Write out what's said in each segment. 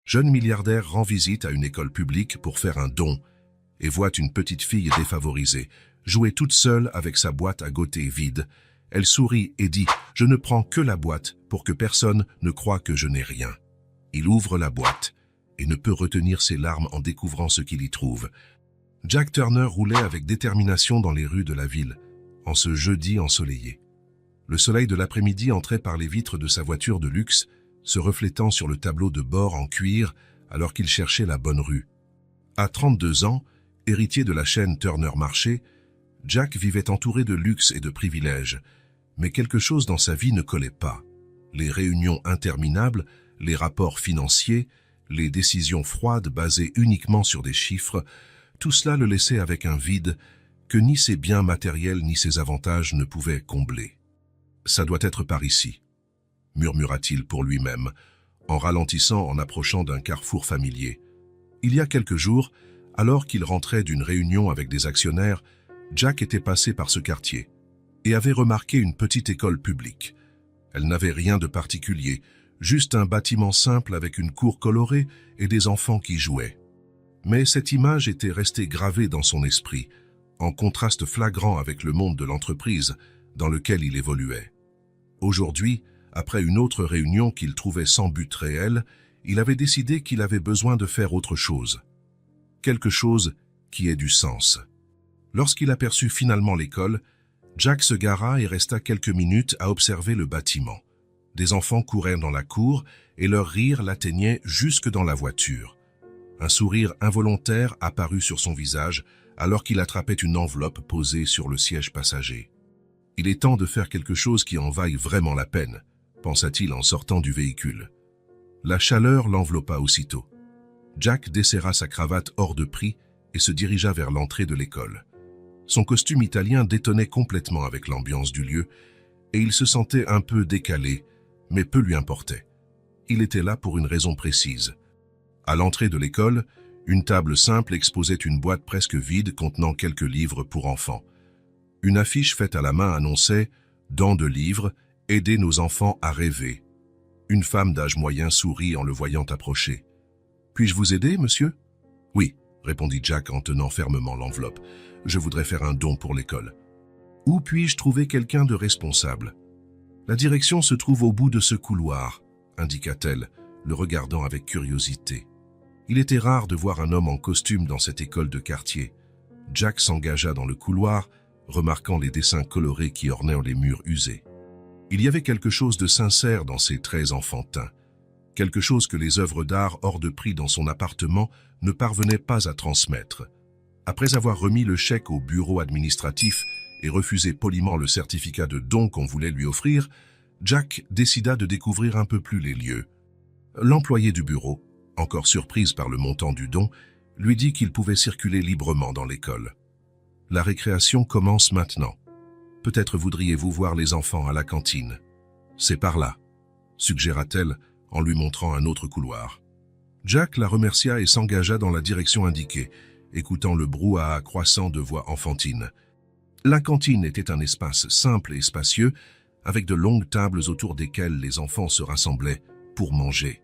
jeune milliardaire rend visite à une école publique pour faire un don et voit une petite fille défavorisée jouer toute seule avec sa boîte à goûter vide. Elle sourit et dit « Je ne prends que la boîte pour que personne ne croie que je n'ai rien ». Il ouvre la boîte et ne peut retenir ses larmes en découvrant ce qu'il y trouve. Jack Turner roulait avec détermination dans les rues de la ville, en ce jeudi ensoleillé. Le soleil de l'après-midi entrait par les vitres de sa voiture de luxe, se reflétant sur le tableau de bord en cuir alors qu'il cherchait la bonne rue. À 32 ans, héritier de la chaîne Turner Marché, Jack vivait entouré de luxe et de privilèges, mais quelque chose dans sa vie ne collait pas. Les réunions interminables, les rapports financiers, les décisions froides basées uniquement sur des chiffres, tout cela le laissait avec un vide que ni ses biens matériels ni ses avantages ne pouvaient combler. « Ça doit être par ici », murmura-t-il pour lui-même, en ralentissant en approchant d'un carrefour familier. Il y a quelques jours, alors qu'il rentrait d'une réunion avec des actionnaires, Jack était passé par ce quartier et avait remarqué une petite école publique. Elle n'avait rien de particulier, juste un bâtiment simple avec une cour colorée et des enfants qui jouaient. Mais cette image était restée gravée dans son esprit, en contraste flagrant avec le monde de l'entreprise dans lequel il évoluait. Aujourd'hui, après une autre réunion qu'il trouvait sans but réel, il avait décidé qu'il avait besoin de faire autre chose. Quelque chose qui ait du sens. Lorsqu'il aperçut finalement l'école, Jack se gara et resta quelques minutes à observer le bâtiment. Des enfants couraient dans la cour et leur rire l'atteignait jusque dans la voiture. Un sourire involontaire apparut sur son visage alors qu'il attrapait une enveloppe posée sur le siège passager. Il est temps de faire quelque chose qui en vaille vraiment la peine, pensa-t-il en sortant du véhicule. La chaleur l'enveloppa aussitôt. Jack desserra sa cravate hors de prix et se dirigea vers l'entrée de l'école. Son costume italien détonnait complètement avec l'ambiance du lieu et il se sentait un peu décalé, mais peu lui importait. Il était là pour une raison précise. À l'entrée de l'école, une table simple exposait une boîte presque vide contenant quelques livres pour enfants. Une affiche faite à la main annonçait « Dans de livres, aidez nos enfants à rêver ». Une femme d'âge moyen sourit en le voyant approcher. « Puis-je vous aider, monsieur ?»« Oui », répondit Jack en tenant fermement l'enveloppe. « Je voudrais faire un don pour l'école. »« Où puis-je trouver quelqu'un de responsable ?»« La direction se trouve au bout de ce couloir », indiqua-t-elle, le regardant avec curiosité. Il était rare de voir un homme en costume dans cette école de quartier. Jack s'engagea dans le couloir, remarquant les dessins colorés qui ornaient les murs usés. Il y avait quelque chose de sincère dans ses traits enfantins, quelque chose que les œuvres d'art hors de prix dans son appartement ne parvenaient pas à transmettre. Après avoir remis le chèque au bureau administratif et refusé poliment le certificat de don qu'on voulait lui offrir, Jack décida de découvrir un peu plus les lieux. L'employé du bureau, encore surprise par le montant du don, lui dit qu'il pouvait circuler librement dans l'école. « La récréation commence maintenant. Peut-être voudriez-vous voir les enfants à la cantine. C'est par là, » suggéra-t-elle en lui montrant un autre couloir. Jack la remercia et s'engagea dans la direction indiquée, écoutant le brouhaha croissant de voix enfantines. La cantine était un espace simple et spacieux, avec de longues tables autour desquelles les enfants se rassemblaient pour manger.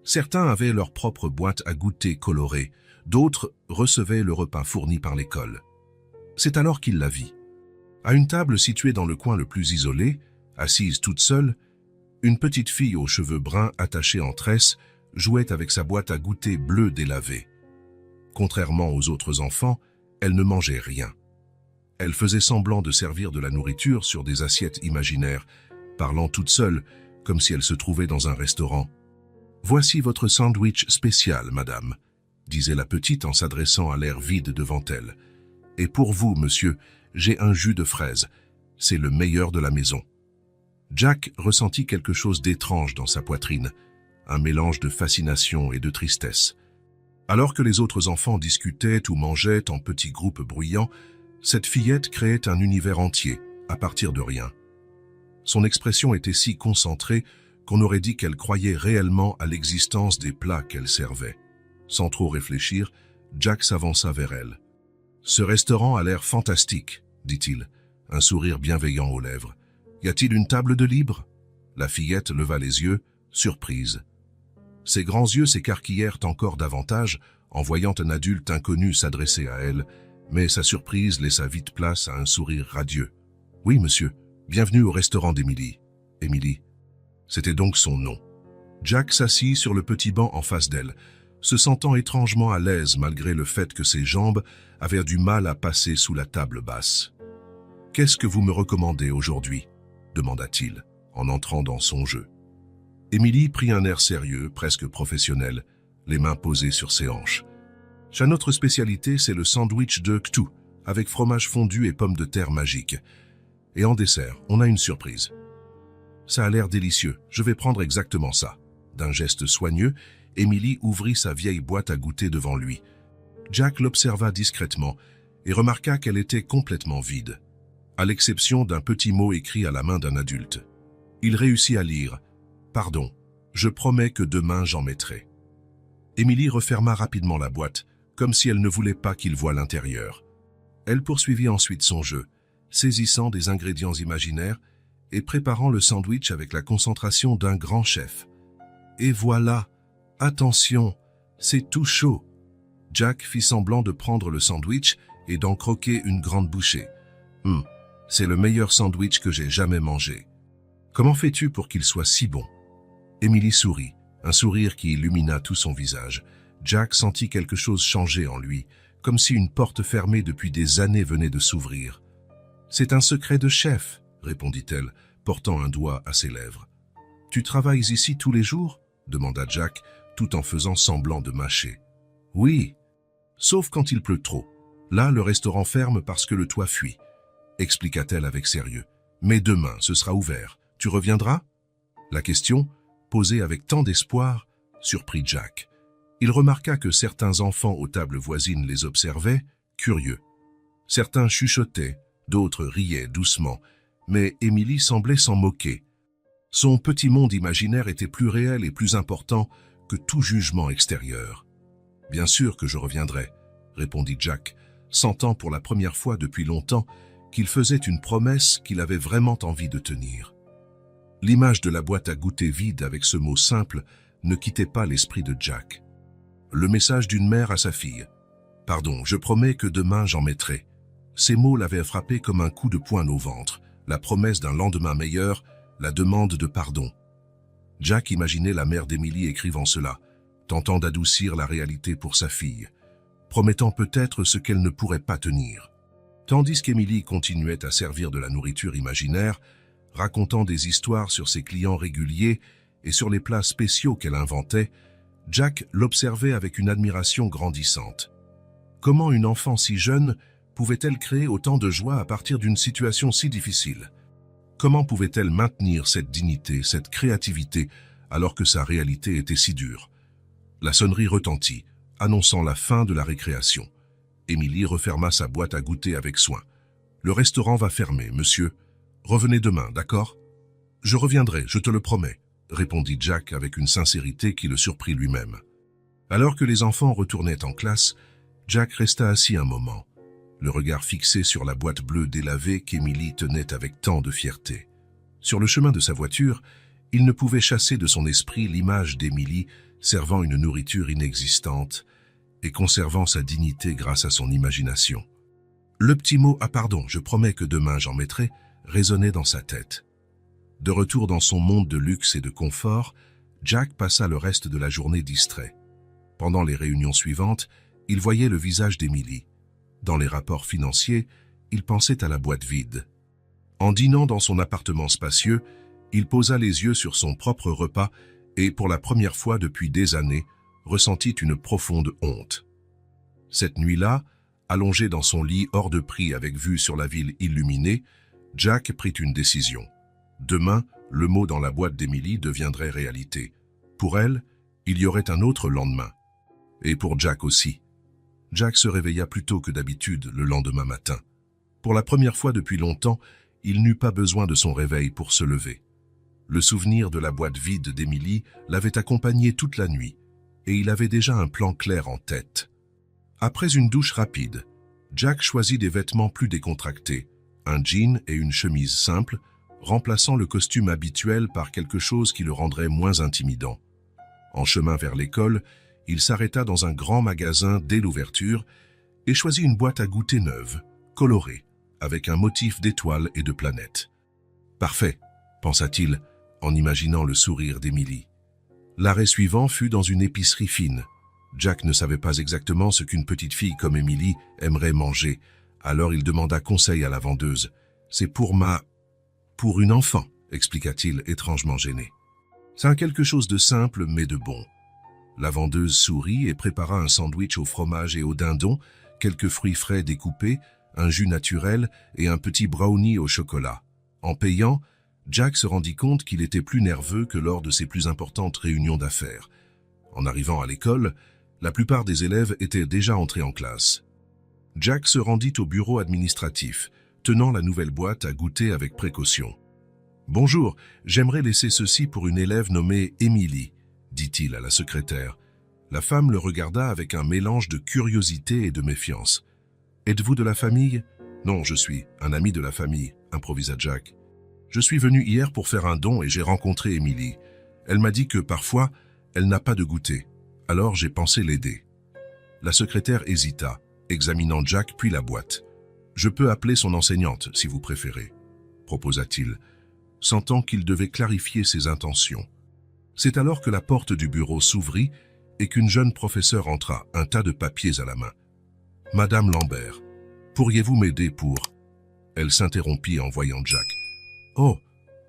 Certains avaient leur propre boîte à goûter colorée, d'autres recevaient le repas fourni par l'école. C'est alors qu'il la vit. À une table située dans le coin le plus isolé, assise toute seule, une petite fille aux cheveux bruns attachés en tresse jouait avec sa boîte à goûter bleue délavée. Contrairement aux autres enfants, elle ne mangeait rien. Elle faisait semblant de servir de la nourriture sur des assiettes imaginaires, parlant toute seule, comme si elle se trouvait dans un restaurant. « Voici votre sandwich spécial, madame », disait la petite en s'adressant à l'air vide devant elle. « Et pour vous, monsieur, j'ai un jus de fraise. C'est le meilleur de la maison. » Jack ressentit quelque chose d'étrange dans sa poitrine, un mélange de fascination et de tristesse. Alors que les autres enfants discutaient ou mangeaient en petits groupes bruyants, cette fillette créait un univers entier, à partir de rien. Son expression était si concentrée qu'on aurait dit qu'elle croyait réellement à l'existence des plats qu'elle servait. Sans trop réfléchir, Jack s'avança vers elle. « Ce restaurant a l'air fantastique, » dit-il, un sourire bienveillant aux lèvres. « Y a-t-il une table de libre ?» La fillette leva les yeux, surprise. « Ses grands yeux s'écarquillèrent encore davantage en voyant un adulte inconnu s'adresser à elle, mais sa surprise laissa vite place à un sourire radieux. « Oui, monsieur, bienvenue au restaurant d'Emily. » Emily. C'était donc son nom. Jack s'assit sur le petit banc en face d'elle, se sentant étrangement à l'aise malgré le fait que ses jambes avaient du mal à passer sous la table basse. « Qu'est-ce que vous me recommandez aujourd'hui ?» demanda-t-il, en entrant dans son jeu. Emily prit un air sérieux, presque professionnel, les mains posées sur ses hanches. « Notre spécialité, c'est le sandwich de Cthulhu, avec fromage fondu et pommes de terre magiques. Et en dessert, on a une surprise. » « Ça a l'air délicieux, je vais prendre exactement ça. » D'un geste soigneux, Emily ouvrit sa vieille boîte à goûter devant lui. Jack l'observa discrètement et remarqua qu'elle était complètement vide, à l'exception d'un petit mot écrit à la main d'un adulte. Il réussit à lire « Pardon, je promets que demain j'en mettrai. » Emily referma rapidement la boîte, comme si elle ne voulait pas qu'il voie l'intérieur. Elle poursuivit ensuite son jeu, saisissant des ingrédients imaginaires et préparant le sandwich avec la concentration d'un grand chef. Et voilà, attention, c'est tout chaud. Jack fit semblant de prendre le sandwich et d'en croquer une grande bouchée. C'est le meilleur sandwich que j'ai jamais mangé. Comment fais-tu pour qu'il soit si bon? Emily sourit, un sourire qui illumina tout son visage. Jack sentit quelque chose changer en lui, comme si une porte fermée depuis des années venait de s'ouvrir. C'est un secret de chef, répondit-elle, portant un doigt à ses lèvres. « Tu travailles ici tous les jours ?» demanda Jack, tout en faisant semblant de mâcher. « Oui, sauf quand il pleut trop. Là, le restaurant ferme parce que le toit fuit, » expliqua-t-elle avec sérieux. « Mais demain, ce sera ouvert. Tu reviendras ?» La question, posée avec tant d'espoir, surprit Jack. Il remarqua que certains enfants aux tables voisines les observaient, curieux. Certains chuchotaient, d'autres riaient doucement, mais Emily semblait s'en moquer. Son petit monde imaginaire était plus réel et plus important que tout jugement extérieur. « Bien sûr que je reviendrai, » répondit Jack, sentant pour la première fois depuis longtemps qu'il faisait une promesse qu'il avait vraiment envie de tenir. L'image de la boîte à goûter vide avec ce mot simple ne quittait pas l'esprit de Jack. Le message d'une mère à sa fille. « Pardon, je promets que demain j'en mettrai. » Ces mots l'avaient frappé comme un coup de poing au ventre, la promesse d'un lendemain meilleur, la demande de pardon. Jack imaginait la mère d'Emily écrivant cela, tentant d'adoucir la réalité pour sa fille, promettant peut-être ce qu'elle ne pourrait pas tenir. Tandis qu'Emily continuait à servir de la nourriture imaginaire, racontant des histoires sur ses clients réguliers et sur les plats spéciaux qu'elle inventait, Jack l'observait avec une admiration grandissante. Comment une enfant si jeune pouvait-elle créer autant de joie à partir d'une situation si difficile? Comment pouvait-elle maintenir cette dignité, cette créativité, alors que sa réalité était si dure? La sonnerie retentit, annonçant la fin de la récréation. Emily referma sa boîte à goûter avec soin. « Le restaurant va fermer, monsieur. Revenez demain, d'accord ?»« Je reviendrai, je te le promets, » répondit Jack avec une sincérité qui le surprit lui-même. Alors que les enfants retournaient en classe, Jack resta assis un moment, le regard fixé sur la boîte bleue délavée qu'Emily tenait avec tant de fierté. Sur le chemin de sa voiture, il ne pouvait chasser de son esprit l'image d'Emily servant une nourriture inexistante et conservant sa dignité grâce à son imagination. Le petit mot « Ah pardon, je promets que demain j'en mettrai » résonnait dans sa tête. De retour dans son monde de luxe et de confort, Jack passa le reste de la journée distrait. Pendant les réunions suivantes, il voyait le visage d'Emily. Dans les rapports financiers, il pensait à la boîte vide. En dînant dans son appartement spacieux, il posa les yeux sur son propre repas et, pour la première fois depuis des années, ressentit une profonde honte. Cette nuit-là, allongé dans son lit hors de prix avec vue sur la ville illuminée, Jack prit une décision. Demain, le mot dans la boîte d'Emily deviendrait réalité. Pour elle, il y aurait un autre lendemain. Et pour Jack aussi. Jack se réveilla plus tôt que d'habitude le lendemain matin. Pour la première fois depuis longtemps, il n'eut pas besoin de son réveil pour se lever. Le souvenir de la boîte vide d'Emily l'avait accompagné toute la nuit, et il avait déjà un plan clair en tête. Après une douche rapide, Jack choisit des vêtements plus décontractés, un jean et une chemise simple, remplaçant le costume habituel par quelque chose qui le rendrait moins intimidant. En chemin vers l'école, il s'arrêta dans un grand magasin dès l'ouverture et choisit une boîte à goûter neuve, colorée, avec un motif d'étoiles et de planètes. « Parfait », pensa-t-il, en imaginant le sourire d'Emily. L'arrêt suivant fut dans une épicerie fine. Jack ne savait pas exactement ce qu'une petite fille comme Emily aimerait manger, alors il demanda conseil à la vendeuse. « C'est pour une enfant », expliqua-t-il, étrangement gêné. « C'est quelque chose de simple mais de bon. » La vendeuse sourit et prépara un sandwich au fromage et au dindon, quelques fruits frais découpés, un jus naturel et un petit brownie au chocolat. En payant, Jack se rendit compte qu'il était plus nerveux que lors de ses plus importantes réunions d'affaires. En arrivant à l'école, la plupart des élèves étaient déjà entrés en classe. Jack se rendit au bureau administratif, tenant la nouvelle boîte à goûter avec précaution. « Bonjour, j'aimerais laisser ceci pour une élève nommée Emily, » dit-il à la secrétaire. La femme le regarda avec un mélange de curiosité et de méfiance. « Êtes-vous de la famille ?»« Non, je suis un ami de la famille, » improvisa Jack. « Je suis venu hier pour faire un don et j'ai rencontré Emily. Elle m'a dit que parfois, elle n'a pas de goûter. Alors j'ai pensé l'aider. » La secrétaire hésita, examinant Jack puis la boîte. « Je peux appeler son enseignante, si vous préférez, » proposa-t-il, sentant qu'il devait clarifier ses intentions. C'est alors que la porte du bureau s'ouvrit et qu'une jeune professeure entra, un tas de papiers à la main. « Madame Lambert, pourriez-vous m'aider pour… » Elle s'interrompit en voyant Jack. « Oh,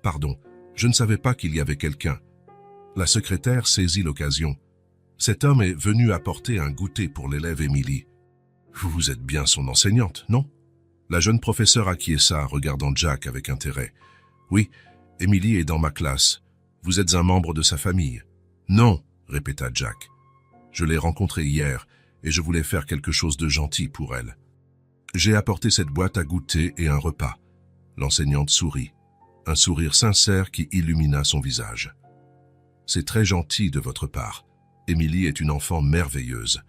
pardon, je ne savais pas qu'il y avait quelqu'un. » La secrétaire saisit l'occasion. « Cet homme est venu apporter un goûter pour l'élève Emily. »« Vous êtes bien son enseignante, non ?» La jeune professeure acquiesça, regardant Jack avec intérêt. « Oui, Emily est dans ma classe. Vous êtes un membre de sa famille. »« Non, » répéta Jack. « Je l'ai rencontrée hier et je voulais faire quelque chose de gentil pour elle. J'ai apporté cette boîte à goûter et un repas. » L'enseignante sourit, un sourire sincère qui illumina son visage. « C'est très gentil de votre part. Emily est une enfant merveilleuse.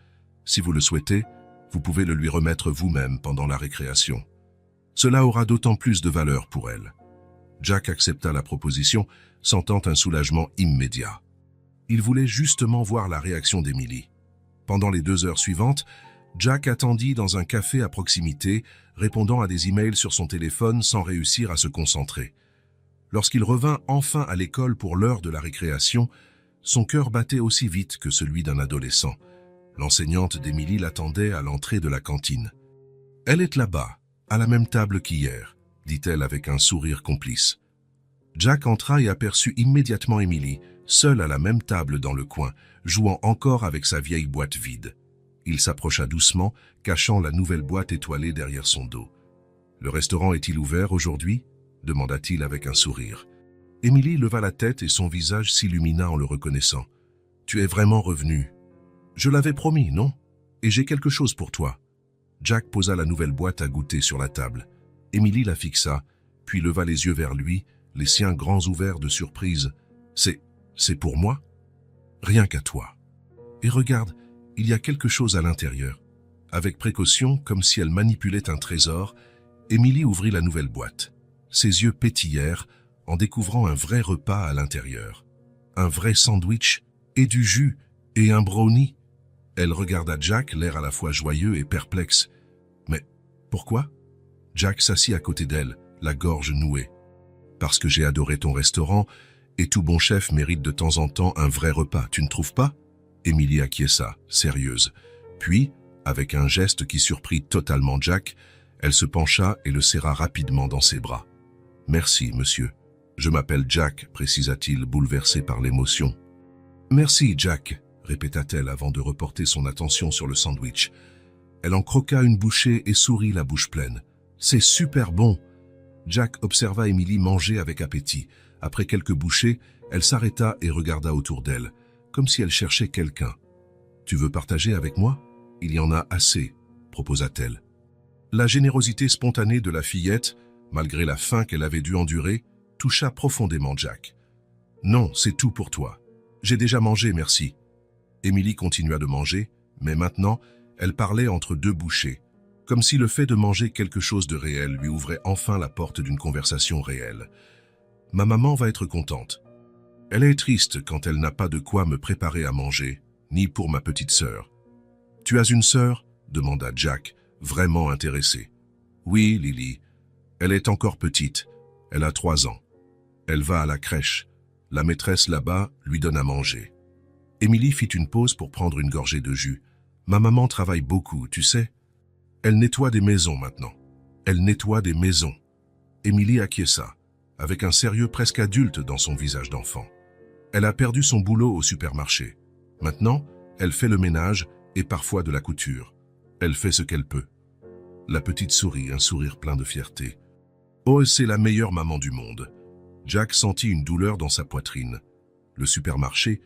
Si vous le souhaitez, vous pouvez le lui remettre vous-même pendant la récréation. Cela aura d'autant plus de valeur pour elle. » Jack accepta la proposition, sentant un soulagement immédiat. Il voulait justement voir la réaction d'Emily. Pendant les 2 heures suivantes, Jack attendit dans un café à proximité, répondant à des emails sur son téléphone sans réussir à se concentrer. Lorsqu'il revint enfin à l'école pour l'heure de la récréation, son cœur battait aussi vite que celui d'un adolescent. L'enseignante d'Emily l'attendait à l'entrée de la cantine. « Elle est là-bas, à la même table qu'hier, » dit-elle avec un sourire complice. Jack entra et aperçut immédiatement Emily, seule à la même table dans le coin, jouant encore avec sa vieille boîte vide. Il s'approcha doucement, cachant la nouvelle boîte étoilée derrière son dos. « Le restaurant est-il ouvert aujourd'hui ?» demanda-t-il avec un sourire. Emily leva la tête et son visage s'illumina en le reconnaissant. « Tu es vraiment revenu. Je l'avais promis, non? Et j'ai quelque chose pour toi. » Jack posa la nouvelle boîte à goûter sur la table. Emily la fixa, puis leva les yeux vers lui, les siens grands ouverts de surprise. « C'est pour moi? »« Rien qu'à toi. Et regarde, il y a quelque chose à l'intérieur. » Avec précaution, comme si elle manipulait un trésor, Emily ouvrit la nouvelle boîte. Ses yeux pétillèrent en découvrant un vrai repas à l'intérieur. Un vrai sandwich, et du jus, et un brownie. Elle regarda Jack, l'air à la fois joyeux et perplexe. « Mais pourquoi ?» Jack s'assit à côté d'elle, la gorge nouée. « Parce que j'ai adoré ton restaurant, et tout bon chef mérite de temps en temps un vrai repas, tu ne trouves pas ?» Emily acquiesça, sérieuse. Puis, avec un geste qui surprit totalement Jack, elle se pencha et le serra rapidement dans ses bras. « Merci, monsieur. Je m'appelle Jack, » précisa-t-il, bouleversé par l'émotion. « Merci, Jack, » répéta-t-elle avant de reporter son attention sur le sandwich. Elle en croqua une bouchée et sourit la bouche pleine. « C'est super bon !» Jack observa Emily manger avec appétit. Après quelques bouchées, elle s'arrêta et regarda autour d'elle, comme si elle cherchait quelqu'un. « Tu veux partager avec moi ? Il y en a assez, » proposa-t-elle. La générosité spontanée de la fillette, malgré la faim qu'elle avait dû endurer, toucha profondément Jack. « Non, c'est tout pour toi. J'ai déjà mangé, merci. » Emily continua de manger, mais maintenant, elle parlait entre 2 bouchées, comme si le fait de manger quelque chose de réel lui ouvrait enfin la porte d'une conversation réelle. « Ma maman va être contente. » Elle est triste quand elle n'a pas de quoi me préparer à manger, ni pour ma petite sœur. « Tu as une sœur » demanda Jack, vraiment intéressé. « Oui, Lily. Elle est encore petite. Elle a 3 ans. Elle va à la crèche. La maîtresse là-bas lui donne à manger. » Émilie fit une pause pour prendre une gorgée de jus. « Ma maman travaille beaucoup, tu sais. Elle nettoie des maisons maintenant. Elle nettoie des maisons. » Émilie acquiesça, avec un sérieux presque adulte dans son visage d'enfant. Elle a perdu son boulot au supermarché. Maintenant, elle fait le ménage et parfois de la couture. Elle fait ce qu'elle peut. La petite sourit, un sourire plein de fierté. Oh, c'est la meilleure maman du monde. Jack sentit une douleur dans sa poitrine. Le supermarché,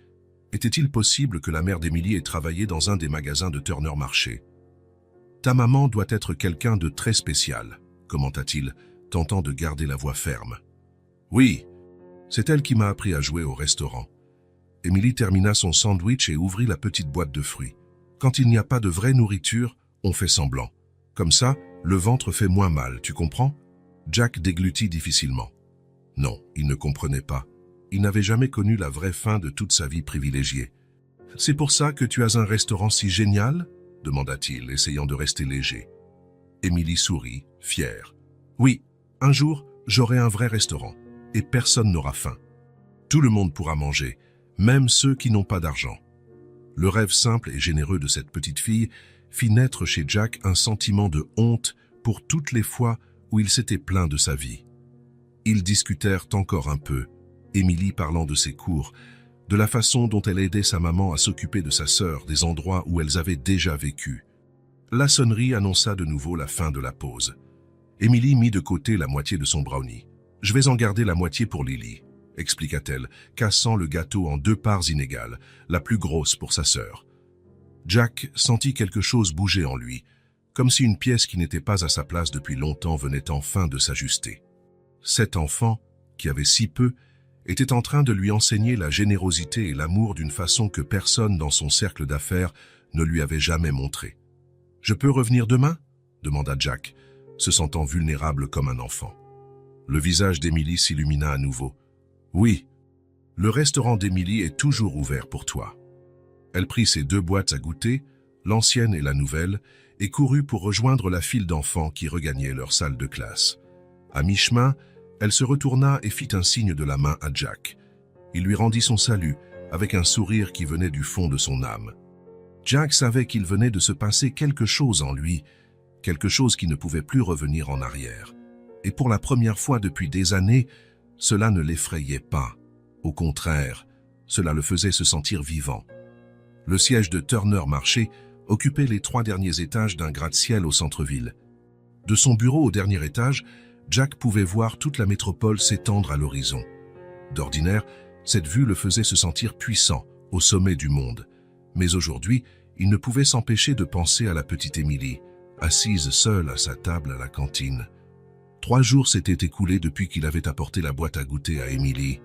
était-il possible que la mère d'Émilie ait travaillé dans un des magasins de Turner Marché? Ta maman doit être quelqu'un de très spécial, commenta-t-il, tentant de garder la voix ferme. Oui, c'est elle qui m'a appris à jouer au restaurant. Émilie termina son sandwich et ouvrit la petite boîte de fruits. Quand il n'y a pas de vraie nourriture, on fait semblant. Comme ça, le ventre fait moins mal, tu comprends? Jack déglutit difficilement. Non, il ne comprenait pas. Il n'avait jamais connu la vraie faim de toute sa vie privilégiée. « C'est pour ça que tu as un restaurant si génial ?» demanda-t-il, essayant de rester léger. Émilie sourit, fière. « Oui, un jour, j'aurai un vrai restaurant, et personne n'aura faim. Tout le monde pourra manger, même ceux qui n'ont pas d'argent. » Le rêve simple et généreux de cette petite fille fit naître chez Jack un sentiment de honte pour toutes les fois où il s'était plaint de sa vie. Ils discutèrent encore un peu, Émilie parlant de ses cours, de la façon dont elle aidait sa maman à s'occuper de sa sœur, des endroits où elles avaient déjà vécu. La sonnerie annonça de nouveau la fin de la pause. Émilie mit de côté la moitié de son brownie. « Je vais en garder la moitié pour Lily », expliqua-t-elle, cassant le gâteau en 2 parts inégales, la plus grosse pour sa sœur. Jack sentit quelque chose bouger en lui, comme si une pièce qui n'était pas à sa place depuis longtemps venait enfin de s'ajuster. Cet enfant, qui avait si peu, était en train de lui enseigner la générosité et l'amour d'une façon que personne dans son cercle d'affaires ne lui avait jamais montré. « Je peux revenir demain ?» demanda Jack, se sentant vulnérable comme un enfant. Le visage d'Émilie s'illumina à nouveau. « Oui, le restaurant d'Émilie est toujours ouvert pour toi. » Elle prit ses 2 boîtes à goûter, l'ancienne et la nouvelle, et courut pour rejoindre la file d'enfants qui regagnaient leur salle de classe. À mi-chemin, elle se retourna et fit un signe de la main à Jack. Il lui rendit son salut, avec un sourire qui venait du fond de son âme. Jack savait qu'il venait de se passer quelque chose en lui, quelque chose qui ne pouvait plus revenir en arrière. Et pour la première fois depuis des années, cela ne l'effrayait pas. Au contraire, cela le faisait se sentir vivant. Le siège de Turner Marché occupait les 3 derniers étages d'un gratte-ciel au centre-ville. De son bureau au dernier étage, Jack pouvait voir toute la métropole s'étendre à l'horizon. D'ordinaire, cette vue le faisait se sentir puissant, au sommet du monde. Mais aujourd'hui, il ne pouvait s'empêcher de penser à la petite Émilie, assise seule à sa table à la cantine. 3 jours s'étaient écoulés depuis qu'il avait apporté la boîte à goûter à Émilie.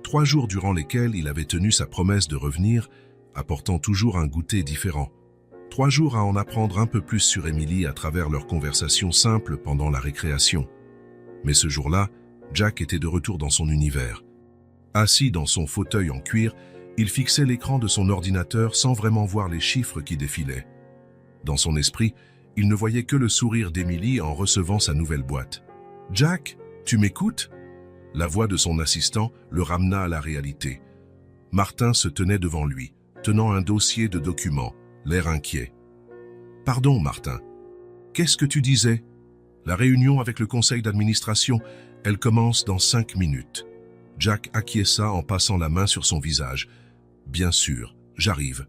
3 jours durant lesquels il avait tenu sa promesse de revenir, apportant toujours un goûter différent. 3 jours à en apprendre un peu plus sur Émilie à travers leurs conversations simples pendant la récréation. Mais ce jour-là, Jack était de retour dans son univers. Assis dans son fauteuil en cuir, il fixait l'écran de son ordinateur sans vraiment voir les chiffres qui défilaient. Dans son esprit, il ne voyait que le sourire d'Émilie en recevant sa nouvelle boîte. « Jack, tu m'écoutes ?» La voix de son assistant le ramena à la réalité. Martin se tenait devant lui, tenant un dossier de documents, l'air inquiet. « Pardon, Martin. Qu'est-ce que tu disais ? La réunion avec le conseil d'administration, elle commence dans 5 minutes. » Jack acquiesça en passant la main sur son visage. « Bien sûr, j'arrive. »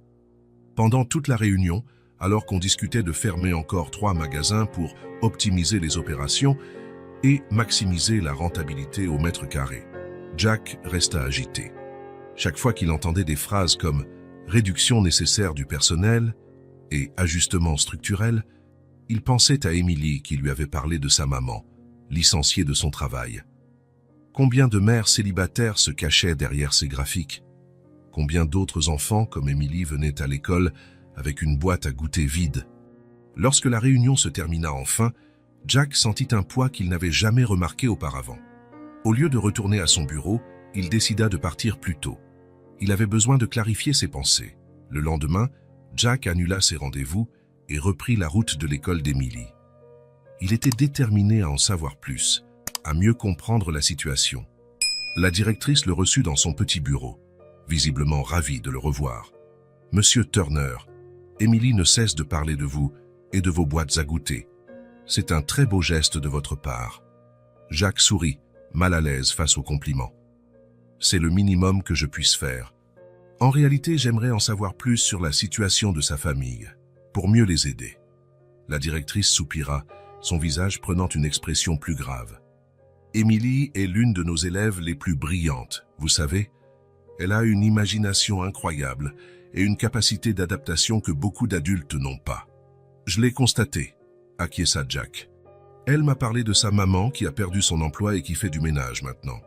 Pendant toute la réunion, alors qu'on discutait de fermer encore 3 magasins pour optimiser les opérations et maximiser la rentabilité au mètre carré, Jack resta agité. Chaque fois qu'il entendait des phrases comme « réduction nécessaire du personnel » et « ajustement structurel », il pensait à Émilie qui lui avait parlé de sa maman, licenciée de son travail. Combien de mères célibataires se cachaient derrière ces graphiques? Combien d'autres enfants comme Émilie venaient à l'école avec une boîte à goûter vide? Lorsque la réunion se termina enfin, Jack sentit un poids qu'il n'avait jamais remarqué auparavant. Au lieu de retourner à son bureau, il décida de partir plus tôt. Il avait besoin de clarifier ses pensées. Le lendemain, Jack annula ses rendez-vous et reprit la route de l'école d'Emily. Il était déterminé à en savoir plus, à mieux comprendre la situation. La directrice le reçut dans son petit bureau, visiblement ravie de le revoir. « Monsieur Turner, Emily ne cesse de parler de vous et de vos boîtes à goûter. C'est un très beau geste de votre part. » Jack sourit, mal à l'aise face au compliment. « C'est le minimum que je puisse faire. En réalité, j'aimerais en savoir plus sur la situation de sa famille, pour mieux les aider. » La directrice soupira, son visage prenant une expression plus grave. « Emily est l'une de nos élèves les plus brillantes, vous savez. Elle a une imagination incroyable et une capacité d'adaptation que beaucoup d'adultes n'ont pas. Je l'ai constaté, » acquiesça Jack. « Elle m'a parlé de sa maman qui a perdu son emploi et qui fait du ménage maintenant. »«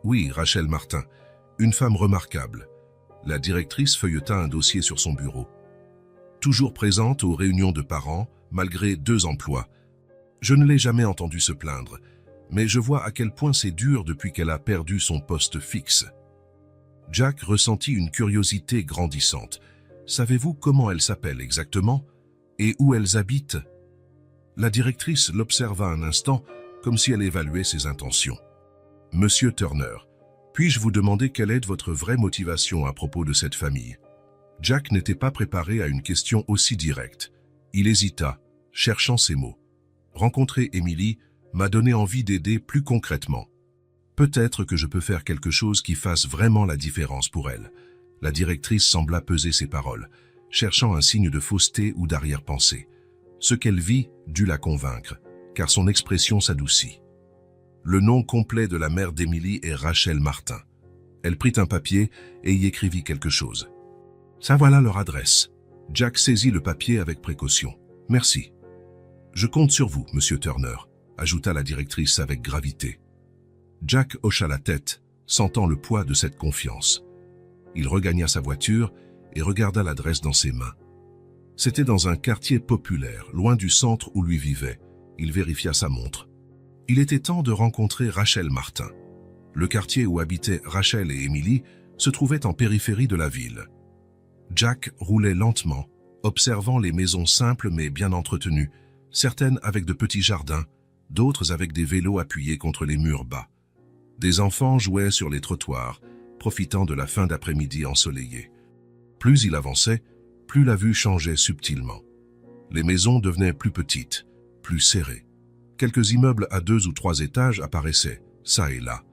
Oui, Rachel Martin, une femme remarquable. » La directrice feuilleta un dossier sur son bureau. « Toujours présente aux réunions de parents, malgré 2 emplois. Je ne l'ai jamais entendue se plaindre, mais je vois à quel point c'est dur depuis qu'elle a perdu son poste fixe. » Jack ressentit une curiosité grandissante. « Savez-vous comment elles s'appellent exactement et où elles habitent ?» La directrice l'observa un instant, comme si elle évaluait ses intentions. « Monsieur Turner, puis-je vous demander quelle est votre vraie motivation à propos de cette famille ?» Jack n'était pas préparé à une question aussi directe. Il hésita, cherchant ses mots. « Rencontrer Emily m'a donné envie d'aider plus concrètement. Peut-être que je peux faire quelque chose qui fasse vraiment la différence pour elle. » La directrice sembla peser ses paroles, cherchant un signe de fausseté ou d'arrière-pensée. Ce qu'elle vit dut la convaincre, car son expression s'adoucit. Le nom complet de la mère d'Emily est Rachel Martin. Elle prit un papier et y écrivit quelque chose. « Ça voilà leur adresse. » Jack saisit le papier avec précaution. « Merci. »« Je compte sur vous, Monsieur Turner », ajouta la directrice avec gravité. Jack hocha la tête, sentant le poids de cette confiance. Il regagna sa voiture et regarda l'adresse dans ses mains. C'était dans un quartier populaire, loin du centre où lui vivait. Il vérifia sa montre. Il était temps de rencontrer Rachel Martin. Le quartier où habitaient Rachel et Emily se trouvait en périphérie de la ville. Jack roulait lentement, observant les maisons simples mais bien entretenues, certaines avec de petits jardins, d'autres avec des vélos appuyés contre les murs bas. Des enfants jouaient sur les trottoirs, profitant de la fin d'après-midi ensoleillée. Plus il avançait, plus la vue changeait subtilement. Les maisons devenaient plus petites, plus serrées. Quelques immeubles à 2 ou 3 étages apparaissaient, ça et là.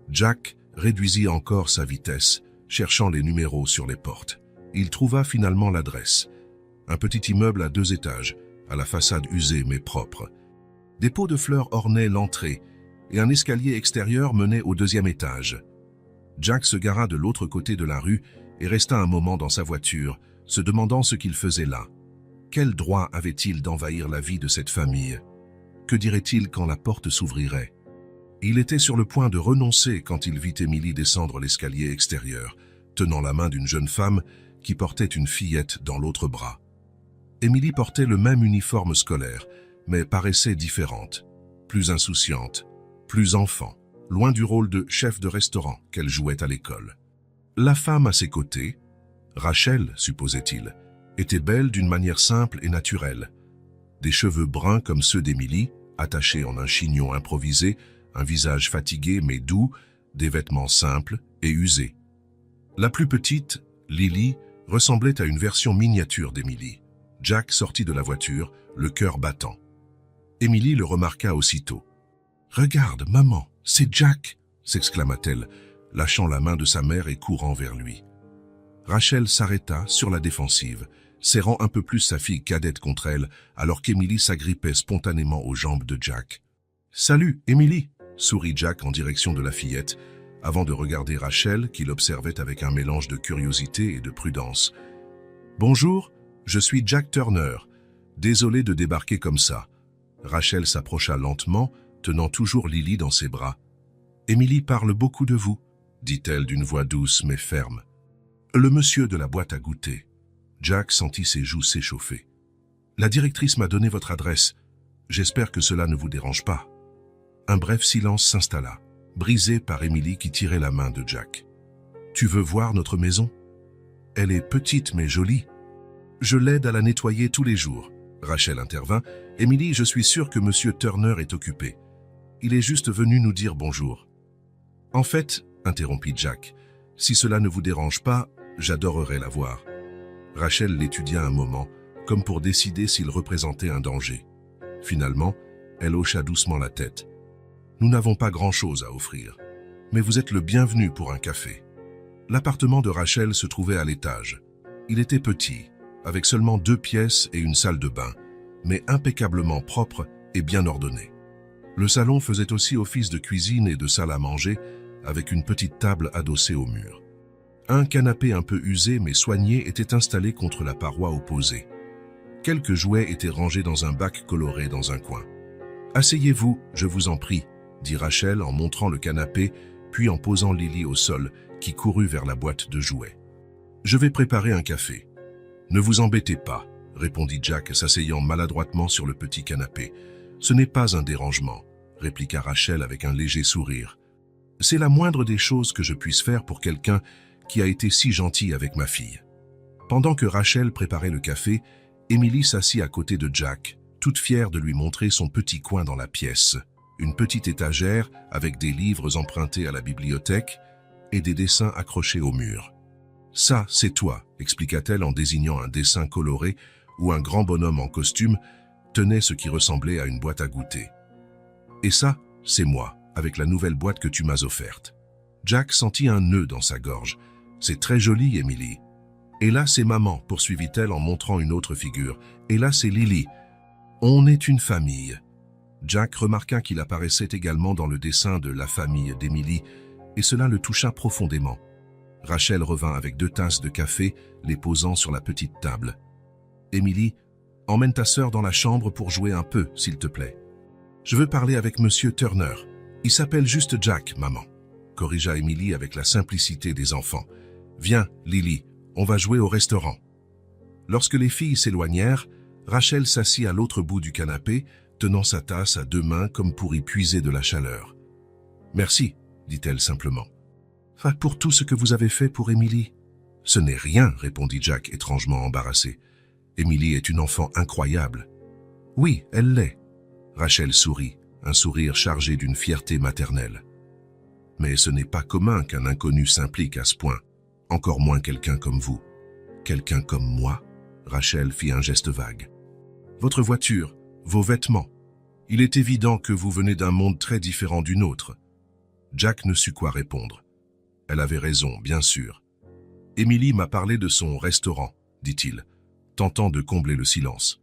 Jack réduisit encore sa vitesse, cherchant les numéros sur les portes. Il trouva finalement l'adresse. Un petit immeuble à 2 étages, à la façade usée mais propre. Des pots de fleurs ornaient l'entrée et un escalier extérieur menait au 2e étage. Jack se gara de l'autre côté de la rue et resta un moment dans sa voiture, se demandant ce qu'il faisait là. Quel droit avait-il d'envahir la vie de cette famille? Que dirait-il quand la porte s'ouvrirait? Il était sur le point de renoncer quand il vit Emily descendre l'escalier extérieur, tenant la main d'une jeune femme qui portait une fillette dans l'autre bras. Emily portait le même uniforme scolaire, mais paraissait différente, plus insouciante, plus enfant, loin du rôle de chef de restaurant qu'elle jouait à l'école. La femme à ses côtés, Rachel, supposait-il, était belle d'une manière simple et naturelle. Des cheveux bruns comme ceux d'Emily, attachés en un chignon improvisé, un visage fatigué mais doux, des vêtements simples et usés. La plus petite, Lily, ressemblait à une version miniature d'Emily. Jack sortit de la voiture, le cœur battant. Emily le remarqua aussitôt. « Regarde, maman, c'est Jack !» s'exclama-t-elle, lâchant la main de sa mère et courant vers lui. Rachel s'arrêta sur la défensive, serrant un peu plus sa fille cadette contre elle, alors qu'Emily s'agrippait spontanément aux jambes de Jack. « Salut, Emily !» sourit Jack en direction de la fillette, avant de regarder Rachel, qui l'observait avec un mélange de curiosité et de prudence. « Bonjour, je suis Jack Turner. Désolé de débarquer comme ça. » Rachel s'approcha lentement, tenant toujours Lily dans ses bras. « Emily parle beaucoup de vous, » dit-elle d'une voix douce mais ferme. « Le monsieur de la boîte à goûter. » Jack sentit ses joues s'échauffer. « La directrice m'a donné votre adresse. J'espère que cela ne vous dérange pas. » Un bref silence s'installa. brisé par Émilie qui tirait la main de Jack. « Tu veux voir notre maison? Elle est petite mais jolie. Je l'aide à la nettoyer tous les jours. » Rachel intervint. « Émilie, je suis sûre que Monsieur Turner est occupé. Il est juste venu nous dire bonjour. » « En fait, » interrompit Jack, « si cela ne vous dérange pas, j'adorerais la voir. » Rachel l'étudia un moment, comme pour décider s'il représentait un danger. Finalement, elle hocha doucement la tête. « Nous n'avons pas grand-chose à offrir, mais vous êtes le bienvenu pour un café. » L'appartement de Rachel se trouvait à l'étage. Il était petit, avec seulement 2 pièces et une salle de bain, mais impeccablement propre et bien ordonné. Le salon faisait aussi office de cuisine et de salle à manger, avec une petite table adossée au mur. Un canapé un peu usé mais soigné était installé contre la paroi opposée. Quelques jouets étaient rangés dans un bac coloré dans un coin. « Asseyez-vous, je vous en prie », dit Rachel en montrant le canapé, puis en posant Lily au sol, qui courut vers la boîte de jouets. « Je vais préparer un café. »« Ne vous embêtez pas, » répondit Jack, s'asseyant maladroitement sur le petit canapé. « Ce n'est pas un dérangement, » répliqua Rachel avec un léger sourire. « C'est la moindre des choses que je puisse faire pour quelqu'un qui a été si gentil avec ma fille. » Pendant que Rachel préparait le café, Émilie s'assit à côté de Jack, toute fière de lui montrer son petit coin dans la pièce, une petite étagère avec des livres empruntés à la bibliothèque et des dessins accrochés au mur. « Ça, c'est toi, » expliqua-t-elle en désignant un dessin coloré où un grand bonhomme en costume tenait ce qui ressemblait à une boîte à goûter. « Et ça, c'est moi, avec la nouvelle boîte que tu m'as offerte. » Jack sentit un nœud dans sa gorge. « C'est très joli, Émilie. »« Et là, c'est maman, » poursuivit-elle en montrant une autre figure. « Et là, c'est Lily. On est une famille. » Jack remarqua qu'il apparaissait également dans le dessin de la famille d'Émilie, et cela le toucha profondément. Rachel revint avec 2 tasses de café, les posant sur la petite table. « Émilie, emmène ta sœur dans la chambre pour jouer un peu, s'il te plaît. »« Je veux parler avec Monsieur Turner. Il s'appelle juste Jack, maman. » corrigea Émilie avec la simplicité des enfants. « Viens, Lily, on va jouer au restaurant. » Lorsque les filles s'éloignèrent, Rachel s'assit à l'autre bout du canapé, tenant sa tasse à 2 mains comme pour y puiser de la chaleur. « Merci, » dit-elle simplement. « Pour tout ce que vous avez fait pour Émilie. »« Ce n'est rien, » répondit Jack étrangement embarrassé. « Émilie est une enfant incroyable. »« Oui, elle l'est. » Rachel sourit, un sourire chargé d'une fierté maternelle. « Mais ce n'est pas commun qu'un inconnu s'implique à ce point, encore moins quelqu'un comme vous. »« Quelqu'un comme moi ?» Rachel fit un geste vague. « Votre voiture, vos vêtements. Il est évident que vous venez d'un monde très différent du nôtre. » Jack ne sut quoi répondre. Elle avait raison, bien sûr. « Émilie m'a parlé de son restaurant, » dit-il, tentant de combler le silence.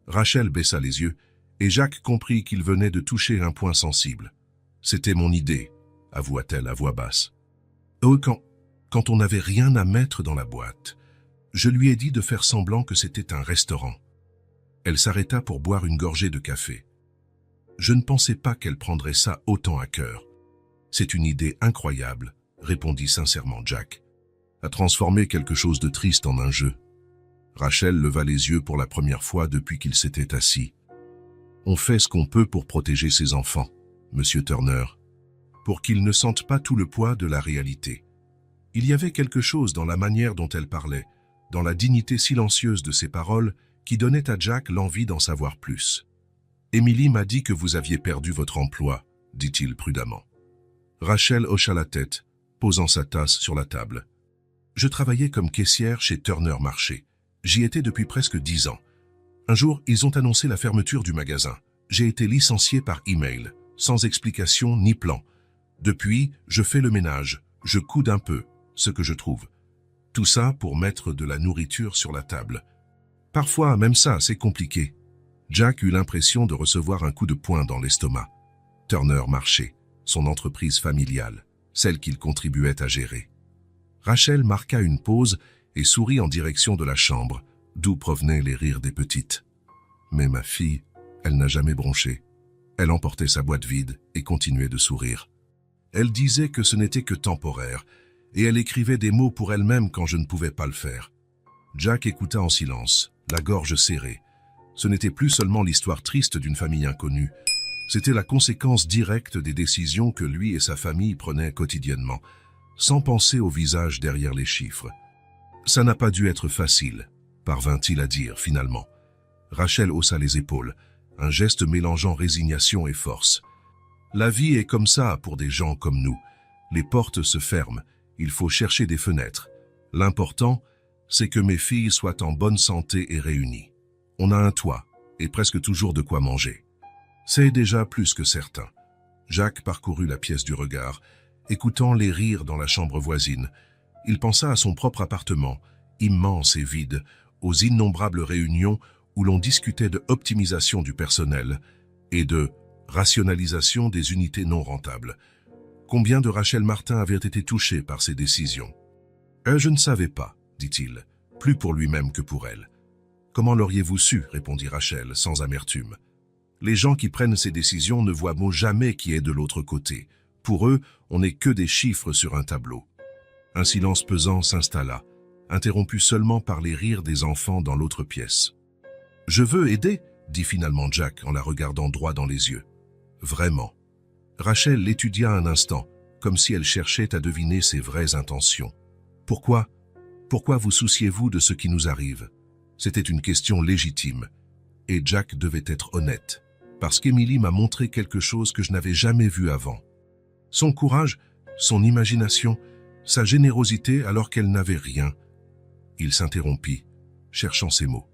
Rachel baissa les yeux, et Jack comprit qu'il venait de toucher un point sensible. « C'était mon idée, » avoua-t-elle à voix basse. « Oh, quand on n'avait rien à mettre dans la boîte, je lui ai dit de faire semblant que c'était un restaurant. » Elle s'arrêta pour boire une gorgée de café. « Je ne pensais pas qu'elle prendrait ça autant à cœur. »« C'est une idée incroyable, » répondit sincèrement Jack. « À transformer quelque chose de triste en un jeu. » Rachel leva les yeux pour la première fois depuis qu'il s'était assis. « On fait ce qu'on peut pour protéger ses enfants, Monsieur Turner, pour qu'ils ne sentent pas tout le poids de la réalité. » Il y avait quelque chose dans la manière dont elle parlait, dans la dignité silencieuse de ses paroles, qui donnait à Jack l'envie d'en savoir plus. « Émilie m'a dit que vous aviez perdu votre emploi, » dit-il prudemment. Rachel hocha la tête, posant sa tasse sur la table. « Je travaillais comme caissière chez Turner Marché. J'y étais depuis presque 10 ans. Un jour, ils ont annoncé la fermeture du magasin. J'ai été licencié par email, sans explication ni plan. Depuis, je fais le ménage, je coude un peu, ce que je trouve. Tout ça pour mettre de la nourriture sur la table. Parfois, même ça, c'est compliqué. » Jack eut l'impression de recevoir un coup de poing dans l'estomac. Turner Marché, son entreprise familiale, celle qu'il contribuait à gérer. Rachel marqua une pause et sourit en direction de la chambre, d'où provenaient les rires des petites. Mais ma fille, elle n'a jamais bronché. Elle emportait sa boîte vide et continuait de sourire. Elle disait que ce n'était que temporaire, et elle écrivait des mots pour elle-même quand je ne pouvais pas le faire. Jack écouta en silence, la gorge serrée. Ce n'était plus seulement l'histoire triste d'une famille inconnue, C'était la conséquence directe des décisions que lui et sa famille prenaient quotidiennement, sans penser au visage derrière les chiffres. Ça n'a pas dû être facile, parvint-il à dire finalement. Rachel haussa les épaules, un geste mélangeant résignation et force. La vie est comme ça pour des gens comme nous. Les portes se ferment, il faut chercher des fenêtres. L'important, c'est que mes filles soient en bonne santé et réunies. On a un toit, et presque toujours de quoi manger. C'est déjà plus que certain. Jack parcourut la pièce du regard, écoutant les rires dans la chambre voisine. Il pensa à son propre appartement, immense et vide, aux innombrables réunions où l'on discutait de optimisation du personnel et de rationalisation des unités non rentables. Combien de Rachel Martin avaient été touchées par ces décisions? Je ne savais pas, dit-il, plus pour lui-même que pour elle. Comment l'auriez-vous su, répondit Rachel, sans amertume. Les gens qui prennent ces décisions ne voient mot jamais qui est de l'autre côté. Pour eux, on n'est que des chiffres sur un tableau. Un silence pesant s'installa, interrompu seulement par les rires des enfants dans l'autre pièce. « Je veux aider », dit finalement Jack en la regardant droit dans les yeux. « Vraiment ». Rachel l'étudia un instant, comme si elle cherchait à deviner ses vraies intentions. « Pourquoi vous souciez-vous de ce qui nous arrive ?» C'était une question légitime, et Jack devait être honnête, parce qu'Emily m'a montré quelque chose que je n'avais jamais vu avant. Son courage, son imagination, sa générosité alors qu'elle n'avait rien. Il s'interrompit, cherchant ses mots.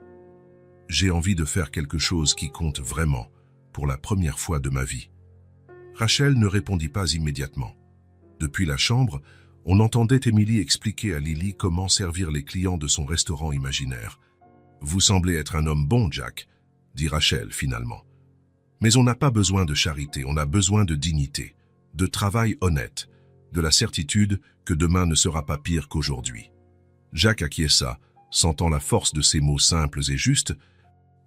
« J'ai envie de faire quelque chose qui compte vraiment, pour la première fois de ma vie. » Rachel ne répondit pas immédiatement. Depuis la chambre, on entendait Emily expliquer à Lily comment servir les clients de son restaurant imaginaire. « Vous semblez être un homme bon, Jack, » dit Rachel finalement. « Mais on n'a pas besoin de charité, on a besoin de dignité, de travail honnête, de la certitude que demain ne sera pas pire qu'aujourd'hui. » Jack acquiesça, sentant la force de ces mots simples et justes.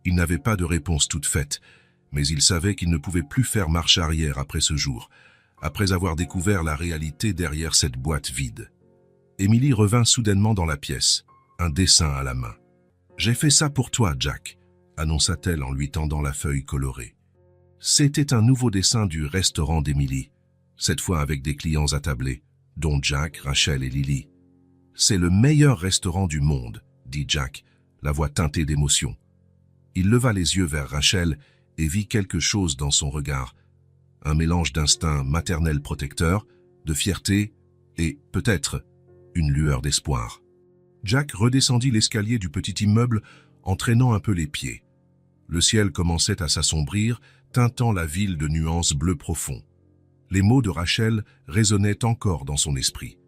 Il n'avait pas de réponse toute faite, mais il savait qu'il ne pouvait plus faire marche arrière après ce jour, après avoir découvert la réalité derrière cette boîte vide. Emily revint soudainement dans la pièce, un dessin à la main. « J'ai fait ça pour toi, Jack », annonça-t-elle en lui tendant la feuille colorée. C'était un nouveau dessin du restaurant d'Emily, cette fois avec des clients attablés, dont Jack, Rachel et Lily. « C'est le meilleur restaurant du monde », dit Jack, la voix teintée d'émotion. Il leva les yeux vers Rachel et vit quelque chose dans son regard, un mélange d'instinct maternel protecteur, de fierté et, peut-être, une lueur d'espoir. Jack redescendit l'escalier du petit immeuble en traînant un peu les pieds. Le ciel commençait à s'assombrir, teintant la ville de nuances bleu profond. Les mots de Rachel résonnaient encore dans son esprit.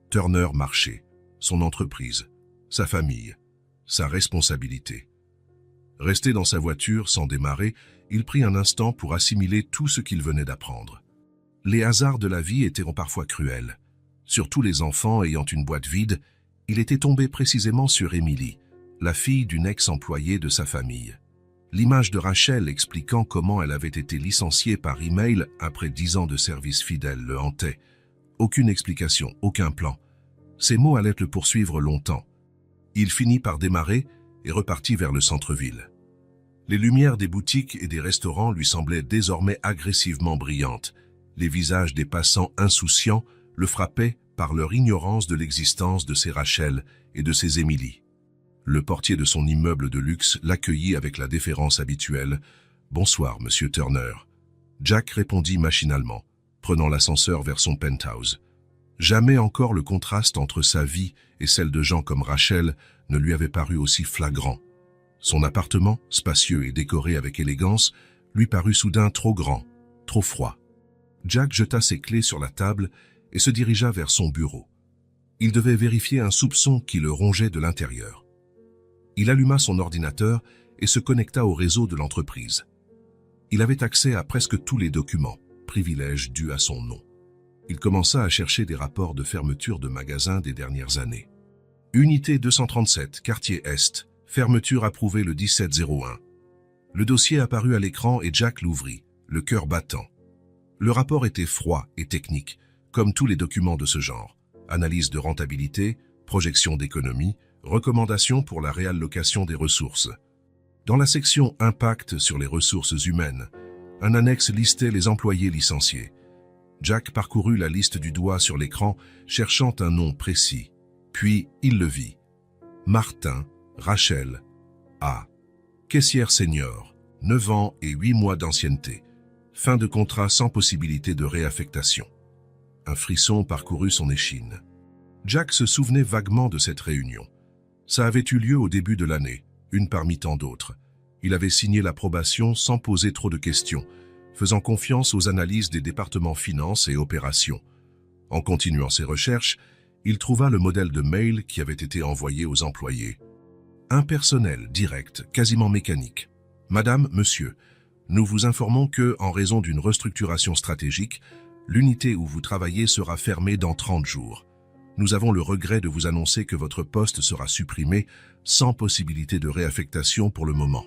Turner marchait, son entreprise, sa famille, sa responsabilité. Resté dans sa voiture sans démarrer, il prit un instant pour assimiler tout ce qu'il venait d'apprendre. Les hasards de la vie étaient parfois cruels. Surtout les enfants ayant une boîte vide, il était tombé précisément sur Emily, la fille d'une ex-employée de sa famille. L'image de Rachel expliquant comment elle avait été licenciée par email après 10 ans de service fidèle le hantait. Aucune explication, aucun plan. Ces mots allaient le poursuivre longtemps. Il finit par démarrer et repartit vers le centre-ville. Les lumières des boutiques et des restaurants lui semblaient désormais agressivement brillantes. Les visages des passants insouciants le frappaient par leur ignorance de l'existence de ses Rachel et de ses Emily. Le portier de son immeuble de luxe l'accueillit avec la déférence habituelle. « Bonsoir, monsieur Turner. » Jack répondit machinalement, prenant l'ascenseur vers son penthouse. Jamais encore le contraste entre sa vie et celle de gens comme Rachel ne lui avait paru aussi flagrant. Son appartement, spacieux et décoré avec élégance, lui parut soudain trop grand, trop froid. Jack jeta ses clés sur la table et se dirigea vers son bureau. Il devait vérifier un soupçon qui le rongeait de l'intérieur. Il alluma son ordinateur et se connecta au réseau de l'entreprise. Il avait accès à presque tous les documents, privilège dû à son nom. Il commença à chercher des rapports de fermeture de magasins des dernières années. Unité 237, quartier Est, fermeture approuvée le 17-01. Le dossier apparut à l'écran et Jack l'ouvrit, le cœur battant. Le rapport était froid et technique, comme tous les documents de ce genre. Analyse de rentabilité, projection d'économie, recommandations pour la réallocation des ressources. Dans la section Impact sur les ressources humaines, Un annexe listait les employés licenciés. Jack parcourut la liste du doigt sur l'écran, cherchant un nom précis. Puis, il le vit. Martin, Rachel, A. Caissière senior, 9 ans et 8 mois d'ancienneté. Fin de contrat sans possibilité de réaffectation. Un frisson parcourut son échine. Jack se souvenait vaguement de cette réunion. Ça avait eu lieu au début de l'année, une parmi tant d'autres. Il avait signé l'approbation sans poser trop de questions, faisant confiance aux analyses des départements finances et opérations. En continuant ses recherches, il trouva le modèle de mail qui avait été envoyé aux employés. Impersonnel, direct, quasiment mécanique. Madame, monsieur, nous vous informons que, en raison d'une restructuration stratégique, l'unité où vous travaillez sera fermée dans 30 jours. Nous avons le regret de vous annoncer que votre poste sera supprimé sans possibilité de réaffectation pour le moment.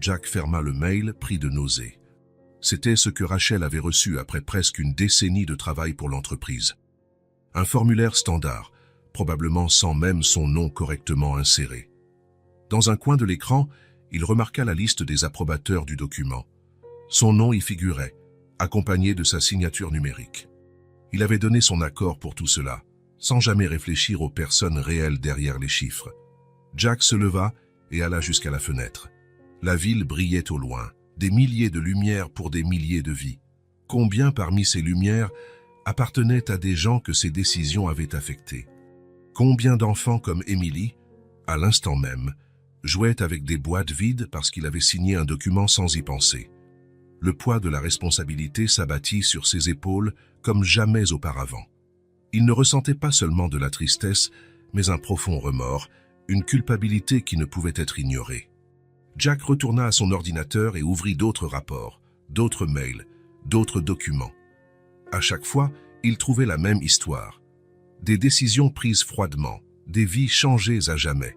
Jack ferma le mail, pris de nausée. C'était ce que Rachel avait reçu après presque une décennie de travail pour l'entreprise. Un formulaire standard, probablement sans même son nom correctement inséré. Dans un coin de l'écran, il remarqua la liste des approbateurs du document. Son nom y figurait, accompagné de sa signature numérique. Il avait donné son accord pour tout cela, sans jamais réfléchir aux personnes réelles derrière les chiffres. Jack se leva et alla jusqu'à la fenêtre. La ville brillait au loin, des milliers de lumières pour des milliers de vies. Combien parmi ces lumières appartenaient à des gens que ces décisions avaient affectés? Combien d'enfants comme Emily, à l'instant même, jouaient avec des boîtes vides parce qu'il avait signé un document sans y penser? Le poids de la responsabilité s'abattit sur ses épaules comme jamais auparavant. Il ne ressentait pas seulement de la tristesse, mais un profond remords, une culpabilité qui ne pouvait être ignorée. Jack retourna à son ordinateur et ouvrit d'autres rapports, d'autres mails, d'autres documents. À chaque fois, il trouvait la même histoire. Des décisions prises froidement, des vies changées à jamais.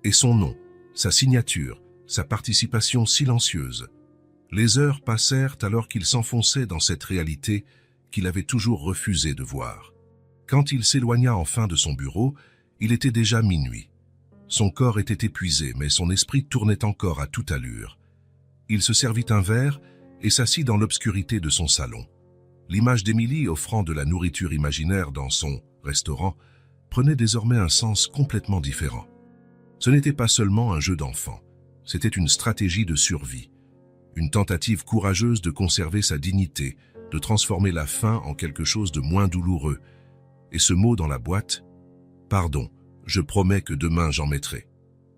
Et son nom, sa signature, sa participation silencieuse. Les heures passèrent alors qu'il s'enfonçait dans cette réalité qu'il avait toujours refusé de voir. Quand il s'éloigna enfin de son bureau, il était déjà minuit. Son corps était épuisé, mais son esprit tournait encore à toute allure. Il se servit un verre et s'assit dans l'obscurité de son salon. L'image d'Emily offrant de la nourriture imaginaire dans son restaurant prenait désormais un sens complètement différent. Ce n'était pas seulement un jeu d'enfant, c'était une stratégie de survie, une tentative courageuse de conserver sa dignité, de transformer la faim en quelque chose de moins douloureux. Et ce mot dans la boîte, « Pardon, je promets que demain j'en mettrai ».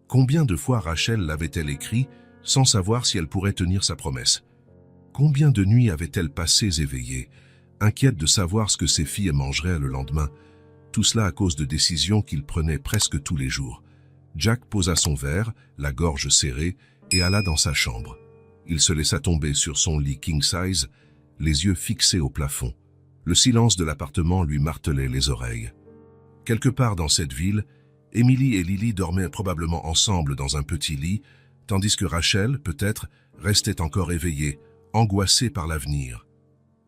Combien de fois Rachel l'avait-elle écrit sans savoir si elle pourrait tenir sa promesse? Combien de nuits avait-elle passées éveillée, inquiète de savoir ce que ses filles mangeraient le lendemain? Tout cela à cause de décisions qu'il prenait presque tous les jours. Jack posa son verre, la gorge serrée, et alla dans sa chambre. Il se laissa tomber sur son lit king size, les yeux fixés au plafond. Le silence de l'appartement lui martelait les oreilles. Quelque part dans cette ville, Emily et Lily dormaient probablement ensemble dans un petit lit, tandis que Rachel, peut-être, restait encore éveillée, angoissée par l'avenir.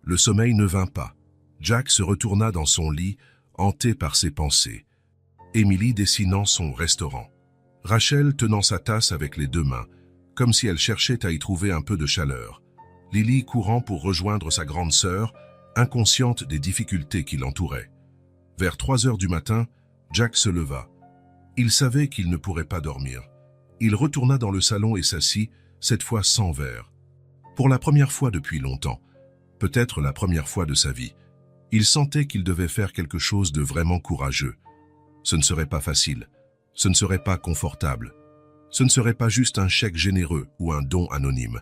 Le sommeil ne vint pas. Jack se retourna dans son lit, hanté par ses pensées. Emily dessinant son restaurant. Rachel tenant sa tasse avec les deux mains, comme si elle cherchait à y trouver un peu de chaleur. Lily courant pour rejoindre sa grande sœur, inconsciente des difficultés qui l'entouraient. Vers 3 heures du matin, Jack se leva. Il savait qu'il ne pourrait pas dormir. Il retourna dans le salon et s'assit, cette fois sans verre. Pour la première fois depuis longtemps, peut-être la première fois de sa vie, il sentait qu'il devait faire quelque chose de vraiment courageux. Ce ne serait pas facile, ce ne serait pas confortable, ce ne serait pas juste un chèque généreux ou un don anonyme.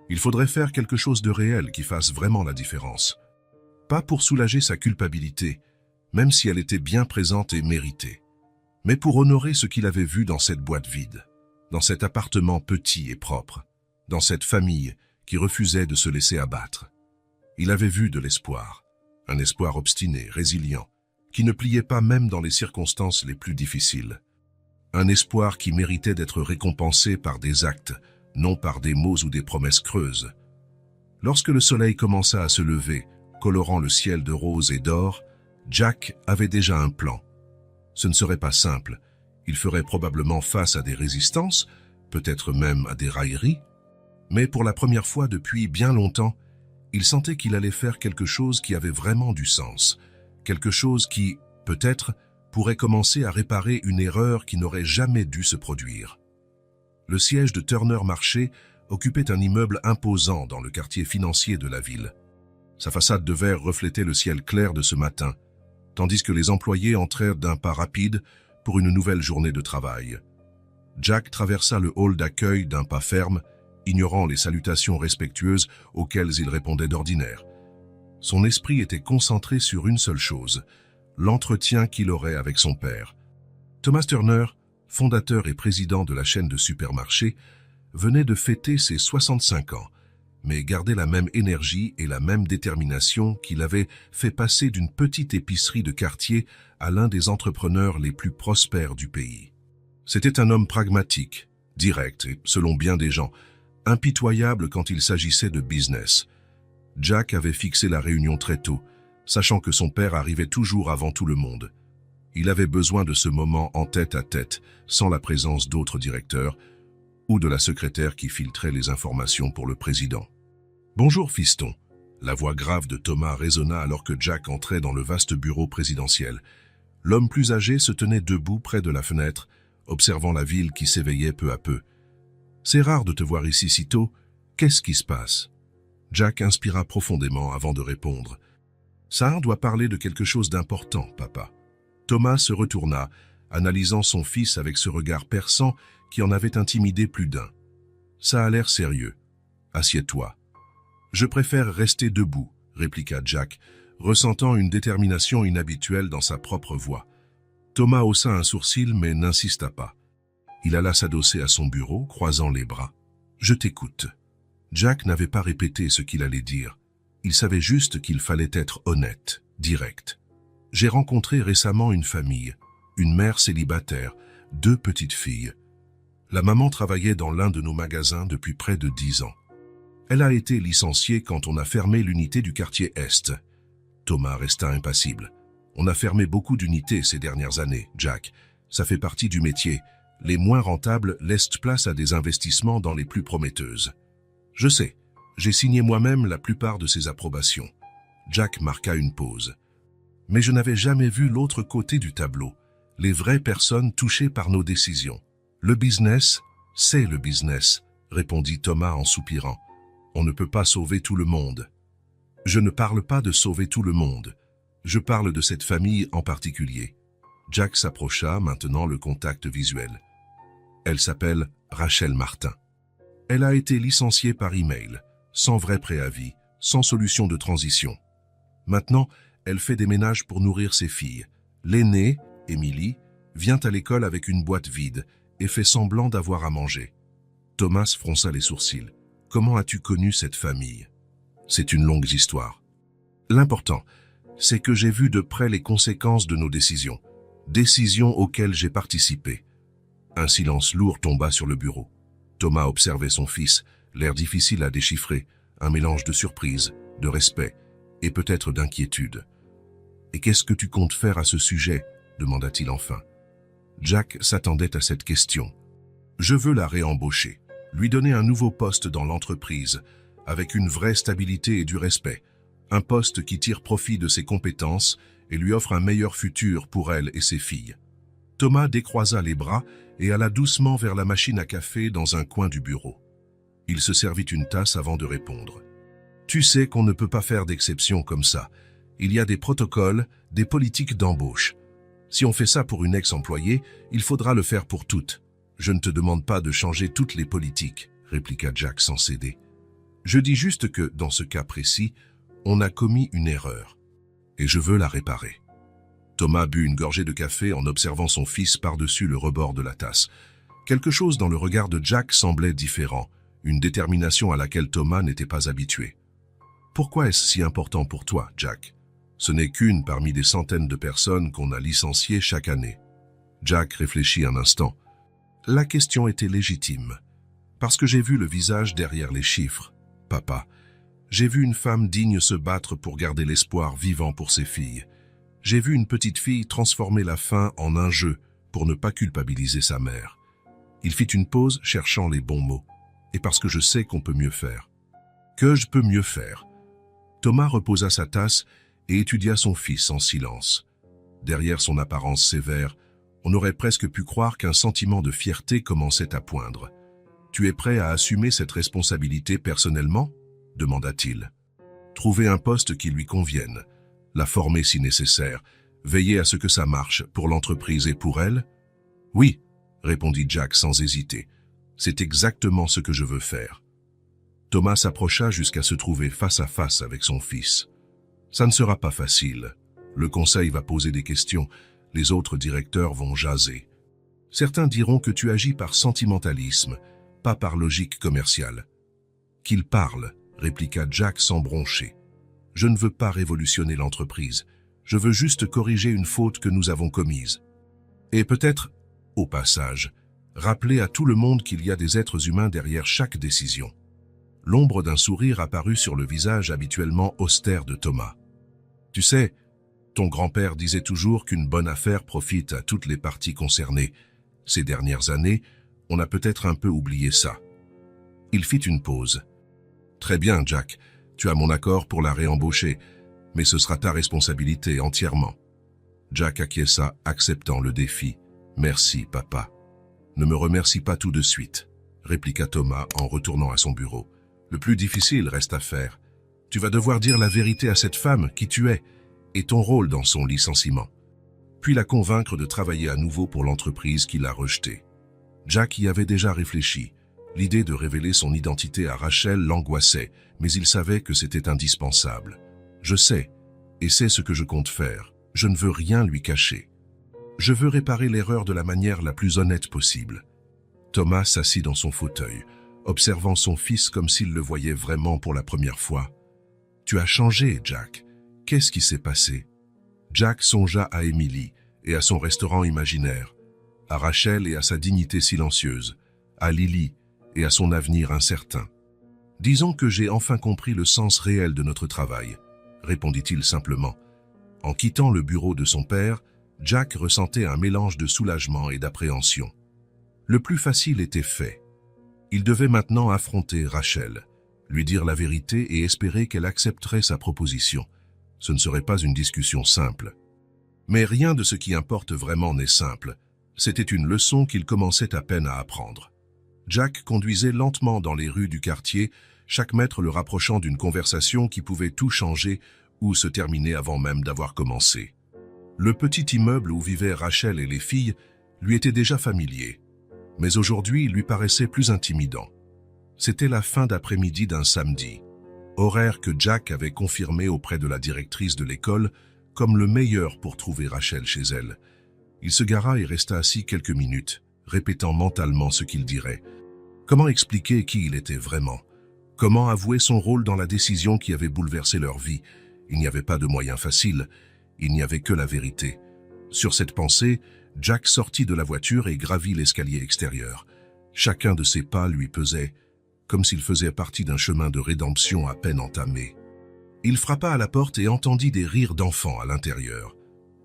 Il faudrait faire quelque chose de réel qui fasse vraiment la différence. Pas pour soulager sa culpabilité, même si elle était bien présente et méritée, mais pour honorer ce qu'il avait vu dans cette boîte vide, dans cet appartement petit et propre, dans cette famille qui refusait de se laisser abattre. Il avait vu de l'espoir, un espoir obstiné, résilient, qui ne pliait pas même dans les circonstances les plus difficiles. Un espoir qui méritait d'être récompensé par des actes, non par des mots ou des promesses creuses. Lorsque le soleil commença à se lever, colorant le ciel de rose et d'or, Jack avait déjà un plan. Ce ne serait pas simple, il ferait probablement face à des résistances, peut-être même à des railleries. Mais pour la première fois depuis bien longtemps, il sentait qu'il allait faire quelque chose qui avait vraiment du sens, quelque chose qui, peut-être, pourrait commencer à réparer une erreur qui n'aurait jamais dû se produire. Le siège de Turner Marché occupait un immeuble imposant dans le quartier financier de la ville. Sa façade de verre reflétait le ciel clair de ce matin, tandis que les employés entrèrent d'un pas rapide pour une nouvelle journée de travail. Jack traversa le hall d'accueil d'un pas ferme, ignorant les salutations respectueuses auxquelles il répondait d'ordinaire. Son esprit était concentré sur une seule chose, l'entretien qu'il aurait avec son père. Thomas Turner, fondateur et président de la chaîne de supermarchés, venait de fêter ses 65 ans, mais gardait la même énergie et la même détermination qui l'avait fait passer d'une petite épicerie de quartier à l'un des entrepreneurs les plus prospères du pays. C'était un homme pragmatique, direct et, selon bien des gens, impitoyable quand il s'agissait de business. Jack avait fixé la réunion très tôt, sachant que son père arrivait toujours avant tout le monde. Il avait besoin de ce moment en tête-à-tête, sans la présence d'autres directeurs ou de la secrétaire qui filtrait les informations pour le président. « Bonjour, fiston !» La voix grave de Thomas résonna alors que Jack entrait dans le vaste bureau présidentiel. L'homme plus âgé se tenait debout près de la fenêtre, observant la ville qui s'éveillait peu à peu. « C'est rare de te voir ici si tôt. Qu'est-ce qui se passe ?» Jack inspira profondément avant de répondre. « Ça doit parler de quelque chose d'important, papa. » Thomas se retourna, analysant son fils avec ce regard perçant qui en avait intimidé plus d'un. « Ça a l'air sérieux. Assieds-toi. »« Je préfère rester debout, » répliqua Jack, ressentant une détermination inhabituelle dans sa propre voix. Thomas haussa un sourcil mais n'insista pas. Il alla s'adosser à son bureau, croisant les bras. « Je t'écoute. » Jack n'avait pas répété ce qu'il allait dire. Il savait juste qu'il fallait être honnête, direct. « J'ai rencontré récemment une famille, une mère célibataire, 2 petites filles. La maman travaillait dans l'un de nos magasins depuis près de 10 ans. Elle a été licenciée quand on a fermé l'unité du quartier Est. » Thomas resta impassible. « On a fermé beaucoup d'unités ces dernières années, Jack. Ça fait partie du métier. Les moins rentables laissent place à des investissements dans les plus prometteuses. » « Je sais, j'ai signé moi-même la plupart de ces approbations. » Jack marqua une pause. « Mais je n'avais jamais vu l'autre côté du tableau, les vraies personnes touchées par nos décisions. Le business, c'est le business, » répondit Thomas en soupirant. « On ne peut pas sauver tout le monde. » « Je ne parle pas de sauver tout le monde. Je parle de cette famille en particulier. » Jack s'approcha, maintenant le contact visuel. « Elle s'appelle Rachel Martin. Elle a été licenciée par email, sans vrai préavis, sans solution de transition. Maintenant, elle fait des ménages pour nourrir ses filles. L'aînée, Emily, vient à l'école avec une boîte vide et fait semblant d'avoir à manger. » Thomas fronça les sourcils. « Comment as-tu connu cette famille ? » « C'est une longue histoire. L'important, c'est que j'ai vu de près les conséquences de nos décisions auxquelles j'ai participé. » Un silence lourd tomba sur le bureau. Thomas observait son fils, l'air difficile à déchiffrer, un mélange de surprise, de respect et peut-être d'inquiétude. « Et qu'est-ce que tu comptes faire à ce sujet ?» demanda-t-il enfin. Jack s'attendait à cette question. « Je veux la réembaucher, lui donner un nouveau poste dans l'entreprise, avec une vraie stabilité et du respect, un poste qui tire profit de ses compétences et lui offre un meilleur futur pour elle et ses filles. » Thomas décroisa les bras et alla doucement vers la machine à café dans un coin du bureau. Il se servit une tasse avant de répondre. « Tu sais qu'on ne peut pas faire d'exception comme ça. Il y a des protocoles, des politiques d'embauche. Si on fait ça pour une ex-employée, il faudra le faire pour toutes. Je ne te demande pas de changer toutes les politiques, » répliqua Jack sans céder. « Je dis juste que, dans ce cas précis, on a commis une erreur. Et je veux la réparer. » Thomas but une gorgée de café en observant son fils par-dessus le rebord de la tasse. Quelque chose dans le regard de Jack semblait différent, une détermination à laquelle Thomas n'était pas habitué. « Pourquoi est-ce si important pour toi, Jack ? Ce n'est qu'une parmi des centaines de personnes qu'on a licenciées chaque année. » Jack réfléchit un instant. La question était légitime. Parce que j'ai vu le visage derrière les chiffres, papa. J'ai vu une femme digne se battre pour garder l'espoir vivant pour ses filles. J'ai vu une petite fille transformer la faim en un jeu pour ne pas culpabiliser sa mère. Il fit une pause cherchant les bons mots. et parce que je sais qu'on peut mieux faire. Que je peux mieux faire? Thomas reposa sa tasse et étudia son fils en silence. Derrière son apparence sévère, on aurait presque pu croire qu'un sentiment de fierté commençait à poindre. « Tu es prêt à assumer cette responsabilité personnellement ?» demanda-t-il. « Trouver un poste qui lui convienne, la former si nécessaire, veiller à ce que ça marche pour l'entreprise et pour elle ?»« Oui, » répondit Jack sans hésiter. « C'est exactement ce que je veux faire. » Thomas s'approcha jusqu'à se trouver face à face avec son fils. « Ça ne sera pas facile. Le conseil va poser des questions. Les autres directeurs vont jaser. Certains diront que tu agis par sentimentalisme, pas par logique commerciale. »« Qu'ils parlent, » répliqua Jack sans broncher. « Je ne veux pas révolutionner l'entreprise. Je veux juste corriger une faute que nous avons commise. Et peut-être, au passage, rappeler à tout le monde qu'il y a des êtres humains derrière chaque décision. » L'ombre d'un sourire apparut sur le visage habituellement austère de Thomas. « Tu sais, ton grand-père disait toujours qu'une bonne affaire profite à toutes les parties concernées. Ces dernières années, on a peut-être un peu oublié ça. » Il fit une pause. « Très bien, Jack, tu as mon accord pour la réembaucher, mais ce sera ta responsabilité entièrement. » Jack acquiesça, acceptant le défi. « Merci, papa. »« Ne me remercie pas tout de suite, » répliqua Thomas en retournant à son bureau. « Le plus difficile reste à faire. Tu vas devoir dire la vérité à cette femme, qui tu es, et ton rôle dans son licenciement. Puis la convaincre de travailler à nouveau pour l'entreprise qui l'a rejetée. » Jack y avait déjà réfléchi. L'idée de révéler son identité à Rachel l'angoissait, mais il savait que c'était indispensable. « Je sais, et c'est ce que je compte faire. Je ne veux rien lui cacher. Je veux réparer l'erreur de la manière la plus honnête possible. » Thomas s'assit dans son fauteuil, observant son fils comme s'il le voyait vraiment pour la première fois. « Tu as changé, Jack. Qu'est-ce qui s'est passé ?» Jack songea à Emily et à son restaurant imaginaire, à Rachel et à sa dignité silencieuse, à Lily et à son avenir incertain. « Disons que j'ai enfin compris le sens réel de notre travail, » répondit-il simplement. En quittant le bureau de son père, Jack ressentait un mélange de soulagement et d'appréhension. Le plus facile était fait. Il devait maintenant affronter Rachel, lui dire la vérité et espérer qu'elle accepterait sa proposition. Ce ne serait pas une discussion simple. Mais rien de ce qui importe vraiment n'est simple. C'était une leçon qu'il commençait à peine à apprendre. Jack conduisait lentement dans les rues du quartier, chaque mètre le rapprochant d'une conversation qui pouvait tout changer ou se terminer avant même d'avoir commencé. Le petit immeuble où vivaient Rachel et les filles lui était déjà familier, mais aujourd'hui il lui paraissait plus intimidant. C'était la fin d'après-midi d'un samedi, horaire que Jack avait confirmé auprès de la directrice de l'école comme le meilleur pour trouver Rachel chez elle. Il se gara et resta assis quelques minutes, répétant mentalement ce qu'il dirait. Comment expliquer qui il était vraiment? Comment avouer son rôle dans la décision qui avait bouleversé leur vie? Il n'y avait pas de moyen facile, il n'y avait que la vérité. Sur cette pensée, Jack sortit de la voiture et gravit l'escalier extérieur. Chacun de ses pas lui pesait, comme s'il faisait partie d'un chemin de rédemption à peine entamé. Il frappa à la porte et entendit des rires d'enfants à l'intérieur.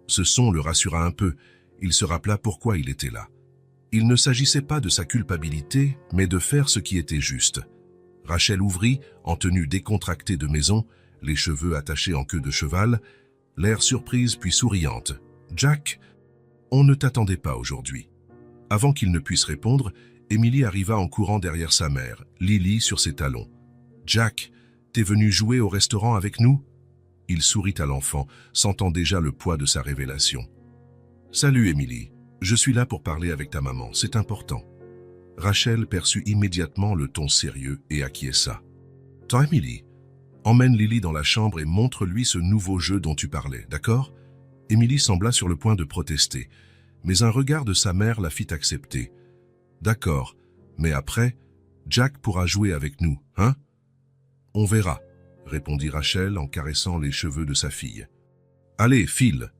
Ce son le rassura un peu, il se rappela pourquoi il était là. Il ne s'agissait pas de sa culpabilité, mais de faire ce qui était juste. Rachel ouvrit, en tenue décontractée de maison, les cheveux attachés en queue de cheval, l'air surprise puis souriante. « Jack, on ne t'attendait pas aujourd'hui. » Avant qu'il ne puisse répondre, Emily arriva en courant derrière sa mère, Lily sur ses talons. « Jack, t'es venu jouer au restaurant avec nous ?» Il sourit à l'enfant, sentant déjà le poids de sa révélation. « Salut Emily, je suis là pour parler avec ta maman, c'est important. » Rachel perçut immédiatement le ton sérieux et acquiesça. « Toi Emily, emmène Lily dans la chambre et montre-lui ce nouveau jeu dont tu parlais, d'accord ?» Emily sembla sur le point de protester, mais un regard de sa mère la fit accepter. « D'accord, mais après, Jack pourra jouer avec nous, hein ?»« On verra, » répondit Rachel en caressant les cheveux de sa fille. « Allez, file !»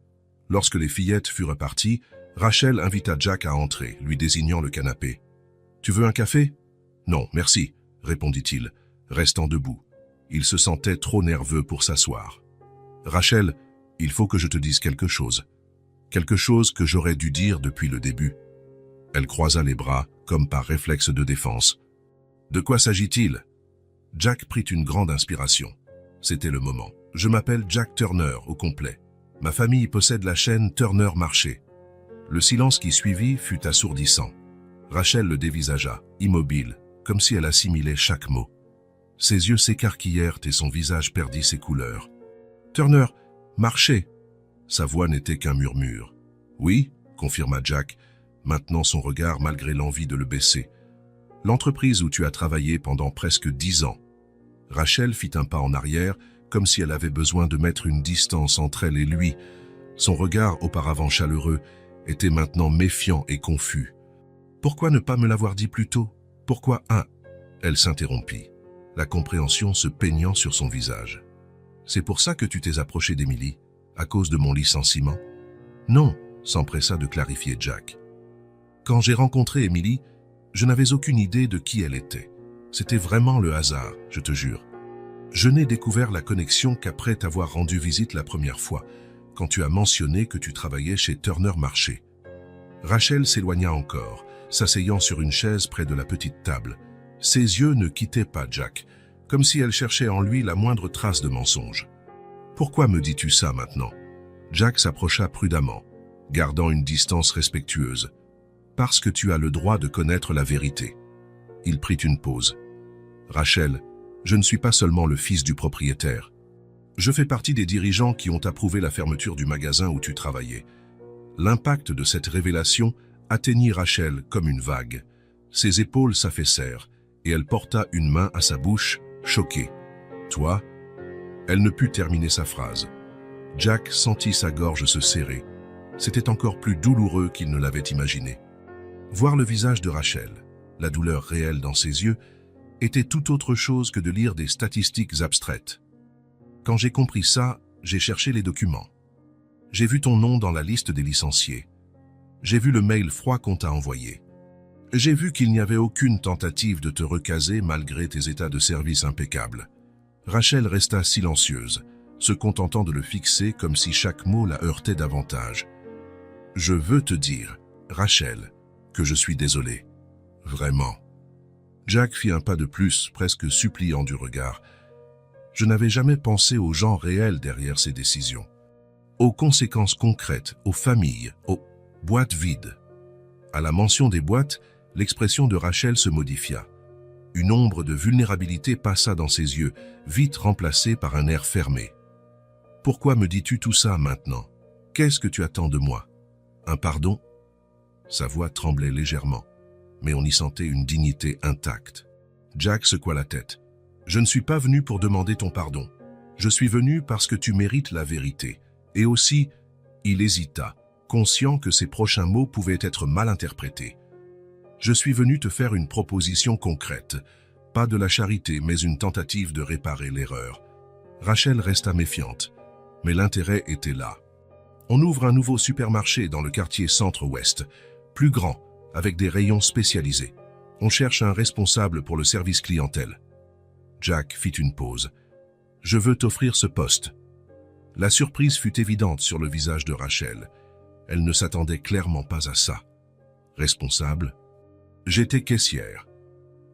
Lorsque les fillettes furent reparties, Rachel invita Jack à entrer, lui désignant le canapé. « Tu veux un café ?»« Non, merci, » répondit-il, restant debout. Il se sentait trop nerveux pour s'asseoir. « Rachel, il faut que je te dise quelque chose. Quelque chose que j'aurais dû dire depuis le début. » Elle croisa les bras, comme par réflexe de défense. « De quoi s'agit-il? Jack prit une grande inspiration. C'était le moment. Je m'appelle Jack Turner au complet. Ma famille possède la chaîne Turner Marché. Le silence qui suivit fut assourdissant. Rachel le dévisagea, immobile, comme si elle assimilait chaque mot. Ses yeux s'écarquillèrent et son visage perdit ses couleurs. Turner, Marché. Sa voix n'était qu'un murmure. Oui, confirma Jack, maintenant son regard malgré l'envie de le baisser. L'entreprise où tu as travaillé pendant presque 10 ans. Rachel fit un pas en arrière, comme si elle avait besoin de mettre une distance entre elle et lui. Son regard, auparavant chaleureux, était maintenant méfiant et confus. Pourquoi ne pas me l'avoir dit plus tôt? Pourquoi un? Elle s'interrompit, la compréhension se peignant sur son visage. C'est pour ça que tu t'es approché d'Emily, à cause de mon licenciement? Non, s'empressa de clarifier Jack. Quand j'ai rencontré Emily, je n'avais aucune idée de qui elle était. C'était vraiment le hasard, je te jure. Je n'ai découvert la connexion qu'après t'avoir rendu visite la première fois, quand tu as mentionné que tu travaillais chez Turner Marché. Rachel s'éloigna encore, s'asseyant sur une chaise près de la petite table. Ses yeux ne quittaient pas Jack, comme si elle cherchait en lui la moindre trace de mensonge. « Pourquoi me dis-tu ça maintenant ?» Jack s'approcha prudemment, gardant une distance respectueuse. « Parce que tu as le droit de connaître la vérité. » Il prit une pause. « Rachel, je ne suis pas seulement le fils du propriétaire. Je fais partie des dirigeants qui ont approuvé la fermeture du magasin où tu travaillais. » L'impact de cette révélation atteignit Rachel comme une vague. Ses épaules s'affaissèrent et elle porta une main à sa bouche, choquée. « Toi ?» Elle ne put terminer sa phrase. Jack sentit sa gorge se serrer. C'était encore plus douloureux qu'il ne l'avait imaginé. Voir le visage de Rachel, la douleur réelle dans ses yeux, était tout autre chose que de lire des statistiques abstraites. Quand j'ai compris ça, j'ai cherché les documents. J'ai vu ton nom dans la liste des licenciés. J'ai vu le mail froid qu'on t'a envoyé. J'ai vu qu'il n'y avait aucune tentative de te recaser malgré tes états de service impeccables. Rachel resta silencieuse, se contentant de le fixer comme si chaque mot la heurtait davantage. Je veux te dire, Rachel, que je suis désolé. Vraiment. Jack fit un pas de plus, presque suppliant du regard. Je n'avais jamais pensé aux gens réels derrière ces décisions. Aux conséquences concrètes, aux familles, aux boîtes vides. À la mention des boîtes, l'expression de Rachel se modifia. Une ombre de vulnérabilité passa dans ses yeux, vite remplacée par un air fermé. « Pourquoi me dis-tu tout ça maintenant? Qu'est-ce que tu attends de moi? Un pardon ?» Sa voix tremblait légèrement, mais on y sentait une dignité intacte. Jack secoua la tête. « Je ne suis pas venu pour demander ton pardon. Je suis venu parce que tu mérites la vérité. Et aussi, il hésita, conscient que ses prochains mots pouvaient être mal interprétés. Je suis venu te faire une proposition concrète. Pas de la charité, mais une tentative de réparer l'erreur. » Rachel resta méfiante, mais l'intérêt était là. On ouvre un nouveau supermarché dans le quartier Centre-Ouest, plus grand, avec des rayons spécialisés. On cherche un responsable pour le service clientèle. Jack fit une pause. « Je veux t'offrir ce poste. » La surprise fut évidente sur le visage de Rachel. Elle ne s'attendait clairement pas à ça. Responsable? J'étais caissière.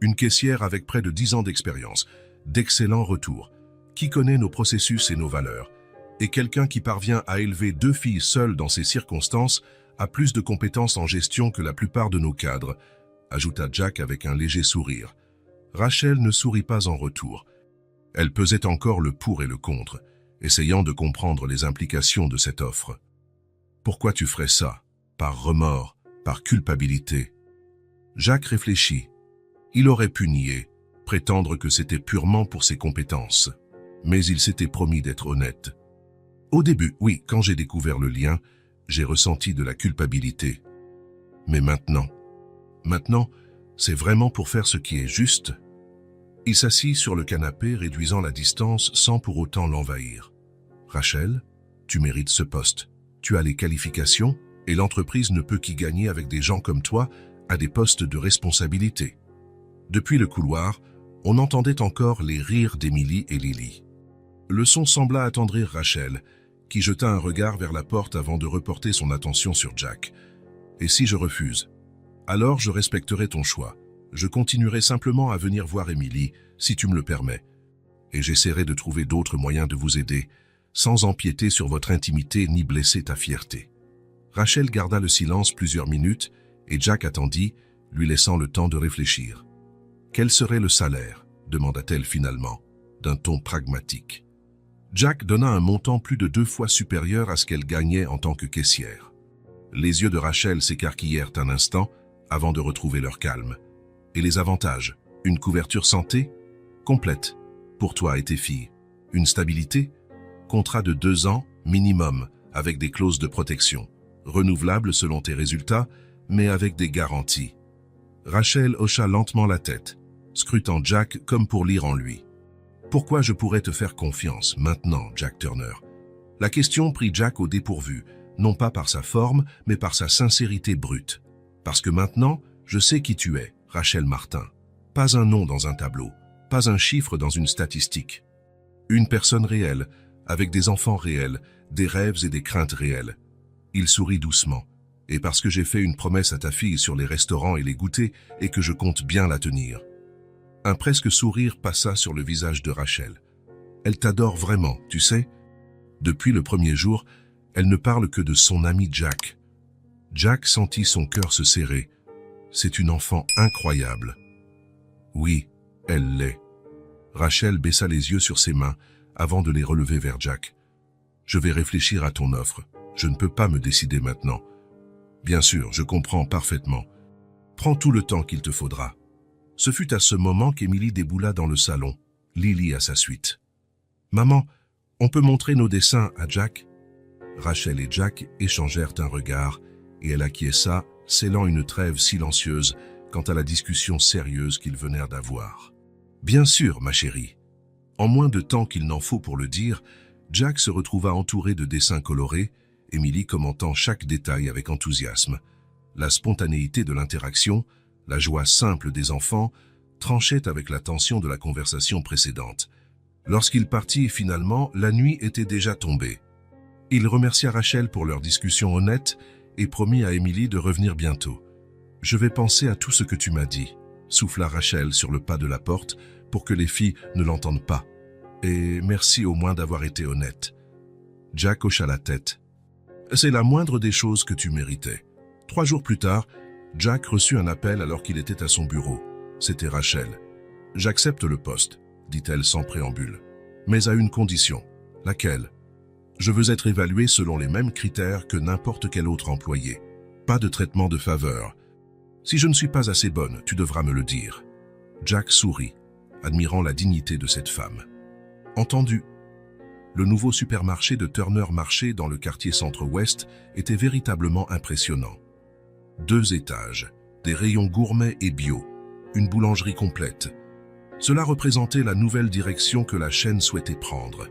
Une caissière avec près de 10 ans d'expérience, d'excellents retours, qui connaît nos processus et nos valeurs, et quelqu'un qui parvient à élever 2 filles seules dans ces circonstances a plus de compétences en gestion que la plupart de nos cadres, ajouta Jack avec un léger sourire. Rachel ne sourit pas en retour. Elle pesait encore le pour et le contre, essayant de comprendre les implications de cette offre. Pourquoi tu ferais ça? Par remords, par culpabilité? Jack réfléchit. Il aurait pu nier, prétendre que c'était purement pour ses compétences. Mais il s'était promis d'être honnête. Au début, oui, quand j'ai découvert le lien, j'ai ressenti de la culpabilité. Mais maintenant, c'est vraiment pour faire ce qui est juste. Il s'assit sur le canapé, réduisant la distance sans pour autant l'envahir. Rachel, tu mérites ce poste. Tu as les qualifications et l'entreprise ne peut qu'y gagner avec des gens comme toi à des postes de responsabilité. Depuis le couloir, on entendait encore les rires d'Emily et Lily. Le son sembla attendrir Rachel, qui jeta un regard vers la porte avant de reporter son attention sur Jack. « Et si je refuse? Alors je respecterai ton choix. je continuerai simplement à venir voir Émilie, si tu me le permets. Et j'essaierai de trouver d'autres moyens de vous aider, sans empiéter sur votre intimité ni blesser ta fierté. » Rachel garda le silence plusieurs minutes et Jack attendit, lui laissant le temps de réfléchir. « Quel serait le salaire ?» demanda-t-elle finalement, d'un ton pragmatique. Jack donna un montant plus de 2 fois supérieur à ce qu'elle gagnait en tant que caissière. Les yeux de Rachel s'écarquillèrent un instant avant de retrouver leur calme. « Et les avantages? Une couverture santé? Complète. Pour toi et tes filles. Une stabilité? Contrat de 2 ans, minimum, avec des clauses de protection. Renouvelable selon tes résultats, mais avec des garanties. » Rachel hocha lentement la tête, scrutant Jack comme pour lire en lui. « Pourquoi je pourrais te faire confiance maintenant, Jack Turner ?» La question prit Jack au dépourvu, non pas par sa forme, mais par sa sincérité brute. « Parce que maintenant, je sais qui tu es, Rachel Martin. Pas un nom dans un tableau, pas un chiffre dans une statistique. Une personne réelle, avec des enfants réels, des rêves et des craintes réelles. » Il sourit doucement. « Et parce que j'ai fait une promesse à ta fille sur les restaurants et les goûters et que je compte bien la tenir. » Un presque sourire passa sur le visage de Rachel. « Elle t'adore vraiment, tu sais. Depuis le premier jour, elle ne parle que de son ami Jack. » Jack sentit son cœur se serrer. « C'est une enfant incroyable. » « Oui, elle l'est. » Rachel baissa les yeux sur ses mains avant de les relever vers Jack. « Je vais réfléchir à ton offre. Je ne peux pas me décider maintenant. » « Bien sûr, je comprends parfaitement. Prends tout le temps qu'il te faudra. » Ce fut à ce moment qu'Émilie déboula dans le salon, Lily à sa suite. « Maman, on peut montrer nos dessins à Jack ?» Rachel et Jack échangèrent un regard et elle acquiesça, scellant une trêve silencieuse quant à la discussion sérieuse qu'ils venèrent d'avoir. « Bien sûr, ma chérie. » En moins de temps qu'il n'en faut pour le dire, Jack se retrouva entouré de dessins colorés, Émilie commentant chaque détail avec enthousiasme. La spontanéité de l'interaction, la joie simple des enfants, tranchait avec la tension de la conversation précédente. Lorsqu'il partit finalement, la nuit était déjà tombée. Il remercia Rachel pour leur discussion honnête et promit à Émilie de revenir bientôt. « Je vais penser à tout ce que tu m'as dit », souffla Rachel sur le pas de la porte pour que les filles ne l'entendent pas. « Et merci au moins d'avoir été honnête. » Jack hocha la tête. « C'est la moindre des choses que tu méritais. » 3 jours plus tard, Jack reçut un appel alors qu'il était à son bureau. C'était Rachel. « J'accepte le poste, » dit-elle sans préambule. « Mais à une condition. » « Laquelle ? » « Je veux être évalué selon les mêmes critères que n'importe quel autre employé. Pas de traitement de faveur. Si je ne suis pas assez bonne, tu devras me le dire. » Jack sourit, admirant la dignité de cette femme. « Entendu. » Le nouveau supermarché de Turner Marché dans le quartier Centre-Ouest était véritablement impressionnant. 2 étages, des rayons gourmets et bio, une boulangerie complète. Cela représentait la nouvelle direction que la chaîne souhaitait prendre.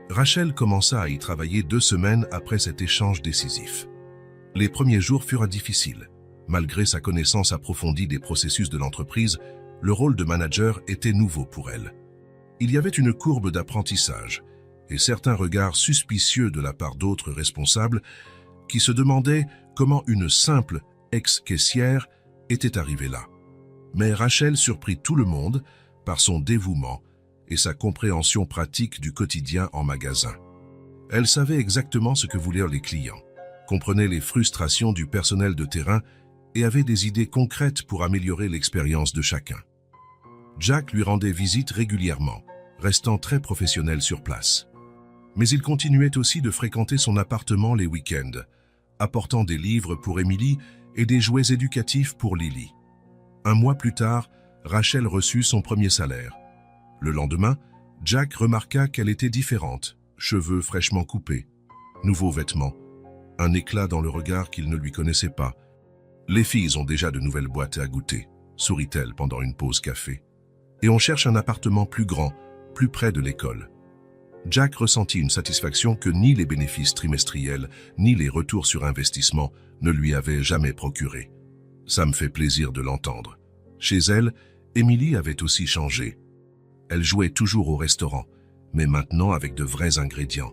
Rachel commença à y travailler 2 semaines après cet échange décisif. Les premiers jours furent difficiles. Malgré sa connaissance approfondie des processus de l'entreprise, le rôle de manager était nouveau pour elle. Il y avait une courbe d'apprentissage et certains regards suspicieux de la part d'autres responsables qui se demandaient comment une simple ex-caissière était arrivée là. Mais Rachel surprit tout le monde par son dévouement et sa compréhension pratique du quotidien en magasin. Elle savait exactement ce que voulaient les clients, comprenait les frustrations du personnel de terrain et avait des idées concrètes pour améliorer l'expérience de chacun. Jack lui rendait visite régulièrement, restant très professionnel sur place. Mais il continuait aussi de fréquenter son appartement les week-ends, apportant des livres pour Émilie et des jouets éducatifs pour Lily. 1 mois plus tard, Rachel reçut son premier salaire. Le lendemain, Jack remarqua qu'elle était différente, cheveux fraîchement coupés, nouveaux vêtements, un éclat dans le regard qu'il ne lui connaissait pas. « Les filles ont déjà de nouvelles boîtes à goûter », sourit-elle pendant une pause café. « Et on cherche un appartement plus grand, plus près de l'école. » Jack ressentit une satisfaction que ni les bénéfices trimestriels, ni les retours sur investissement ne lui avaient jamais procuré. « Ça me fait plaisir de l'entendre. » Chez elle, Émilie avait aussi changé. Elle jouait toujours au restaurant, mais maintenant avec de vrais ingrédients,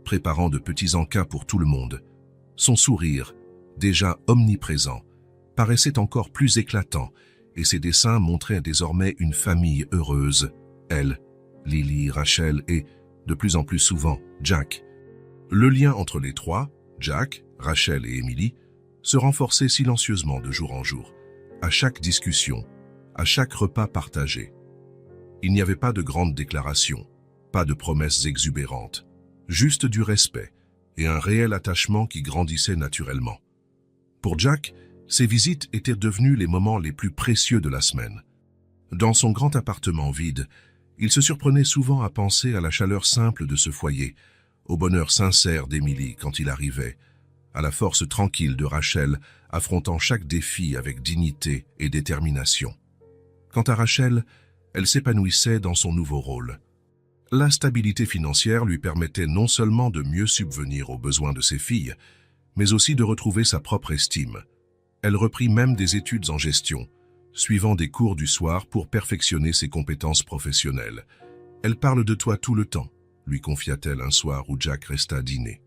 préparant de petits encas pour tout le monde. Son sourire, déjà omniprésent, paraissait encore plus éclatant et ses dessins montraient désormais une famille heureuse. Elle, Lily, Rachel et, de plus en plus souvent, Jack. Le lien entre les trois, Jack, Rachel et Emily, se renforçait silencieusement de jour en jour, à chaque discussion, à chaque repas partagé. Il n'y avait pas de grandes déclarations, pas de promesses exubérantes, juste du respect et un réel attachement qui grandissait naturellement. Pour Jack, ces visites étaient devenues les moments les plus précieux de la semaine. Dans son grand appartement vide, il se surprenait souvent à penser à la chaleur simple de ce foyer, au bonheur sincère d'Emily quand il arrivait, à la force tranquille de Rachel affrontant chaque défi avec dignité et détermination. Quant à Rachel, elle s'épanouissait dans son nouveau rôle. La stabilité financière lui permettait non seulement de mieux subvenir aux besoins de ses filles, mais aussi de retrouver sa propre estime. Elle reprit même des études en gestion, suivant des cours du soir pour perfectionner ses compétences professionnelles. « Elle parle de toi tout le temps », lui confia-t-elle un soir où Jack resta dîner.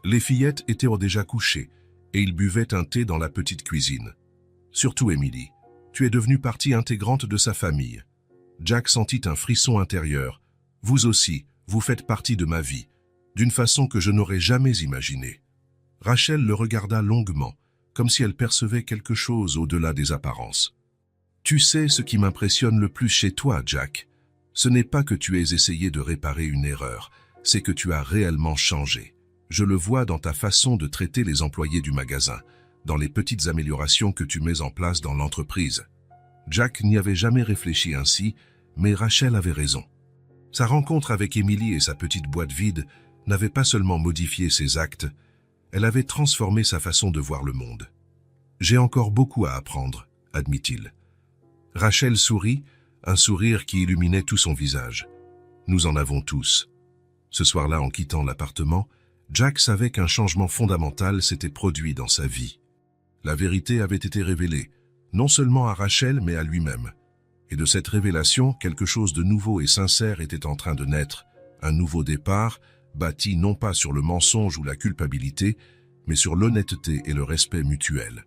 Les fillettes étaient déjà couchées et ils buvaient un thé dans la petite cuisine. Surtout Emily, tu es devenue partie intégrante de sa famille. Jack sentit un frisson intérieur. Vous aussi, vous faites partie de ma vie, d'une façon que je n'aurais jamais imaginée. Rachel le regarda longuement, comme si elle percevait quelque chose au-delà des apparences. Tu sais ce qui m'impressionne le plus chez toi, Jack. Ce n'est pas que tu aies essayé de réparer une erreur, c'est que tu as réellement changé. Je le vois dans ta façon de traiter les employés du magasin, dans les petites améliorations que tu mets en place dans l'entreprise. Jack n'y avait jamais réfléchi ainsi, mais Rachel avait raison. Sa rencontre avec Emily et sa petite boîte vide n'avait pas seulement modifié ses actes, elle avait transformé sa façon de voir le monde. J'ai encore beaucoup à apprendre, admit-il. Rachel sourit, un sourire qui illuminait tout son visage. Nous en avons tous. Ce soir-là, en quittant l'appartement, Jack savait qu'un changement fondamental s'était produit dans sa vie. La vérité avait été révélée, non seulement à Rachel, mais à lui-même. Et de cette révélation, quelque chose de nouveau et sincère était en train de naître, un nouveau départ, bâti non pas sur le mensonge ou la culpabilité, mais sur l'honnêteté et le respect mutuel.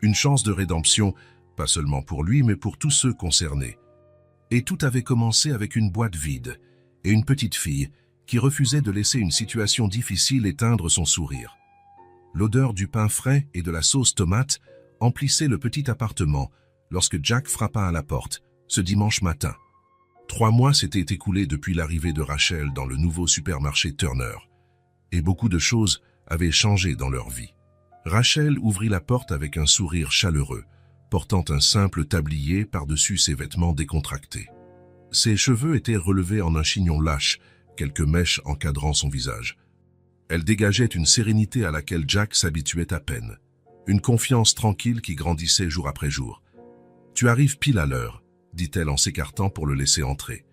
Une chance de rédemption, pas seulement pour lui, mais pour tous ceux concernés. Et tout avait commencé avec une boîte vide et une petite fille qui refusait de laisser une situation difficile éteindre son sourire. L'odeur du pain frais et de la sauce tomate emplissait le petit appartement lorsque Jack frappa à la porte, ce dimanche matin. 3 mois s'étaient écoulés depuis l'arrivée de Rachel dans le nouveau supermarché Turner, et beaucoup de choses avaient changé dans leur vie. Rachel ouvrit la porte avec un sourire chaleureux, portant un simple tablier par-dessus ses vêtements décontractés. Ses cheveux étaient relevés en un chignon lâche, quelques mèches encadrant son visage. Elle dégageait une sérénité à laquelle Jack s'habituait à peine, une confiance tranquille qui grandissait jour après jour. « Tu arrives pile à l'heure », dit-elle en s'écartant pour le laisser entrer.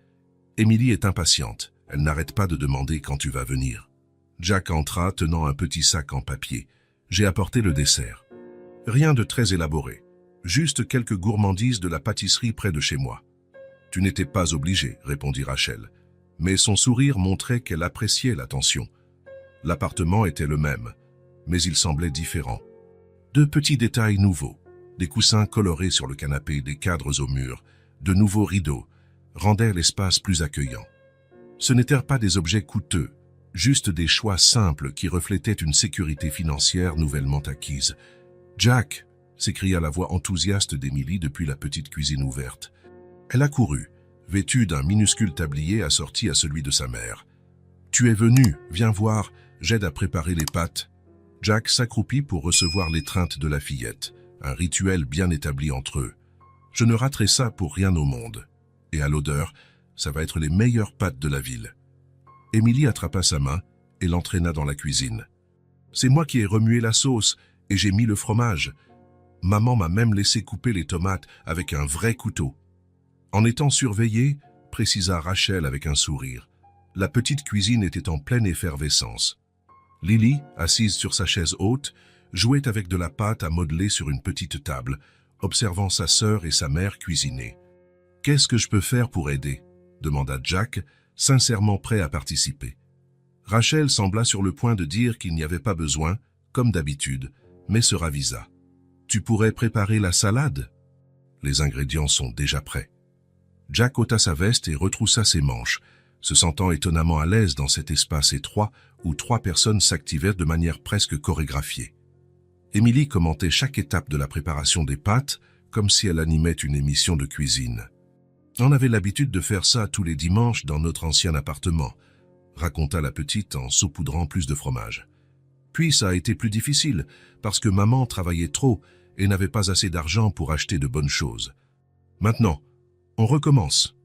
Emily est impatiente, elle n'arrête pas de demander quand tu vas venir. Jack entra tenant un petit sac en papier. J'ai apporté le dessert. Rien de très élaboré, juste quelques gourmandises de la pâtisserie près de chez moi. Tu n'étais pas obligé, répondit Rachel, mais son sourire montrait qu'elle appréciait l'attention. L'appartement était le même, mais il semblait différent. 2 petits détails nouveaux, des coussins colorés sur le canapé, des cadres au mur, de nouveaux rideaux, rendaient l'espace plus accueillant. Ce n'étaient pas des objets coûteux, juste des choix simples qui reflétaient une sécurité financière nouvellement acquise. « Jack !» s'écria la voix enthousiaste d'Emily depuis la petite cuisine ouverte. Elle accourut, vêtue d'un minuscule tablier assorti à celui de sa mère. « Tu es venu, viens voir, j'aide à préparer les pâtes. » Jack s'accroupit pour recevoir l'étreinte de la fillette, un rituel bien établi entre eux. « Je ne raterai ça pour rien au monde. Et à l'odeur, ça va être les meilleures pâtes de la ville. » Emily attrapa sa main et l'entraîna dans la cuisine. « C'est moi qui ai remué la sauce et j'ai mis le fromage. Maman m'a même laissé couper les tomates avec un vrai couteau. » En étant surveillée, précisa Rachel avec un sourire. La petite cuisine était en pleine effervescence. Lily, assise sur sa chaise haute, jouait avec de la pâte à modeler sur une petite table, observant sa sœur et sa mère cuisiner. « Qu'est-ce que je peux faire pour aider ?» demanda Jack, sincèrement prêt à participer. Rachel sembla sur le point de dire qu'il n'y avait pas besoin, comme d'habitude, mais se ravisa. « Tu pourrais préparer la salade ?» les ingrédients sont déjà prêts. Jack ôta sa veste et retroussa ses manches, se sentant étonnamment à l'aise dans cet espace étroit où 3 personnes s'activaient de manière presque chorégraphiée. Émilie commentait chaque étape de la préparation des pâtes comme si elle animait une émission de cuisine. On avait l'habitude de faire ça tous les dimanches dans notre ancien appartement, raconta la petite en saupoudrant plus de fromage. Puis ça a été plus difficile parce que maman travaillait trop et n'avait pas assez d'argent pour acheter de bonnes choses. Maintenant, on recommence.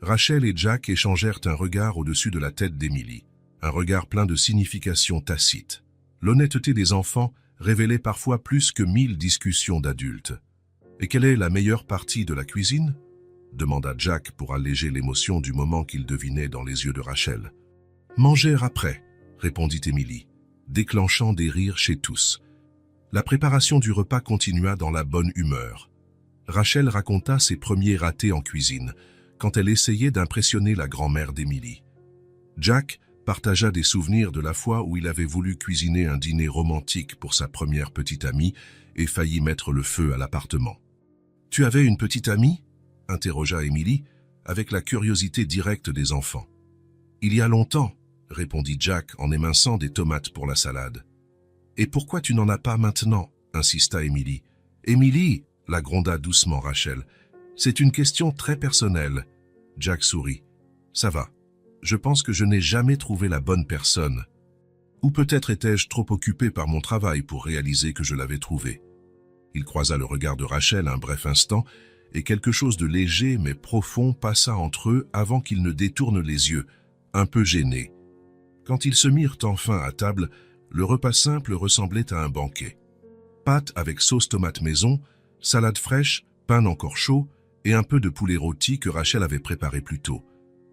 Rachel et Jack échangèrent un regard au-dessus de la tête d'Émilie, un regard plein de signification tacite. L'honnêteté des enfants révélait parfois plus que 1000 discussions d'adultes. « Et quelle est la meilleure partie de la cuisine ?» demanda Jack pour alléger l'émotion du moment qu'il devinait dans les yeux de Rachel. « Manger après », répondit Émilie, déclenchant des rires chez tous. La préparation du repas continua dans la bonne humeur. Rachel raconta ses premiers ratés en cuisine, quand elle essayait d'impressionner la grand-mère d'Émilie. Jack partagea des souvenirs de la fois où il avait voulu cuisiner un dîner romantique pour sa première petite amie et failli mettre le feu à l'appartement. « Tu avais une petite amie ?» interrogea Émilie, avec la curiosité directe des enfants. « Il y a longtemps », répondit Jack en éminçant des tomates pour la salade. « Et pourquoi tu n'en as pas maintenant ?» insista Émilie. « Émilie !» la gronda doucement Rachel. « C'est une question très personnelle. » Jack sourit. « Ça va. Je pense que je n'ai jamais trouvé la bonne personne. Ou peut-être étais-je trop occupé par mon travail pour réaliser que je l'avais trouvé. » Il croisa le regard de Rachel un bref instant, et quelque chose de léger mais profond passa entre eux avant qu'ils ne détournent les yeux, un peu gênés. Quand ils se mirent enfin à table, le repas simple ressemblait à un banquet. Pâtes avec sauce tomate maison, salade fraîche, pain encore chaud et un peu de poulet rôti que Rachel avait préparé plus tôt.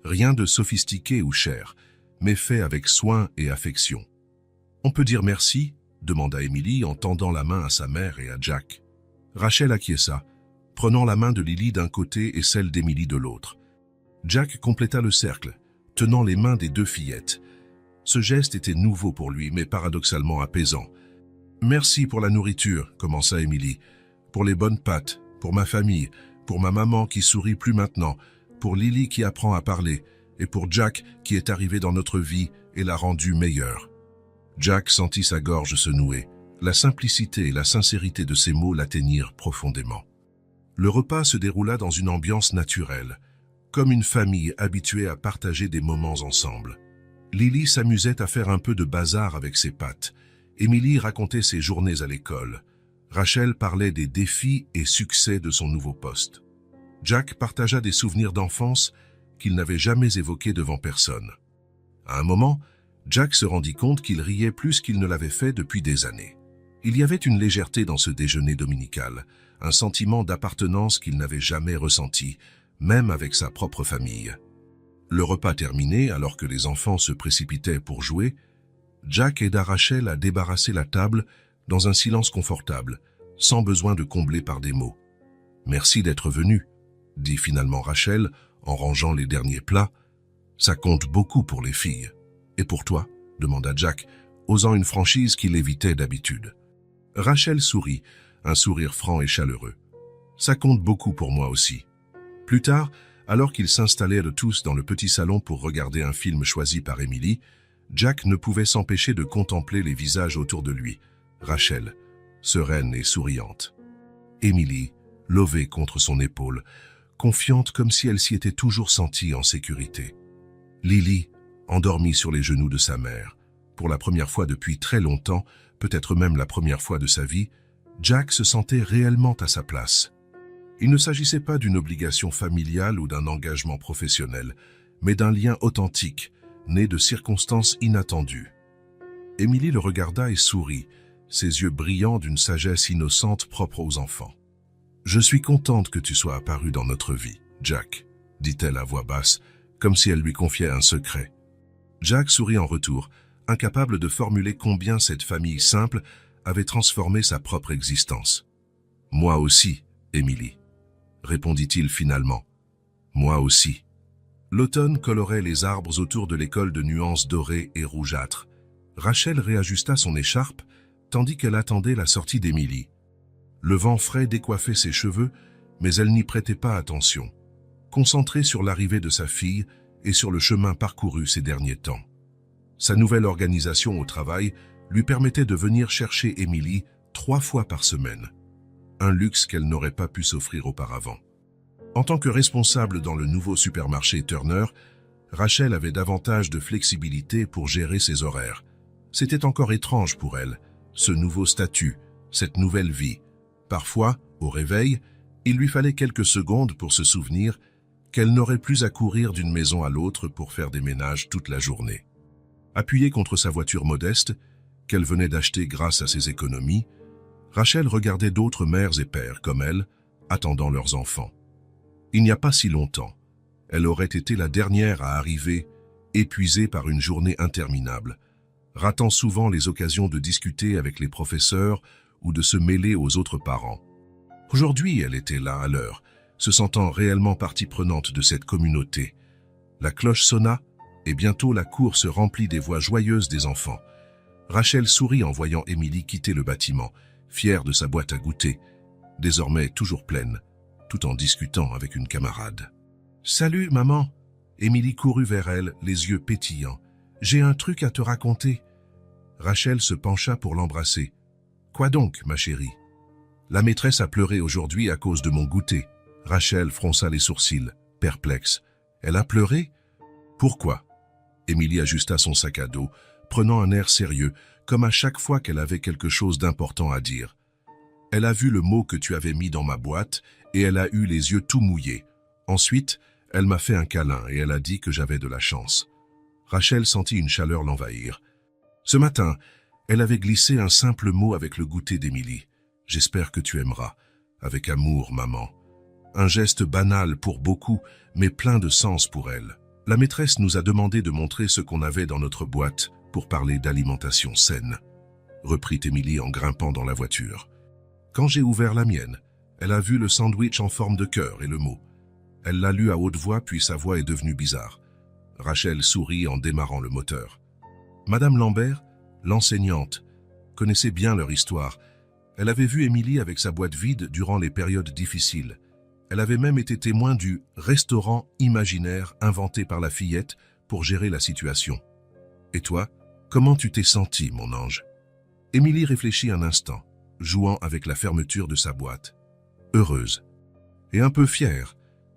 Rien de sophistiqué ou cher, mais fait avec soin et affection. « On peut dire merci ?» demanda Émilie en tendant la main à sa mère et à Jack. Rachel acquiesça, prenant la main de Lily d'un côté et celle d'Émilie de l'autre. Jack compléta le cercle, tenant les mains des 2 fillettes. Ce geste était nouveau pour lui, mais paradoxalement apaisant. « Merci pour la nourriture, » commença Émilie. « Pour les bonnes pâtes, pour ma famille, pour ma maman qui sourit plus maintenant, pour Lily qui apprend à parler, et pour Jack qui est arrivé dans notre vie et l'a rendue meilleure. » Jack sentit sa gorge se nouer. La simplicité et la sincérité de ses mots l'atteignirent profondément. Le repas se déroula dans une ambiance naturelle, comme une famille habituée à partager des moments ensemble. Lily s'amusait à faire un peu de bazar avec ses pâtes. Émilie racontait ses journées à l'école. Rachel parlait des défis et succès de son nouveau poste. Jack partagea des souvenirs d'enfance qu'il n'avait jamais évoqués devant personne. À un moment, Jack se rendit compte qu'il riait plus qu'il ne l'avait fait depuis des années. Il y avait une légèreté dans ce déjeuner dominical, un sentiment d'appartenance qu'il n'avait jamais ressenti, même avec sa propre famille. Le repas terminé, alors que les enfants se précipitaient pour jouer, Jack aida Rachel à débarrasser la table dans un silence confortable, sans besoin de combler par des mots. « Merci d'être venu », dit finalement Rachel en rangeant les derniers plats. « Ça compte beaucoup pour les filles. » « Et pour toi ?» demanda Jack, osant une franchise qu'il évitait d'habitude. Rachel sourit, un sourire franc et chaleureux. « Ça compte beaucoup pour moi aussi. » Plus tard, alors qu'ils s'installèrent tous dans le petit salon pour regarder un film choisi par Émilie, Jack ne pouvait s'empêcher de contempler les visages autour de lui. Rachel, sereine et souriante. Émilie, levée contre son épaule, confiante comme si elle s'y était toujours sentie en sécurité. Lily, endormie sur les genoux de sa mère. Pour la première fois depuis très longtemps, peut-être même la première fois de sa vie, Jack se sentait réellement à sa place. Il ne s'agissait pas d'une obligation familiale ou d'un engagement professionnel, mais d'un lien authentique, né de circonstances inattendues. Émilie le regarda et sourit, ses yeux brillants d'une sagesse innocente propre aux enfants. « Je suis contente que tu sois apparu dans notre vie, Jack, » dit-elle à voix basse, comme si elle lui confiait un secret. Jack sourit en retour, incapable de formuler combien cette famille simple avait transformé sa propre existence. « Moi aussi, Émilie, » répondit-il finalement. « Moi aussi. » L'automne colorait les arbres autour de l'école de nuances dorées et rougeâtres. Rachel réajusta son écharpe, tandis qu'elle attendait la sortie d'Émilie. Le vent frais décoiffait ses cheveux mais elle n'y prêtait pas attention, concentrée sur l'arrivée de sa fille et sur le chemin parcouru ces derniers temps. Sa nouvelle organisation au travail lui permettait de venir chercher Émilie 3 fois par semaine, un luxe qu'elle n'aurait pas pu s'offrir auparavant. En tant que responsable dans le nouveau supermarché Turner, Rachel avait davantage de flexibilité pour gérer ses horaires. C'était encore étrange pour elle, ce nouveau statut, cette nouvelle vie. Parfois, au réveil, il lui fallait quelques secondes pour se souvenir qu'elle n'aurait plus à courir d'une maison à l'autre pour faire des ménages toute la journée. Appuyée contre sa voiture modeste, qu'elle venait d'acheter grâce à ses économies, Rachel regardait d'autres mères et pères comme elle, attendant leurs enfants. Il n'y a pas si longtemps, elle aurait été la dernière à arriver, épuisée par une journée interminable, ratant souvent les occasions de discuter avec les professeurs ou de se mêler aux autres parents. Aujourd'hui, elle était là à l'heure, se sentant réellement partie prenante de cette communauté. La cloche sonna, et bientôt la cour se remplit des voix joyeuses des enfants. Rachel sourit en voyant Émilie quitter le bâtiment, fière de sa boîte à goûter, désormais toujours pleine, tout en discutant avec une camarade. « Salut, maman !» Émilie courut vers elle, les yeux pétillants. « J'ai un truc à te raconter. » Rachel se pencha pour l'embrasser. « Quoi donc, ma chérie ?»« La maîtresse a pleuré aujourd'hui à cause de mon goûter. » Rachel fronça les sourcils, perplexe. « Elle a pleuré ? Pourquoi ?» Émilie ajusta son sac à dos, prenant un air sérieux, comme à chaque fois qu'elle avait quelque chose d'important à dire. « Elle a vu le mot que tu avais mis dans ma boîte et elle a eu les yeux tout mouillés. Ensuite, elle m'a fait un câlin et elle a dit que j'avais de la chance. » Rachel sentit une chaleur l'envahir. Ce matin, elle avait glissé un simple mot avec le goûter d'Émilie. « J'espère que tu aimeras. Avec amour, maman. » Un geste banal pour beaucoup, mais plein de sens pour elle. La maîtresse nous a demandé de montrer ce qu'on avait dans notre boîte pour parler d'alimentation saine, reprit Émilie en grimpant dans la voiture. Quand j'ai ouvert la mienne, elle a vu le sandwich en forme de cœur et le mot. Elle l'a lu à haute voix, puis sa voix est devenue bizarre. Rachel sourit en démarrant le moteur. Madame Lambert, l'enseignante, connaissait bien leur histoire. Elle avait vu Émilie avec sa boîte vide durant les périodes difficiles. Elle avait même été témoin du restaurant imaginaire inventé par la fillette pour gérer la situation. Et toi, comment tu t'es sentie, mon ange? Émilie réfléchit un instant, jouant avec la fermeture de sa boîte. Heureuse. Et un peu fière,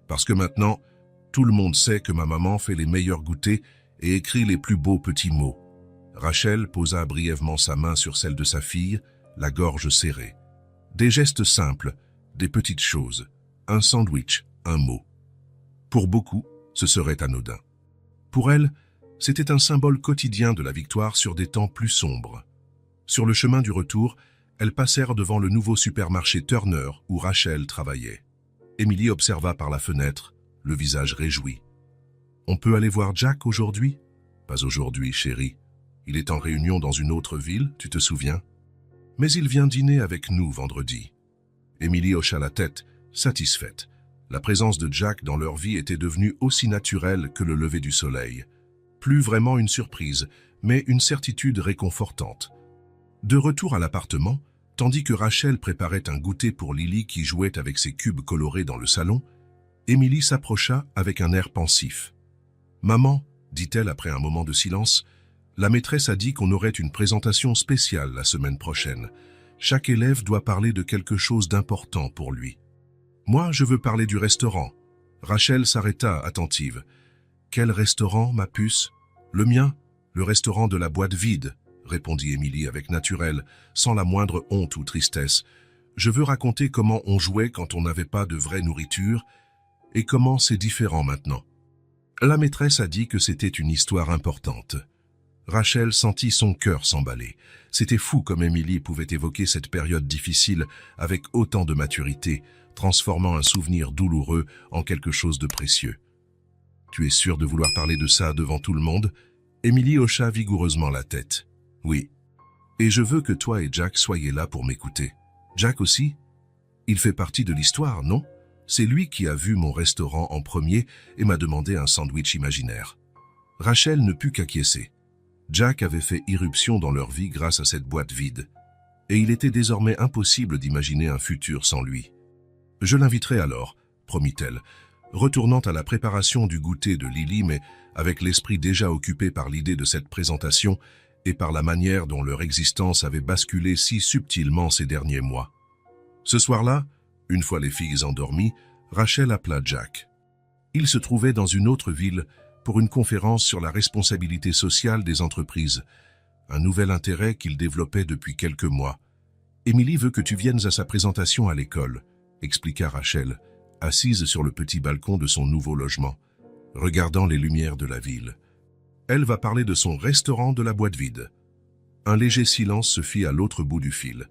parce que maintenant, tout le monde sait que ma maman fait les meilleurs goûters et écrit les plus beaux petits mots. Rachel posa brièvement sa main sur celle de sa fille, la gorge serrée. Des gestes simples, des petites choses. Un sandwich, un mot. Pour beaucoup, ce serait anodin. Pour elle, c'était un symbole quotidien de la victoire sur des temps plus sombres. Sur le chemin du retour, elles passèrent devant le nouveau supermarché Turner où Rachel travaillait. Émilie observa par la fenêtre, le visage réjoui. « On peut aller voir Jack aujourd'hui ?»« Pas aujourd'hui, chérie. Il est en réunion dans une autre ville, tu te souviens ? Mais il vient dîner avec nous vendredi. » Émilie hocha la tête, satisfaite. La présence de Jack dans leur vie était devenue aussi naturelle que le lever du soleil. Plus vraiment une surprise, mais une certitude réconfortante. De retour à l'appartement, tandis que Rachel préparait un goûter pour Lily qui jouait avec ses cubes colorés dans le salon, Émilie s'approcha avec un air pensif. « Maman, dit-elle après un moment de silence, la maîtresse a dit qu'on aurait une présentation spéciale la semaine prochaine. Chaque élève doit parler de quelque chose d'important pour lui. Moi, je veux parler du restaurant. » Rachel s'arrêta attentive. « Quel restaurant, ma puce ? Le mien, le restaurant de la boîte vide, » répondit Émilie avec naturel, sans la moindre honte ou tristesse. « Je veux raconter comment on jouait quand on n'avait pas de vraie nourriture et comment c'est différent maintenant. » La maîtresse a dit que c'était une histoire importante. Rachel sentit son cœur s'emballer. C'était fou comme Émilie pouvait évoquer cette période difficile avec autant de maturité, transformant un souvenir douloureux en quelque chose de précieux. « Tu es sûre de vouloir parler de ça devant tout le monde ?» Émilie hocha vigoureusement la tête. « Oui. Et je veux que toi et Jack soyez là pour m'écouter. Jack aussi ? Il fait partie de l'histoire, non ? C'est lui qui a vu mon restaurant en premier et m'a demandé un sandwich imaginaire. » Rachel ne put qu'acquiescer. Jack avait fait irruption dans leur vie grâce à cette boîte vide, et il était désormais impossible d'imaginer un futur sans lui. Je l'inviterai alors, promit-elle, retournant à la préparation du goûter de Lily, mais avec l'esprit déjà occupé par l'idée de cette présentation et par la manière dont leur existence avait basculé si subtilement ces derniers mois. Ce soir-là, une fois les filles endormies, Rachel appela Jack. Il se trouvait dans une autre ville pour une conférence sur la responsabilité sociale des entreprises, un nouvel intérêt qu'il développait depuis quelques mois. « Émilie veut que tu viennes à sa présentation à l'école », expliqua Rachel, assise sur le petit balcon de son nouveau logement, regardant les lumières de la ville. Elle va parler de son restaurant de la boîte vide. Un léger silence se fit à l'autre bout du fil.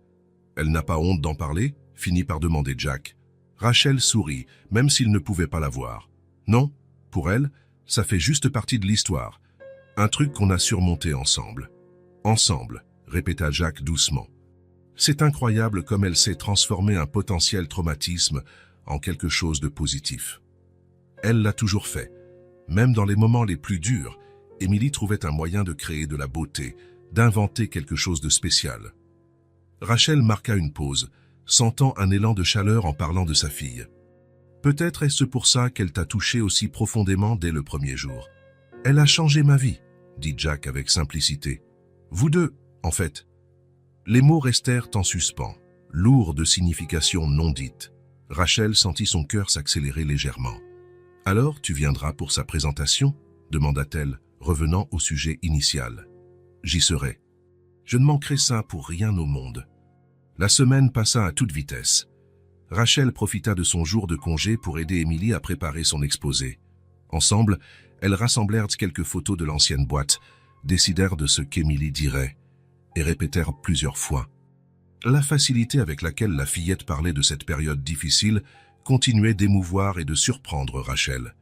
Elle n'a pas honte d'en parler, finit par demander Jack. Rachel sourit, même s'il ne pouvait pas la voir. Non, pour elle, ça fait juste partie de l'histoire. Un truc qu'on a surmonté ensemble. Ensemble, répéta Jack doucement. C'est incroyable comme elle sait transformer un potentiel traumatisme en quelque chose de positif. Elle l'a toujours fait. Même dans les moments les plus durs, Émilie trouvait un moyen de créer de la beauté, d'inventer quelque chose de spécial. Rachel marqua une pause, sentant un élan de chaleur en parlant de sa fille. Peut-être est-ce pour ça qu'elle t'a touché aussi profondément dès le premier jour. Elle a changé ma vie, dit Jack avec simplicité. Vous deux, en fait. Les mots restèrent en suspens, lourds de signification non dite. Rachel sentit son cœur s'accélérer légèrement. « Alors, tu viendras pour sa présentation ?» demanda-t-elle, revenant au sujet initial. « J'y serai. Je ne manquerai ça pour rien au monde. » La semaine passa à toute vitesse. Rachel profita de son jour de congé pour aider Émilie à préparer son exposé. Ensemble, elles rassemblèrent quelques photos de l'ancienne boîte, décidèrent de ce qu'Émilie dirait, et répétèrent plusieurs fois. La facilité avec laquelle la fillette parlait de cette période difficile continuait d'émouvoir et de surprendre Rachel.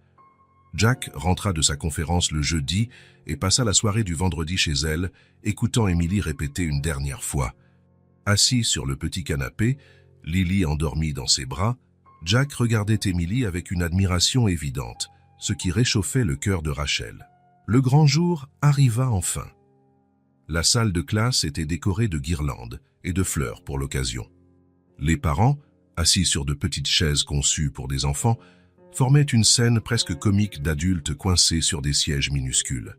Jack rentra de sa conférence le jeudi et passa la soirée du vendredi chez elle, écoutant Émilie répéter une dernière fois. Assis sur le petit canapé, Lily endormie dans ses bras, Jack regardait Émilie avec une admiration évidente, ce qui réchauffait le cœur de Rachel. Le grand jour arriva enfin. La salle de classe était décorée de guirlandes et de fleurs pour l'occasion. Les parents, assis sur de petites chaises conçues pour des enfants, formaient une scène presque comique d'adultes coincés sur des sièges minuscules.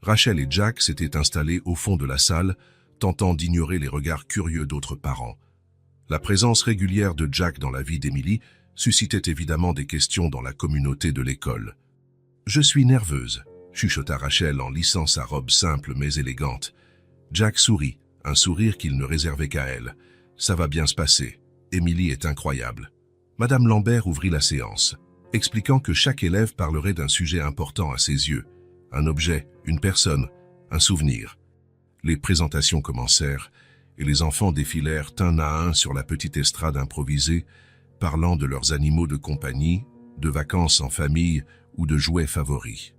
Rachel et Jack s'étaient installés au fond de la salle, tentant d'ignorer les regards curieux d'autres parents. La présence régulière de Jack dans la vie d'Émilie suscitait évidemment des questions dans la communauté de l'école. « Je suis nerveuse », chuchota Rachel en lissant sa robe simple mais élégante. Jack sourit, un sourire qu'il ne réservait qu'à elle. « Ça va bien se passer. Émilie est incroyable. » Madame Lambert ouvrit la séance, expliquant que chaque élève parlerait d'un sujet important à ses yeux. Un objet, une personne, un souvenir. Les présentations commencèrent et les enfants défilèrent un à un sur la petite estrade improvisée, parlant de leurs animaux de compagnie, de vacances en famille ou de jouets favoris.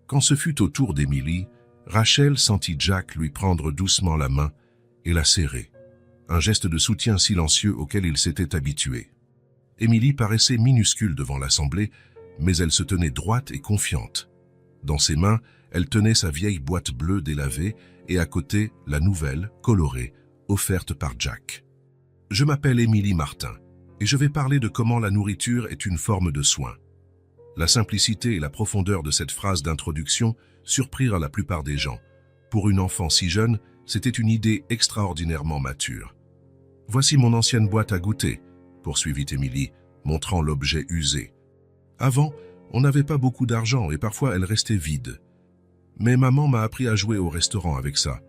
Quand ce fut au tour d'Émilie, Rachel sentit Jack lui prendre doucement la main et la serrer, un geste de soutien silencieux auquel il s'était habitué. Émilie paraissait minuscule devant l'assemblée, mais elle se tenait droite et confiante. Dans ses mains, elle tenait sa vieille boîte bleue délavée et à côté, la nouvelle, colorée, offerte par Jack. « Je m'appelle Émilie Martin et je vais parler de comment la nourriture est une forme de soin. » La simplicité et la profondeur de cette phrase d'introduction surprirent la plupart des gens. Pour une enfant si jeune, c'était une idée extraordinairement mature. « Voici mon ancienne boîte à goûter », poursuivit Émilie, montrant l'objet usé. « Avant, on n'avait pas beaucoup d'argent et parfois elle restait vide. Mais maman m'a appris à jouer au restaurant avec ça. »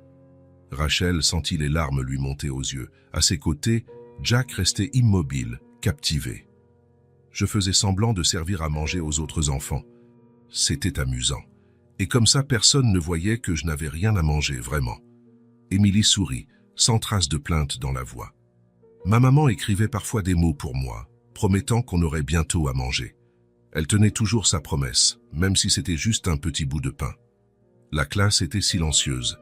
Rachel sentit les larmes lui monter aux yeux. À ses côtés, Jack restait immobile, captivé. Je faisais semblant de servir à manger aux autres enfants. C'était amusant. Et comme ça, personne ne voyait que je n'avais rien à manger, vraiment. Émilie sourit, sans trace de plainte dans la voix. Ma maman écrivait parfois des mots pour moi, promettant qu'on aurait bientôt à manger. Elle tenait toujours sa promesse, même si c'était juste un petit bout de pain. La classe était silencieuse.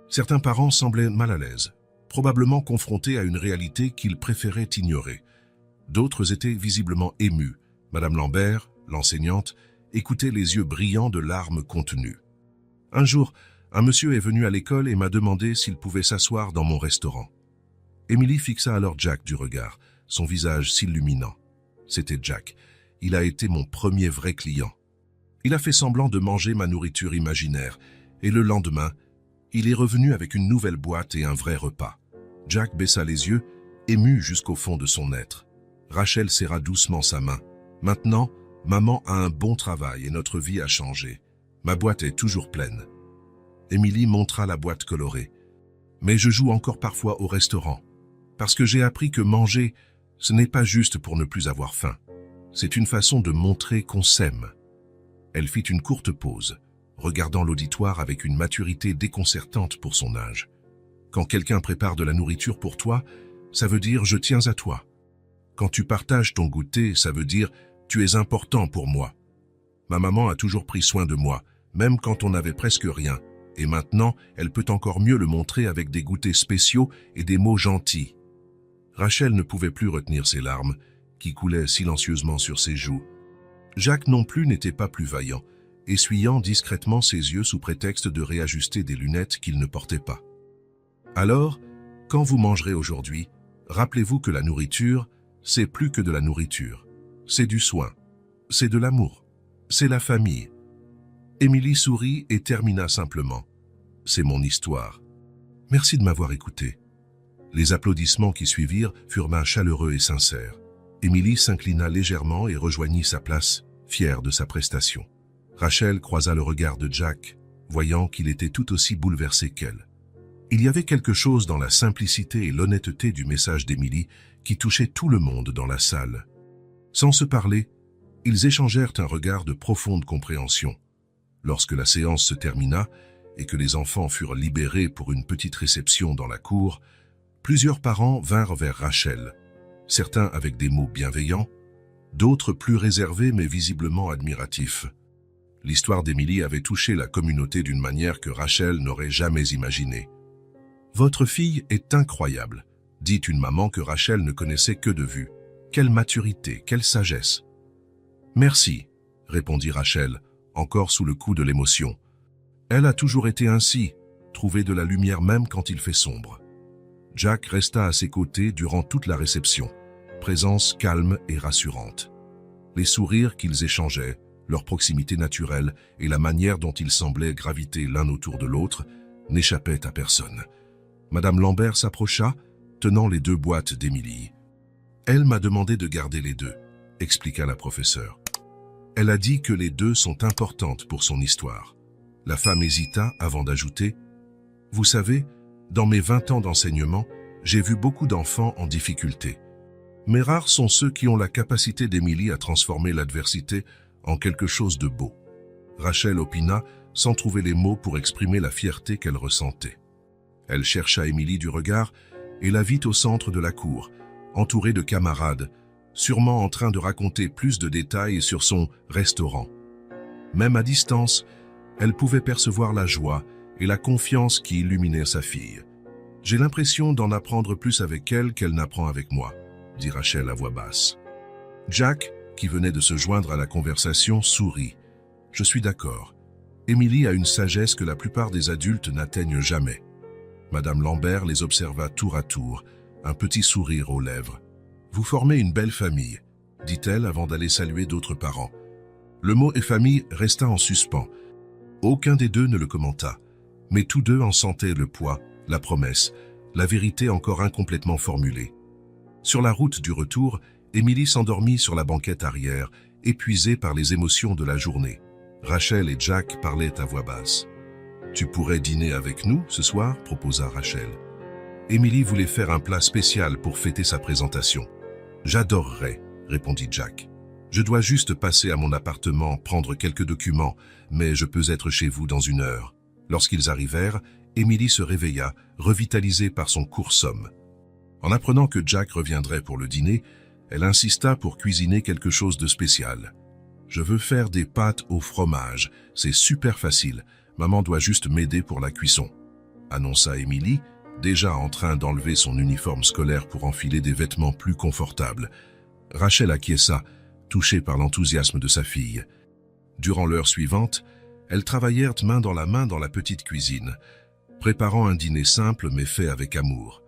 Certains parents semblaient mal à l'aise, probablement confrontés à une réalité qu'ils préféraient ignorer. D'autres étaient visiblement émus. Madame Lambert, l'enseignante, écoutait les yeux brillants de larmes contenues. Un jour, un monsieur est venu à l'école et m'a demandé s'il pouvait s'asseoir dans mon restaurant. Émilie fixa alors Jack du regard, son visage s'illuminant. C'était Jack. Il a été mon premier vrai client. Il a fait semblant de manger ma nourriture imaginaire, et le lendemain, il est revenu avec une nouvelle boîte et un vrai repas. Jack baissa les yeux, ému jusqu'au fond de son être. Rachel serra doucement sa main. Maintenant, maman a un bon travail et notre vie a changé. Ma boîte est toujours pleine. Émilie montra la boîte colorée. Mais je joue encore parfois au restaurant. Parce que j'ai appris que manger, ce n'est pas juste pour ne plus avoir faim. C'est une façon de montrer qu'on s'aime. Elle fit une courte pause, regardant l'auditoire avec une maturité déconcertante pour son âge. Quand quelqu'un prépare de la nourriture pour toi, ça veut dire « je tiens à toi ». Quand tu partages ton goûter, ça veut dire « tu es important pour moi ». Ma maman a toujours pris soin de moi, même quand on n'avait presque rien, et maintenant, elle peut encore mieux le montrer avec des goûters spéciaux et des mots gentils. Rachel ne pouvait plus retenir ses larmes, qui coulaient silencieusement sur ses joues. Jack non plus n'était pas plus vaillant, essuyant discrètement ses yeux sous prétexte de réajuster des lunettes qu'il ne portait pas. Alors, quand vous mangerez aujourd'hui, rappelez-vous que la nourriture, c'est plus que de la nourriture. C'est du soin, c'est de l'amour, c'est la famille. Émilie sourit et termina simplement. C'est mon histoire. Merci de m'avoir écouté. Les applaudissements qui suivirent furent chaleureux et sincères. Émilie s'inclina légèrement et rejoignit sa place, fière de sa prestation. Rachel croisa le regard de Jack, voyant qu'il était tout aussi bouleversé qu'elle. Il y avait quelque chose dans la simplicité et l'honnêteté du message d'Émilie qui touchait tout le monde dans la salle. Sans se parler, ils échangèrent un regard de profonde compréhension. Lorsque la séance se termina et que les enfants furent libérés pour une petite réception dans la cour, plusieurs parents vinrent vers Rachel, certains avec des mots bienveillants, d'autres plus réservés mais visiblement admiratifs. L'histoire d'Émilie avait touché la communauté d'une manière que Rachel n'aurait jamais imaginée. « Votre fille est incroyable », dit une maman que Rachel ne connaissait que de vue. « Quelle maturité, quelle sagesse !»« Merci », répondit Rachel, encore sous le coup de l'émotion. « Elle a toujours été ainsi, trouver de la lumière même quand il fait sombre. » Jack resta à ses côtés durant toute la réception, présence calme et rassurante. Les sourires qu'ils échangeaient, leur proximité naturelle et la manière dont ils semblaient graviter l'un autour de l'autre n'échappaient à personne. Madame Lambert s'approcha, tenant les 2 boîtes d'Émilie. « Elle m'a demandé de garder les 2, expliqua la professeure. Elle a dit que les 2 sont importantes pour son histoire. La femme hésita avant d'ajouter « Vous savez, dans mes 20 ans d'enseignement, j'ai vu beaucoup d'enfants en difficulté. Mais rares sont ceux qui ont la capacité d'Émilie à transformer l'adversité en quelque chose de beau. » Rachel opina sans trouver les mots pour exprimer la fierté qu'elle ressentait. Elle chercha Émilie du regard et la vit au centre de la cour, entourée de camarades, sûrement en train de raconter plus de détails sur son restaurant. Même à distance, elle pouvait percevoir la joie et la confiance qui illuminaient sa fille. « J'ai l'impression d'en apprendre plus avec elle qu'elle n'apprend avec moi », dit Rachel à voix basse. Jack, qui venait de se joindre à la conversation, sourit. « Je suis d'accord. Émilie a une sagesse que la plupart des adultes n'atteignent jamais. » Madame Lambert les observa tour à tour, un petit sourire aux lèvres. « Vous formez une belle famille », dit-elle avant d'aller saluer d'autres parents. Le mot « et famille » resta en suspens. Aucun des 2 ne le commenta, mais tous 2 en sentaient le poids, la promesse, la vérité encore incomplètement formulée. Sur la route du retour, Émilie s'endormit sur la banquette arrière, épuisée par les émotions de la journée. Rachel et Jack parlaient à voix basse. « Tu pourrais dîner avec nous ce soir ?» proposa Rachel. Émilie voulait faire un plat spécial pour fêter sa présentation. « J'adorerais », répondit Jack. « Je dois juste passer à mon appartement, prendre quelques documents, mais je peux être chez vous dans 1 heure. » Lorsqu'ils arrivèrent, Émilie se réveilla, revitalisée par son court somme. En apprenant que Jack reviendrait pour le dîner, elle insista pour cuisiner quelque chose de spécial. « Je veux faire des pâtes au fromage, c'est super facile. Maman doit juste m'aider pour la cuisson. » annonça Émilie, déjà en train d'enlever son uniforme scolaire pour enfiler des vêtements plus confortables. Rachel acquiesça, touchée par l'enthousiasme de sa fille. Durant l'heure suivante, elles travaillèrent main dans la petite cuisine, préparant un dîner simple mais fait avec amour.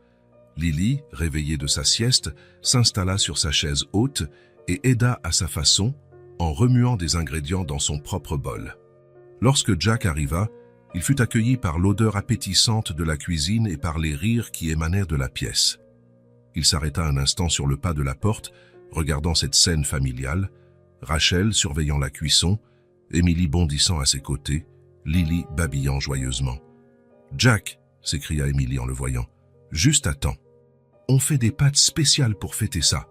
Lily, réveillée de sa sieste, s'installa sur sa chaise haute et aida à sa façon en remuant des ingrédients dans son propre bol. Lorsque Jack arriva, il fut accueilli par l'odeur appétissante de la cuisine et par les rires qui émanèrent de la pièce. Il s'arrêta un instant sur le pas de la porte, regardant cette scène familiale, Rachel surveillant la cuisson, Emily bondissant à ses côtés, Lily babillant joyeusement. « Jack !» s'écria Emily en le voyant. « Juste à temps. On fait des pâtes spéciales pour fêter ça. »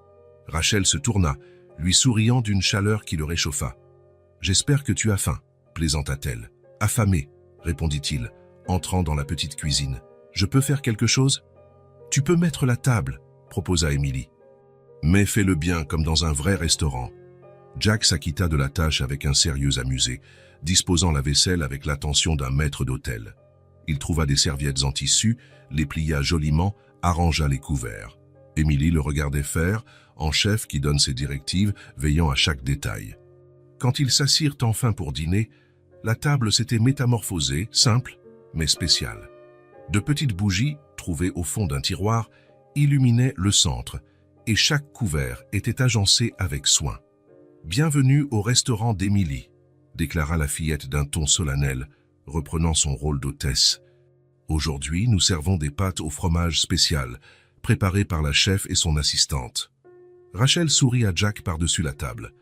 Rachel se tourna, lui souriant d'une chaleur qui le réchauffa. « J'espère que tu as faim, » plaisanta-t-elle. « Affamé, » répondit-il, entrant dans la petite cuisine. « Je peux faire quelque chose ?»« Tu peux mettre la table, » proposa Emily. « Mais fais-le bien comme dans un vrai restaurant. » Jack s'acquitta de la tâche avec un sérieux amusé, disposant la vaisselle avec l'attention d'un maître d'hôtel. Il trouva des serviettes en tissu, les plia joliment, arrangea les couverts. Emily le regardait faire, en chef qui donne ses directives, veillant à chaque détail. Quand ils s'assirent enfin pour dîner, la table s'était métamorphosée, simple, mais spéciale. De petites bougies, trouvées au fond d'un tiroir, illuminaient le centre, et chaque couvert était agencé avec soin. « Bienvenue au restaurant d'Emily », déclara la fillette d'un ton solennel, reprenant son rôle d'hôtesse. « Aujourd'hui, nous servons des pâtes au fromage spécial, préparées par la chef et son assistante. » Rachel sourit à Jack par-dessus la table.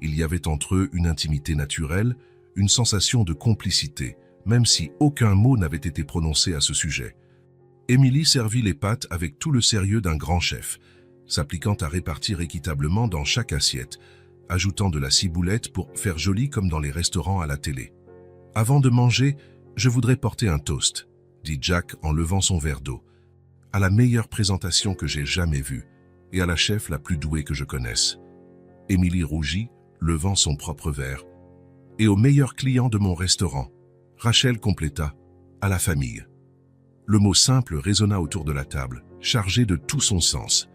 Il y avait entre eux une intimité naturelle, une sensation de complicité, même si aucun mot n'avait été prononcé à ce sujet. Emily servit les pâtes avec tout le sérieux d'un grand chef, s'appliquant à répartir équitablement dans chaque assiette, ajoutant de la ciboulette pour faire joli comme dans les restaurants à la télé. « Avant de manger, je voudrais porter un toast, » dit Jack en levant son verre d'eau, « à la meilleure présentation que j'ai jamais vue et à la chef la plus douée que je connaisse. » Emily rougit, levant son propre verre. « Et au meilleur client de mon restaurant. » Rachel compléta, « à la famille. » Le mot simple résonna autour de la table, chargé de tout son sens.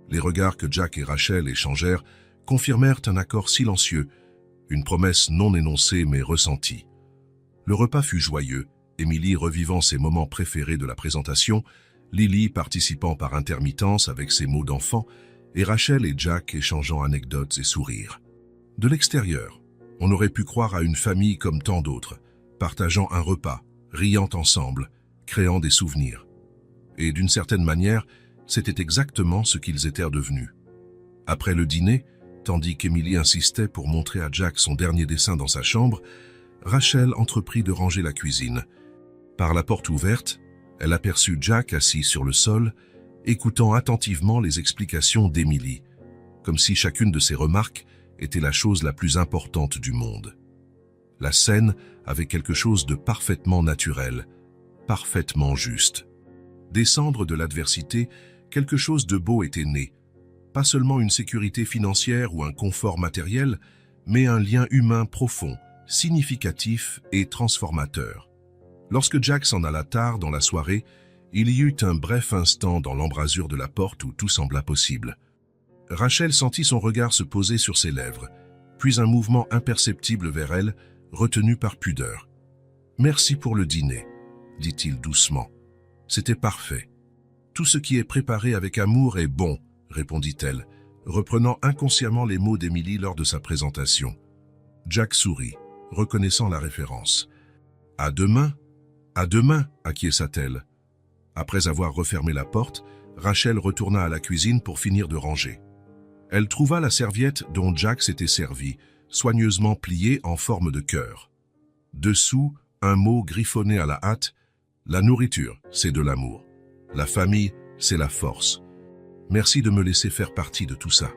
Les regards que Jack et Rachel échangèrent confirmèrent un accord silencieux, une promesse non énoncée mais ressentie. Le repas fut joyeux, Emily revivant ses moments préférés de la présentation, Lily participant par intermittence avec ses mots d'enfant, et Rachel et Jack échangeant anecdotes et sourires. De l'extérieur, on aurait pu croire à une famille comme tant d'autres, partageant un repas, riant ensemble, créant des souvenirs. Et d'une certaine manière, c'était exactement ce qu'ils étaient devenus. Après le dîner, tandis qu'Emily insistait pour montrer à Jack son dernier dessin dans sa chambre, Rachel entreprit de ranger la cuisine. Par la porte ouverte, elle aperçut Jack assis sur le sol, écoutant attentivement les explications d'Emily, comme si chacune de ses remarques était la chose la plus importante du monde. La scène avait quelque chose de parfaitement naturel, parfaitement juste. Descendre de l'adversité, quelque chose de beau était né. Pas seulement une sécurité financière ou un confort matériel, mais un lien humain profond, significatif et transformateur. Lorsque Jack s'en alla tard dans la soirée, il y eut un bref instant dans l'embrasure de la porte où tout sembla possible. Rachel sentit son regard se poser sur ses lèvres, puis un mouvement imperceptible vers elle, retenu par pudeur. « Merci pour le dîner », dit-il doucement. « C'était parfait. Tout ce qui est préparé avec amour est bon, » répondit-elle, reprenant inconsciemment les mots d'Emily lors de sa présentation. Jack sourit, reconnaissant la référence. « À demain !»« À demain !» acquiesça-t-elle. Après avoir refermé la porte, Rachel retourna à la cuisine pour finir de ranger. Elle trouva la serviette dont Jack s'était servi, soigneusement pliée en forme de cœur. Dessous, un mot griffonné à la hâte, « La nourriture, c'est de l'amour. La famille, c'est la force. Merci de me laisser faire partie de tout ça. »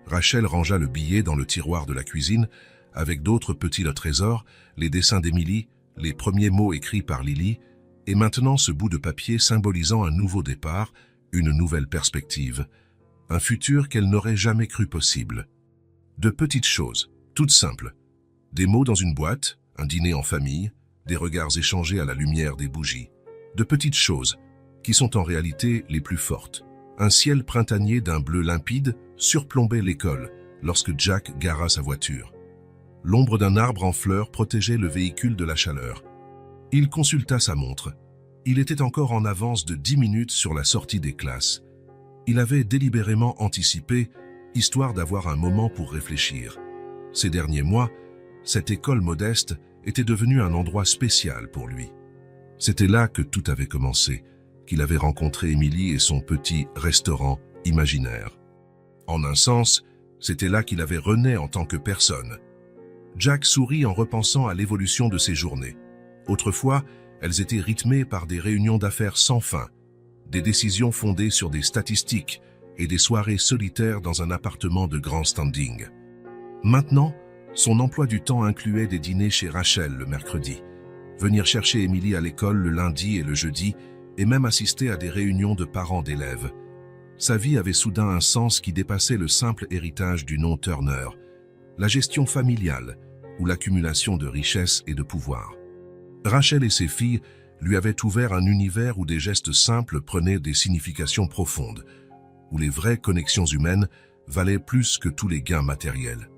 Rachel rangea le billet dans le tiroir de la cuisine, avec d'autres petits trésors, les dessins d'Emily, les premiers mots écrits par Lily, et maintenant ce bout de papier symbolisant un nouveau départ, une nouvelle perspective, un futur qu'elle n'aurait jamais cru possible. De petites choses, toutes simples. Des mots dans une boîte, un dîner en famille, des regards échangés à la lumière des bougies. De petites choses, qui sont en réalité les plus fortes. Un ciel printanier d'un bleu limpide surplombait l'école lorsque Jack gara sa voiture. L'ombre d'un arbre en fleurs protégeait le véhicule de la chaleur. Il consulta sa montre. Il était encore en avance de 10 minutes sur la sortie des classes. Il avait délibérément anticipé histoire d'avoir un moment pour réfléchir. Ces derniers mois, cette école modeste était devenue un endroit spécial pour lui. C'était là que tout avait commencé, qu'il avait rencontré Émilie et son petit restaurant imaginaire. En un sens, c'était là qu'il avait rené en tant que personne. Jack sourit en repensant à l'évolution de ses journées. Autrefois, elles étaient rythmées par des réunions d'affaires sans fin, des décisions fondées sur des statistiques et des soirées solitaires dans un appartement de grand standing. Maintenant, son emploi du temps incluait des dîners chez Rachel le mercredi, venir chercher Émilie à l'école le lundi et le jeudi, et même assister à des réunions de parents d'élèves. Sa vie avait soudain un sens qui dépassait le simple héritage du nom Turner, la gestion familiale ou l'accumulation de richesses et de pouvoir. Rachel et ses filles lui avaient ouvert un univers où des gestes simples prenaient des significations profondes, où les vraies connexions humaines valaient plus que tous les gains matériels.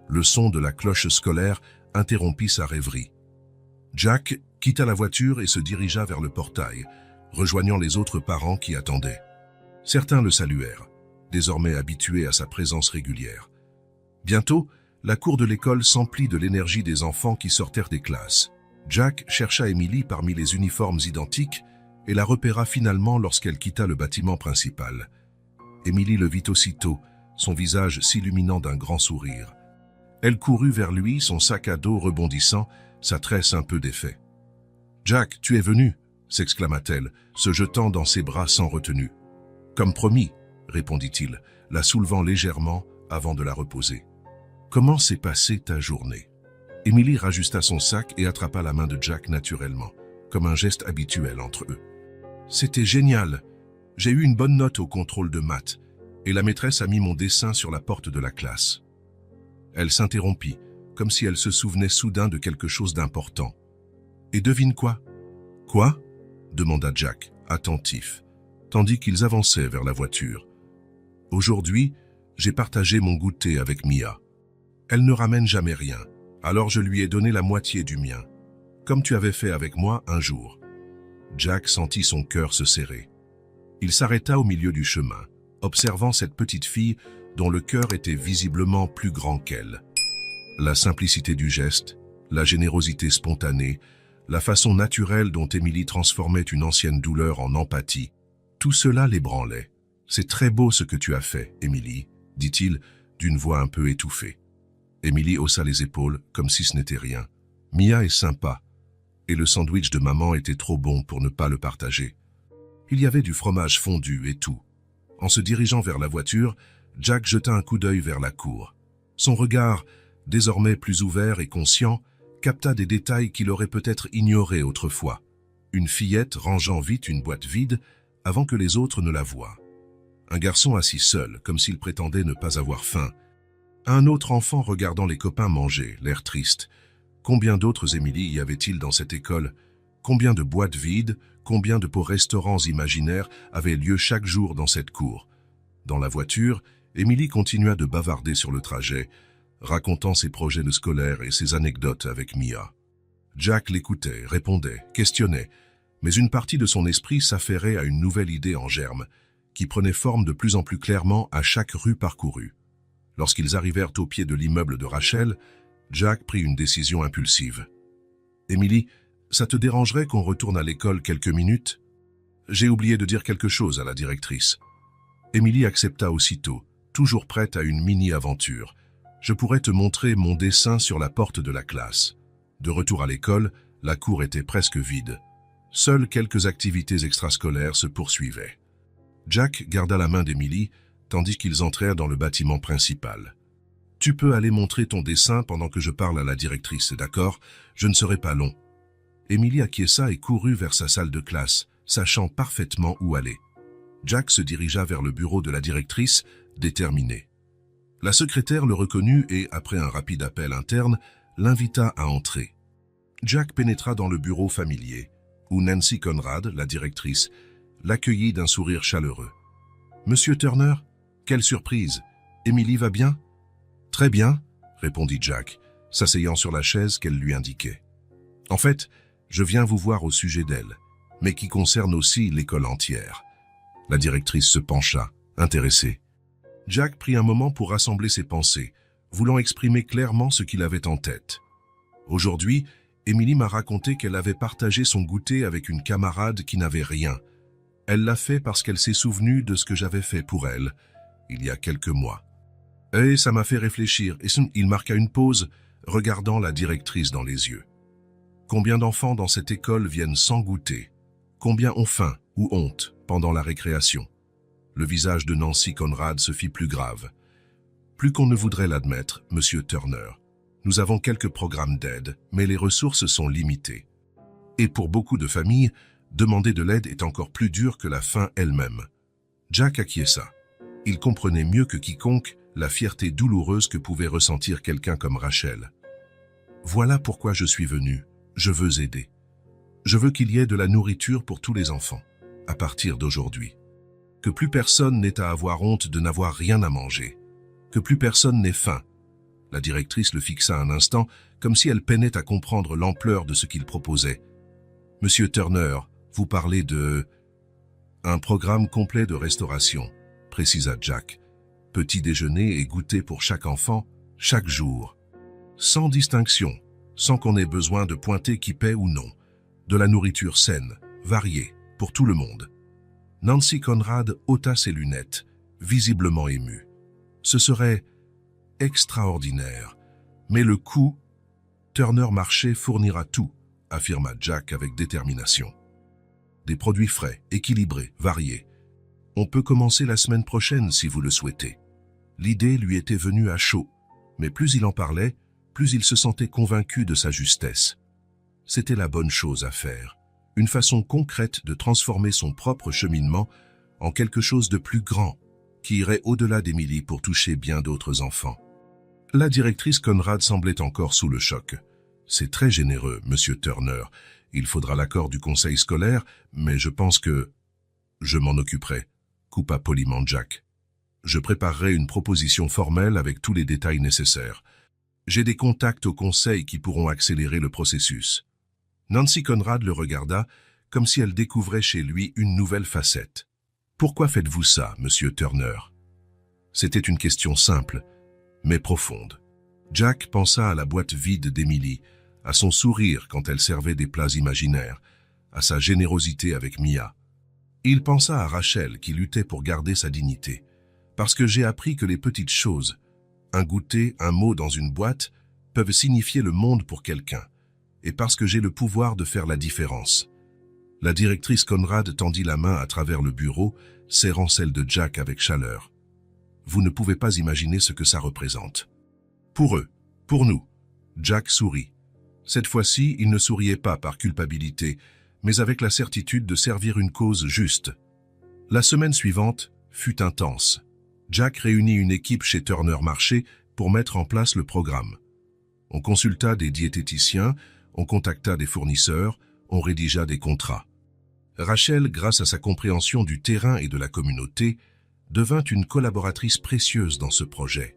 Le son de la cloche scolaire interrompit sa rêverie. Jack quitta la voiture et se dirigea vers le portail, rejoignant les autres parents qui attendaient. Certains le saluèrent, désormais habitués à sa présence régulière. Bientôt, la cour de l'école s'emplit de l'énergie des enfants qui sortirent des classes. Jack chercha Émilie parmi les uniformes identiques et la repéra finalement lorsqu'elle quitta le bâtiment principal. Émilie le vit aussitôt, son visage s'illuminant d'un grand sourire. Elle courut vers lui, son sac à dos rebondissant, sa tresse un peu défait. « Jack, tu es venu !» s'exclama-t-elle, se jetant dans ses bras sans retenue. « Comme promis !» répondit-il, la soulevant légèrement avant de la reposer. « Comment s'est passée ta journée ?» Émilie rajusta son sac et attrapa la main de Jack naturellement, comme un geste habituel entre eux. « C'était génial. J'ai eu une bonne note au contrôle de maths, et la maîtresse a mis mon dessin sur la porte de la classe. » Elle s'interrompit, comme si elle se souvenait soudain de quelque chose d'important. « Et devine quoi ?»« Quoi ?» demanda Jack, attentif, tandis qu'ils avançaient vers la voiture. « Aujourd'hui, j'ai partagé mon goûter avec Mia. Elle ne ramène jamais rien, alors je lui ai donné la moitié du mien, comme tu avais fait avec moi un jour. » Jack sentit son cœur se serrer. Il s'arrêta au milieu du chemin, observant cette petite fille dont le cœur était visiblement plus grand qu'elle. La simplicité du geste, la générosité spontanée, la façon naturelle dont Émilie transformait une ancienne douleur en empathie, tout cela l'ébranlait. « C'est très beau ce que tu as fait, Émilie, » dit-il d'une voix un peu étouffée. Émilie haussa les épaules comme si ce n'était rien. « Mia est sympa, et le sandwich de maman était trop bon pour ne pas le partager. Il y avait du fromage fondu et tout. » En se dirigeant vers la voiture, Jack jeta un coup d'œil vers la cour. Son regard, désormais plus ouvert et conscient, capta des détails qu'il aurait peut-être ignorés autrefois. Une fillette rangeant vite une boîte vide avant que les autres ne la voient. Un garçon assis seul, comme s'il prétendait ne pas avoir faim. Un autre enfant regardant les copains manger, l'air triste. Combien d'autres Émilie y avait-il dans cette école? Combien de boîtes vides, combien de beaux restaurants imaginaires avaient lieu chaque jour dans cette cour? Dans la voiture, Émilie continua de bavarder sur le trajet, racontant ses projets de scolaire et ses anecdotes avec Mia. Jack l'écoutait, répondait, questionnait, mais une partie de son esprit s'affairait à une nouvelle idée en germe, qui prenait forme de plus en plus clairement à chaque rue parcourue. Lorsqu'ils arrivèrent au pied de l'immeuble de Rachel, Jack prit une décision impulsive. « Émilie, ça te dérangerait qu'on retourne à l'école quelques minutes? J'ai oublié de dire quelque chose à la directrice. » Émilie accepta aussitôt, toujours prête à une mini-aventure. « Je pourrais te montrer mon dessin sur la porte de la classe. » De retour à l'école, la cour était presque vide. Seules quelques activités extrascolaires se poursuivaient. Jack garda la main d'Émilie, tandis qu'ils entrèrent dans le bâtiment principal. « Tu peux aller montrer ton dessin pendant que je parle à la directrice, d'accord? Je ne serai pas long. » Émilie acquiesça et courut vers sa salle de classe, sachant parfaitement où aller. Jack se dirigea vers le bureau de la directrice, déterminé. La secrétaire le reconnut et, après un rapide appel interne, l'invita à entrer. Jack pénétra dans le bureau familier, où Nancy Conrad, la directrice, l'accueillit d'un sourire chaleureux. « Monsieur Turner, quelle surprise! Émilie va bien ?»« Très bien, » répondit Jack, s'asseyant sur la chaise qu'elle lui indiquait. « En fait, je viens vous voir au sujet d'elle, mais qui concerne aussi l'école entière. » La directrice se pencha, intéressée. Jack prit un moment pour rassembler ses pensées, voulant exprimer clairement ce qu'il avait en tête. Aujourd'hui, Émilie m'a raconté qu'elle avait partagé son goûter avec une camarade qui n'avait rien. Elle l'a fait parce qu'elle s'est souvenue de ce que j'avais fait pour elle, il y a quelques mois. Et ça m'a fait réfléchir, et il marqua une pause, regardant la directrice dans les yeux. Combien d'enfants dans cette école viennent sans goûter? Combien ont faim ou honte pendant la récréation? Le visage de Nancy Conrad se fit plus grave. Plus qu'on ne voudrait l'admettre, Monsieur Turner. Nous avons quelques programmes d'aide, mais les ressources sont limitées. Et pour beaucoup de familles, demander de l'aide est encore plus dur que la faim elle-même. Jack acquiesça. Il comprenait mieux que quiconque la fierté douloureuse que pouvait ressentir quelqu'un comme Rachel. Voilà pourquoi je suis venu. Je veux aider. Je veux qu'il y ait de la nourriture pour tous les enfants, à partir d'aujourd'hui. Que plus personne n'ait à avoir honte de n'avoir rien à manger. Que plus personne n'ait faim. La directrice le fixa un instant, comme si elle peinait à comprendre l'ampleur de ce qu'il proposait. « Monsieur Turner, vous parlez de... » « Un programme complet de restauration, » précisa Jack. « Petit déjeuner et goûter pour chaque enfant, chaque jour. Sans distinction, sans qu'on ait besoin de pointer qui paie ou non. De la nourriture saine, variée, pour tout le monde. » Nancy Conrad ôta ses lunettes, visiblement émue. Ce serait extraordinaire. Mais le coût, Turner Marché fournira tout, affirma Jack avec détermination. Des produits frais, équilibrés, variés. On peut commencer la semaine prochaine si vous le souhaitez. L'idée lui était venue à chaud, mais plus il en parlait, plus il se sentait convaincu de sa justesse. C'était la bonne chose à faire, une façon concrète de transformer son propre cheminement en quelque chose de plus grand, qui irait au-delà d'Émilie pour toucher bien d'autres enfants. La directrice Conrad semblait encore sous le choc. « C'est très généreux, Monsieur Turner. Il faudra l'accord du conseil scolaire, mais je pense que... » « Je m'en occuperai, » coupa poliment Jack. « Je préparerai une proposition formelle avec tous les détails nécessaires. J'ai des contacts au conseil qui pourront accélérer le processus. » Nancy Conrad le regarda, comme si elle découvrait chez lui une nouvelle facette. « Pourquoi faites-vous ça, Monsieur Turner ?» C'était une question simple, mais profonde. Jack pensa à la boîte vide d'Émilie, à son sourire quand elle servait des plats imaginaires, à sa générosité avec Mia. Il pensa à Rachel qui luttait pour garder sa dignité. Parce que j'ai appris que les petites choses, un goûter, un mot dans une boîte, peuvent signifier le monde pour quelqu'un. Et parce que j'ai le pouvoir de faire la différence. La directrice Conrad tendit la main à travers le bureau, serrant celle de Jack avec chaleur. Vous ne pouvez pas imaginer ce que ça représente. Pour eux, pour nous. Jack sourit. Cette fois-ci, il ne souriait pas par culpabilité, mais avec la certitude de servir une cause juste. La semaine suivante fut intense. Jack réunit une équipe chez Turner Marché pour mettre en place le programme. On consulta des diététiciens, on contacta des fournisseurs, on rédigea des contrats. Rachel, grâce à sa compréhension du terrain et de la communauté, devint une collaboratrice précieuse dans ce projet.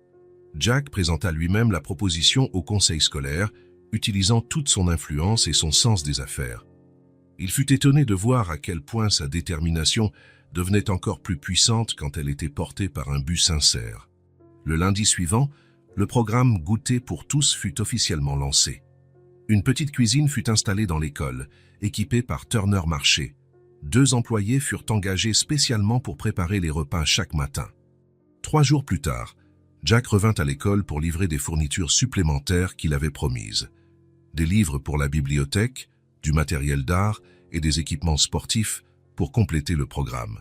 Jack présenta lui-même la proposition au conseil scolaire, utilisant toute son influence et son sens des affaires. Il fut étonné de voir à quel point sa détermination devenait encore plus puissante quand elle était portée par un but sincère. Le lundi suivant, le programme Goûter pour tous fut officiellement lancé. Une petite cuisine fut installée dans l'école, équipée par Turner Marché. 2 employés furent engagés spécialement pour préparer les repas chaque matin. 3 jours plus tard, Jack revint à l'école pour livrer des fournitures supplémentaires qu'il avait promises. Des livres pour la bibliothèque, du matériel d'art et des équipements sportifs pour compléter le programme.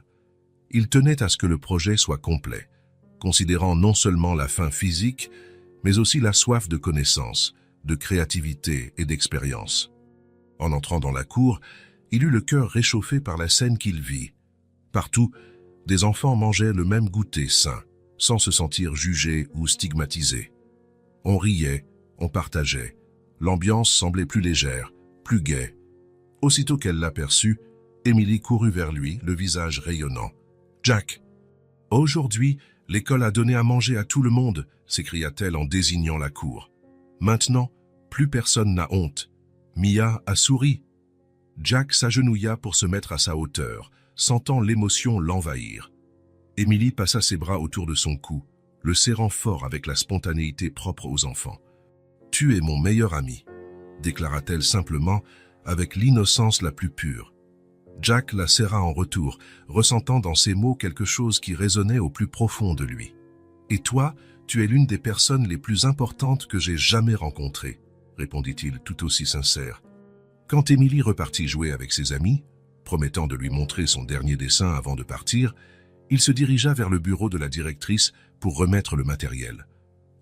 Il tenait à ce que le projet soit complet, considérant non seulement la faim physique, mais aussi la soif de connaissance, de créativité et d'expérience. En entrant dans la cour, il eut le cœur réchauffé par la scène qu'il vit. Partout, des enfants mangeaient le même goûter sain, sans se sentir jugés ou stigmatisés. On riait, on partageait. L'ambiance semblait plus légère, plus gaie. Aussitôt qu'elle l'aperçut, Émilie courut vers lui, le visage rayonnant. « Jack !»« Aujourd'hui, l'école a donné à manger à tout le monde !» s'écria-t-elle en désignant la cour. « Maintenant, plus personne n'a honte. Mia a souri. » Jack s'agenouilla pour se mettre à sa hauteur, sentant l'émotion l'envahir. Émilie passa ses bras autour de son cou, le serrant fort avec la spontanéité propre aux enfants. « Tu es mon meilleur ami », déclara-t-elle simplement, avec l'innocence la plus pure. Jack la serra en retour, ressentant dans ses mots quelque chose qui résonnait au plus profond de lui. « Et toi, tu es l'une des personnes les plus importantes que j'ai jamais rencontrées, » répondit-il tout aussi sincère. Quand Émilie repartit jouer avec ses amis, promettant de lui montrer son dernier dessin avant de partir, il se dirigea vers le bureau de la directrice pour remettre le matériel.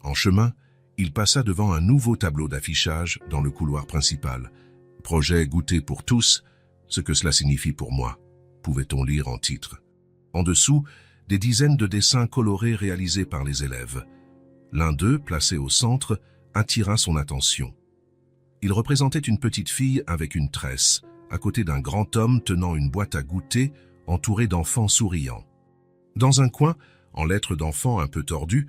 En chemin, il passa devant un nouveau tableau d'affichage dans le couloir principal. « Projet goûter pour tous, ce que cela signifie pour moi », pouvait-on lire en titre. En dessous, des dizaines de dessins colorés réalisés par les élèves. L'un d'eux, placé au centre, attira son attention. Il représentait une petite fille avec une tresse, à côté d'un grand homme tenant une boîte à goûter entourée d'enfants souriants. Dans un coin, en lettres d'enfant un peu tordues,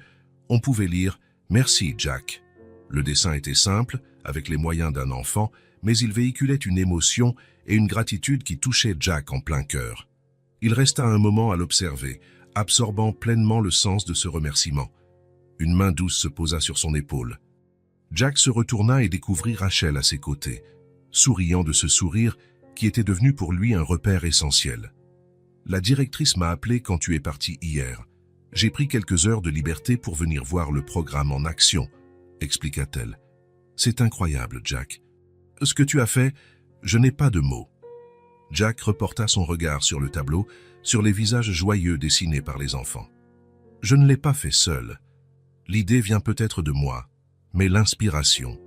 on pouvait lire « Merci, Jack ». Le dessin était simple, avec les moyens d'un enfant, mais il véhiculait une émotion et une gratitude qui touchaient Jack en plein cœur. Il resta un moment à l'observer, absorbant pleinement le sens de ce remerciement. Une main douce se posa sur son épaule. Jack se retourna et découvrit Rachel à ses côtés, souriant de ce sourire qui était devenu pour lui un repère essentiel. « La directrice m'a appelé quand tu es parti hier. J'ai pris quelques heures de liberté pour venir voir le programme en action, » expliqua-t-elle. « C'est incroyable, Jack. Ce que tu as fait, je n'ai pas de mots. » Jack reporta son regard sur le tableau, sur les visages joyeux dessinés par les enfants. « Je ne l'ai pas fait seul. L'idée vient peut-être de moi, mais l'inspiration. »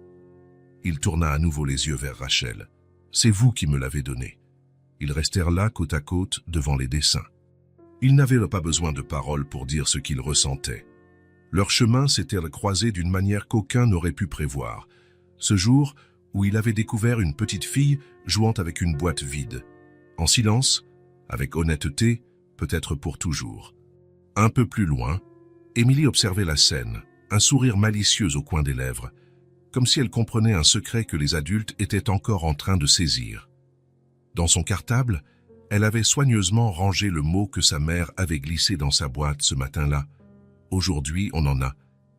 Il tourna à nouveau les yeux vers Rachel. « C'est vous qui me l'avez donnée. » Ils restèrent là, côte à côte, devant les dessins. Ils n'avaient pas besoin de paroles pour dire ce qu'ils ressentaient. Leur chemin s'était croisé d'une manière qu'aucun n'aurait pu prévoir. Ce jour où il avait découvert une petite fille jouant avec une boîte vide. En silence, avec honnêteté, peut-être pour toujours. Un peu plus loin, Émilie observait la scène, un sourire malicieux au coin des lèvres, comme si elle comprenait un secret que les adultes étaient encore en train de saisir. Dans son cartable, elle avait soigneusement rangé le mot que sa mère avait glissé dans sa boîte ce matin-là. « Aujourd'hui, on en a,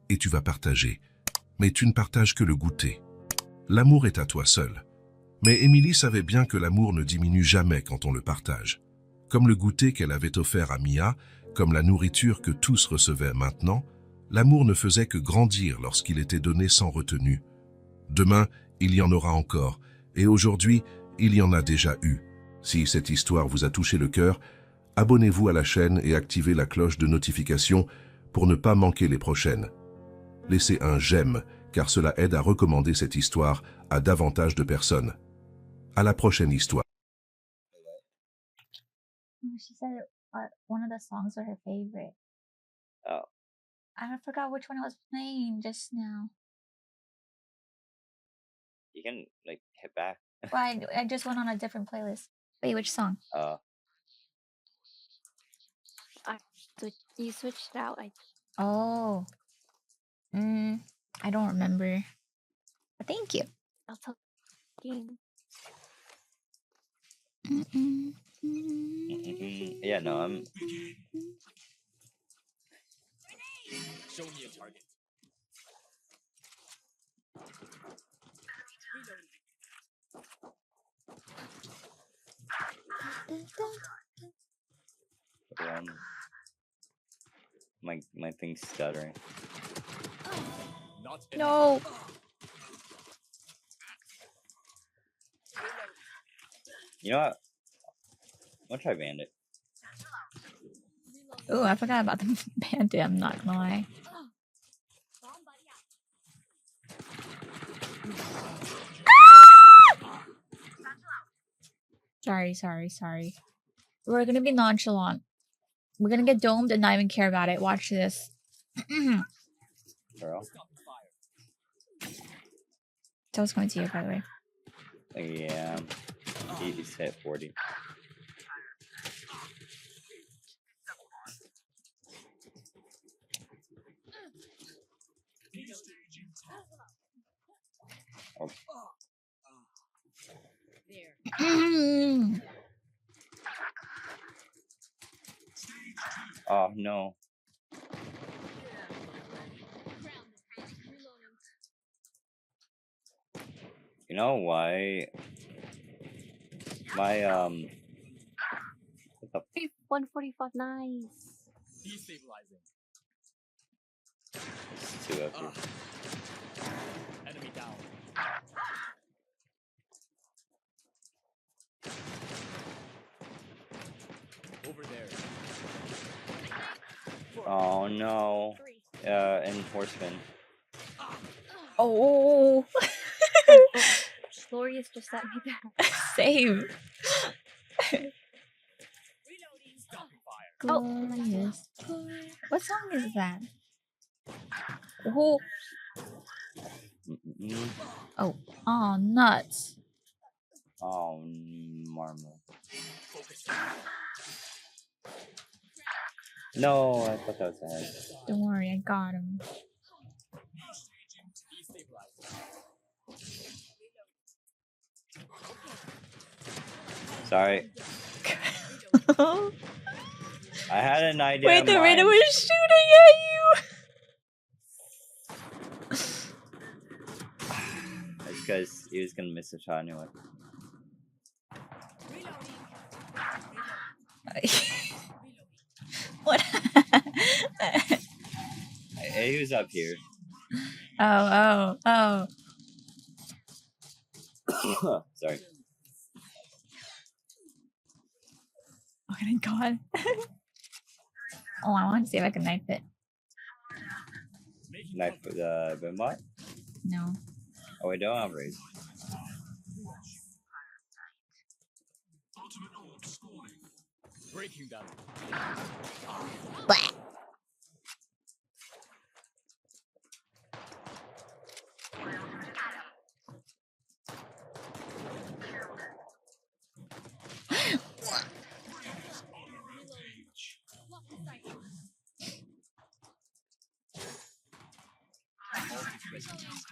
et tu vas partager. Mais tu ne partages que le goûter. L'amour est à toi seul. » Mais Émilie savait bien que l'amour ne diminue jamais quand on le partage. Comme le goûter qu'elle avait offert à Mia, comme la nourriture que tous recevaient maintenant, l'amour ne faisait que grandir lorsqu'il était donné sans retenue. Demain, il y en aura encore, et aujourd'hui, il y en a déjà eu. Si cette histoire vous a touché le cœur, abonnez-vous à la chaîne et activez la cloche de notification pour ne pas manquer les prochaines. Laissez un j'aime, car cela aide à recommander cette histoire à davantage de personnes. À la prochaine histoire. She said one of the songs were her favorite. Oh, I forgot which one I was playing just now. you can like hit back. Well, I just went on a different playlist. Wait, which song? You switched it out. Oh. I don't remember. But thank you. I'll tell game. Yeah, no, I'm. Show me a target. My thing's stuttering. Not No. You know what? I'll try Bandit. Oh, I forgot about the bandit. I'm not gonna lie. Sorry. We're gonna be nonchalant. We're gonna get domed and not even care about it. Watch this. Girl. That was coming to you, by the way. Yeah. He's hit 40. Oh. Oh no. You know why? My what the 145, nice. Destabilizing. two up here? Enemy down. Over there. Oh no. Three. Enforcement. Oh, Glorious just let me down. same. Stopping fire. Glorious. What song is that? Oh, Mm-mm. oh, nuts. Oh, marmal. Focus. No, I thought that was a head. Don't worry, I got him. Destabilizing. Sorry. I had an idea. Wait, in the Raider mind. was shooting at It's because he was gonna miss a shot anyway. you. What? He was up here. Oh. Sorry. Oh my god. Oh, I want to see if I can knife it. Knife for the Bimbot? No. Oh, we don't have raise. Breaking them.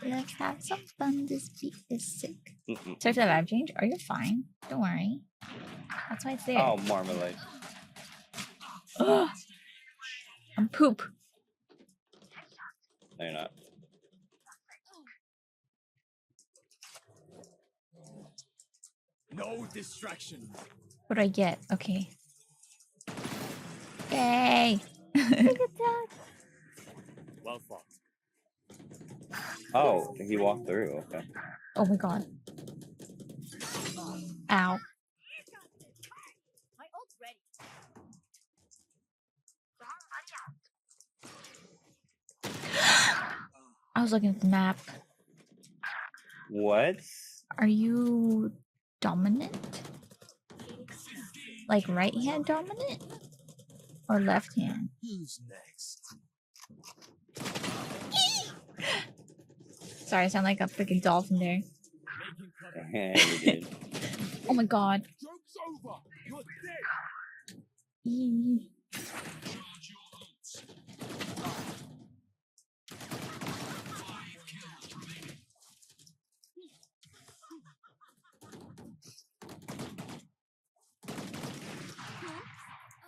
Let's have some fun. This beat is sick. Mm-mm. Sorry for the vibe change. Are you fine? Don't worry. That's why it's there. Oh, marmalade. Ugh. I'm poop. No, you're not. No distractions. What do I get? Okay. Yay! Well fought. Oh, he walked through. Okay. Oh my god. Ow. My ult's ready. I was looking at the map. What? Are you dominant? Like right hand dominant? Or left hand? Who's next? Sorry, I sound like a freaking dolphin there. Making cover. Yeah, you did. Oh my god. Joke's over. You're dead. Eee.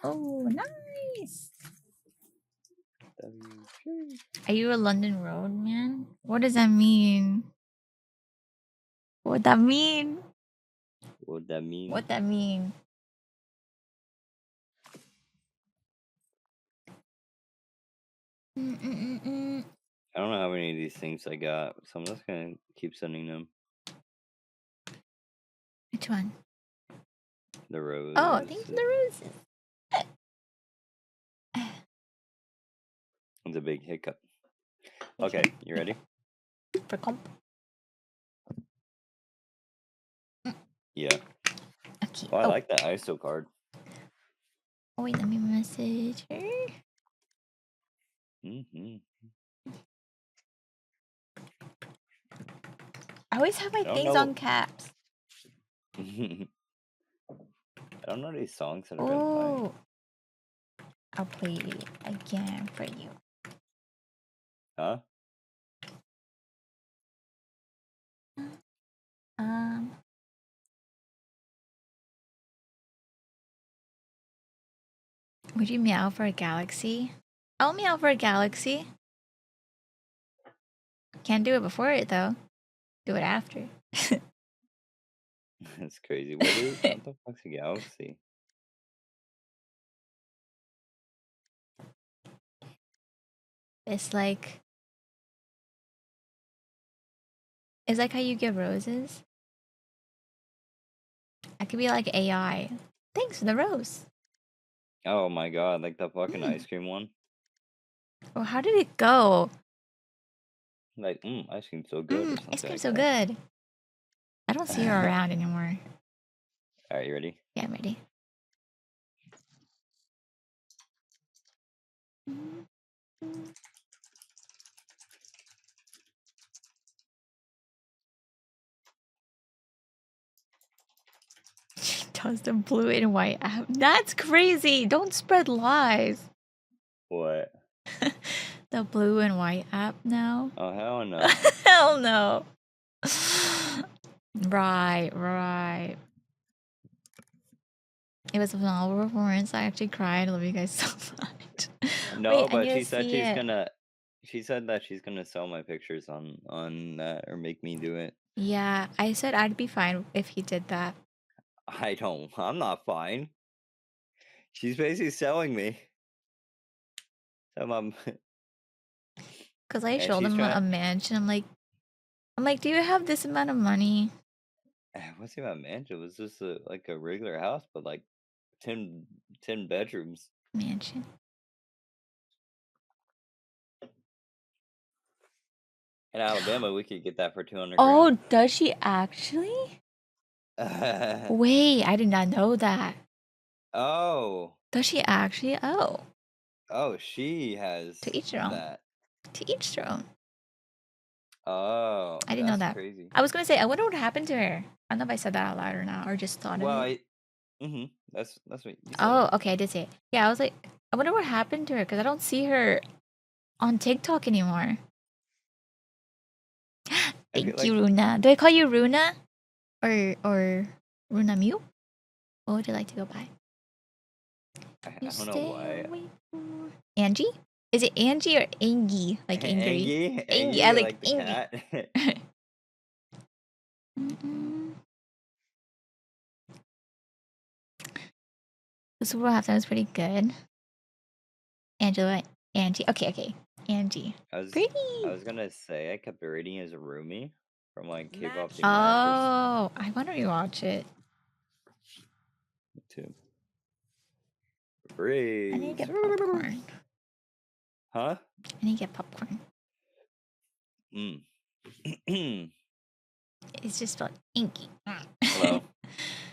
Oh, nice. Are you a London Road man? What does that mean? What that mean? What that mean? What that mean? Mm-mm-mm-mm. I don't know how many of these things I got, so I'm just gonna keep sending them. Which one? The rose. Oh, thanks for the roses. It's a big hiccup. Okay, you ready? For comp. Yeah. Okay. Oh, I Oh, like that ISO card. oh, wait, let me message her. Mm-hmm. I always have my don't things know. on caps. I don't know these songs that I've been playing. Oh, I'll play it again for you. Huh? Um, Would you meow for a galaxy? I'll meow for a galaxy. Can't do it before it though. Do it after. That's crazy. What the fuck's a galaxy? It's like how you give roses. I could be like AI. Thanks for the rose. Oh my god, like the fucking Mm. ice cream one. Oh, how did it go? Like, ice cream's so good or something Ice cream's like so that. good. I don't see her around anymore. Alright, you ready? Yeah, I'm ready. She does the blue and white app. That's crazy. Don't spread lies. What? The blue and white app now. Oh hell no. Hell no. Right. It was a phenomenal performance. I actually cried. I love you guys so much. No, Wait, I but need she to said see she's it. gonna. She said that she's gonna sell my pictures on that or make me do it. Yeah, I said I'd be fine if he did that. I don't. I'm not fine. She's basically selling me. So I'm. Cause I And showed she's him a trying. mansion. I'm like, do you have this amount of money? What's about mansion? It was just like a regular house, but like 10 bedrooms. Mansion. In Alabama, we could get that for 200 Oh, does she actually? grand. Wait, I did not know that. Oh. Does she actually? Oh, she has To each their own. that. To each their own. Oh, I didn't know that's that. crazy. I was gonna say, I wonder what happened to her. I don't know if I said that out loud or not, or just thought Well, of it. that's what you said. Oh, okay, I did say it. Yeah, I was like, I wonder what happened to her because I don't see her on TikTok anymore. I Thank feel you, like Runa. Do I call you Runa or Runa Mew? What would you like to go by? I You don't know stay why. away from- Angie? Is it Angie or Angie? Like angry? Angie, Angie. I like like the Angie. cat. Mm-mm. The Super Bowl halftime was pretty good. Angela, Angie. Okay. Angie. I was Pretty. gonna say I kept reading as a roomie from like Kickoff to Masters Oh, I want to rewatch it. too. I need to get popcorn. Huh? I need to get popcorn. Mm. It's just spelled Inky. Hello.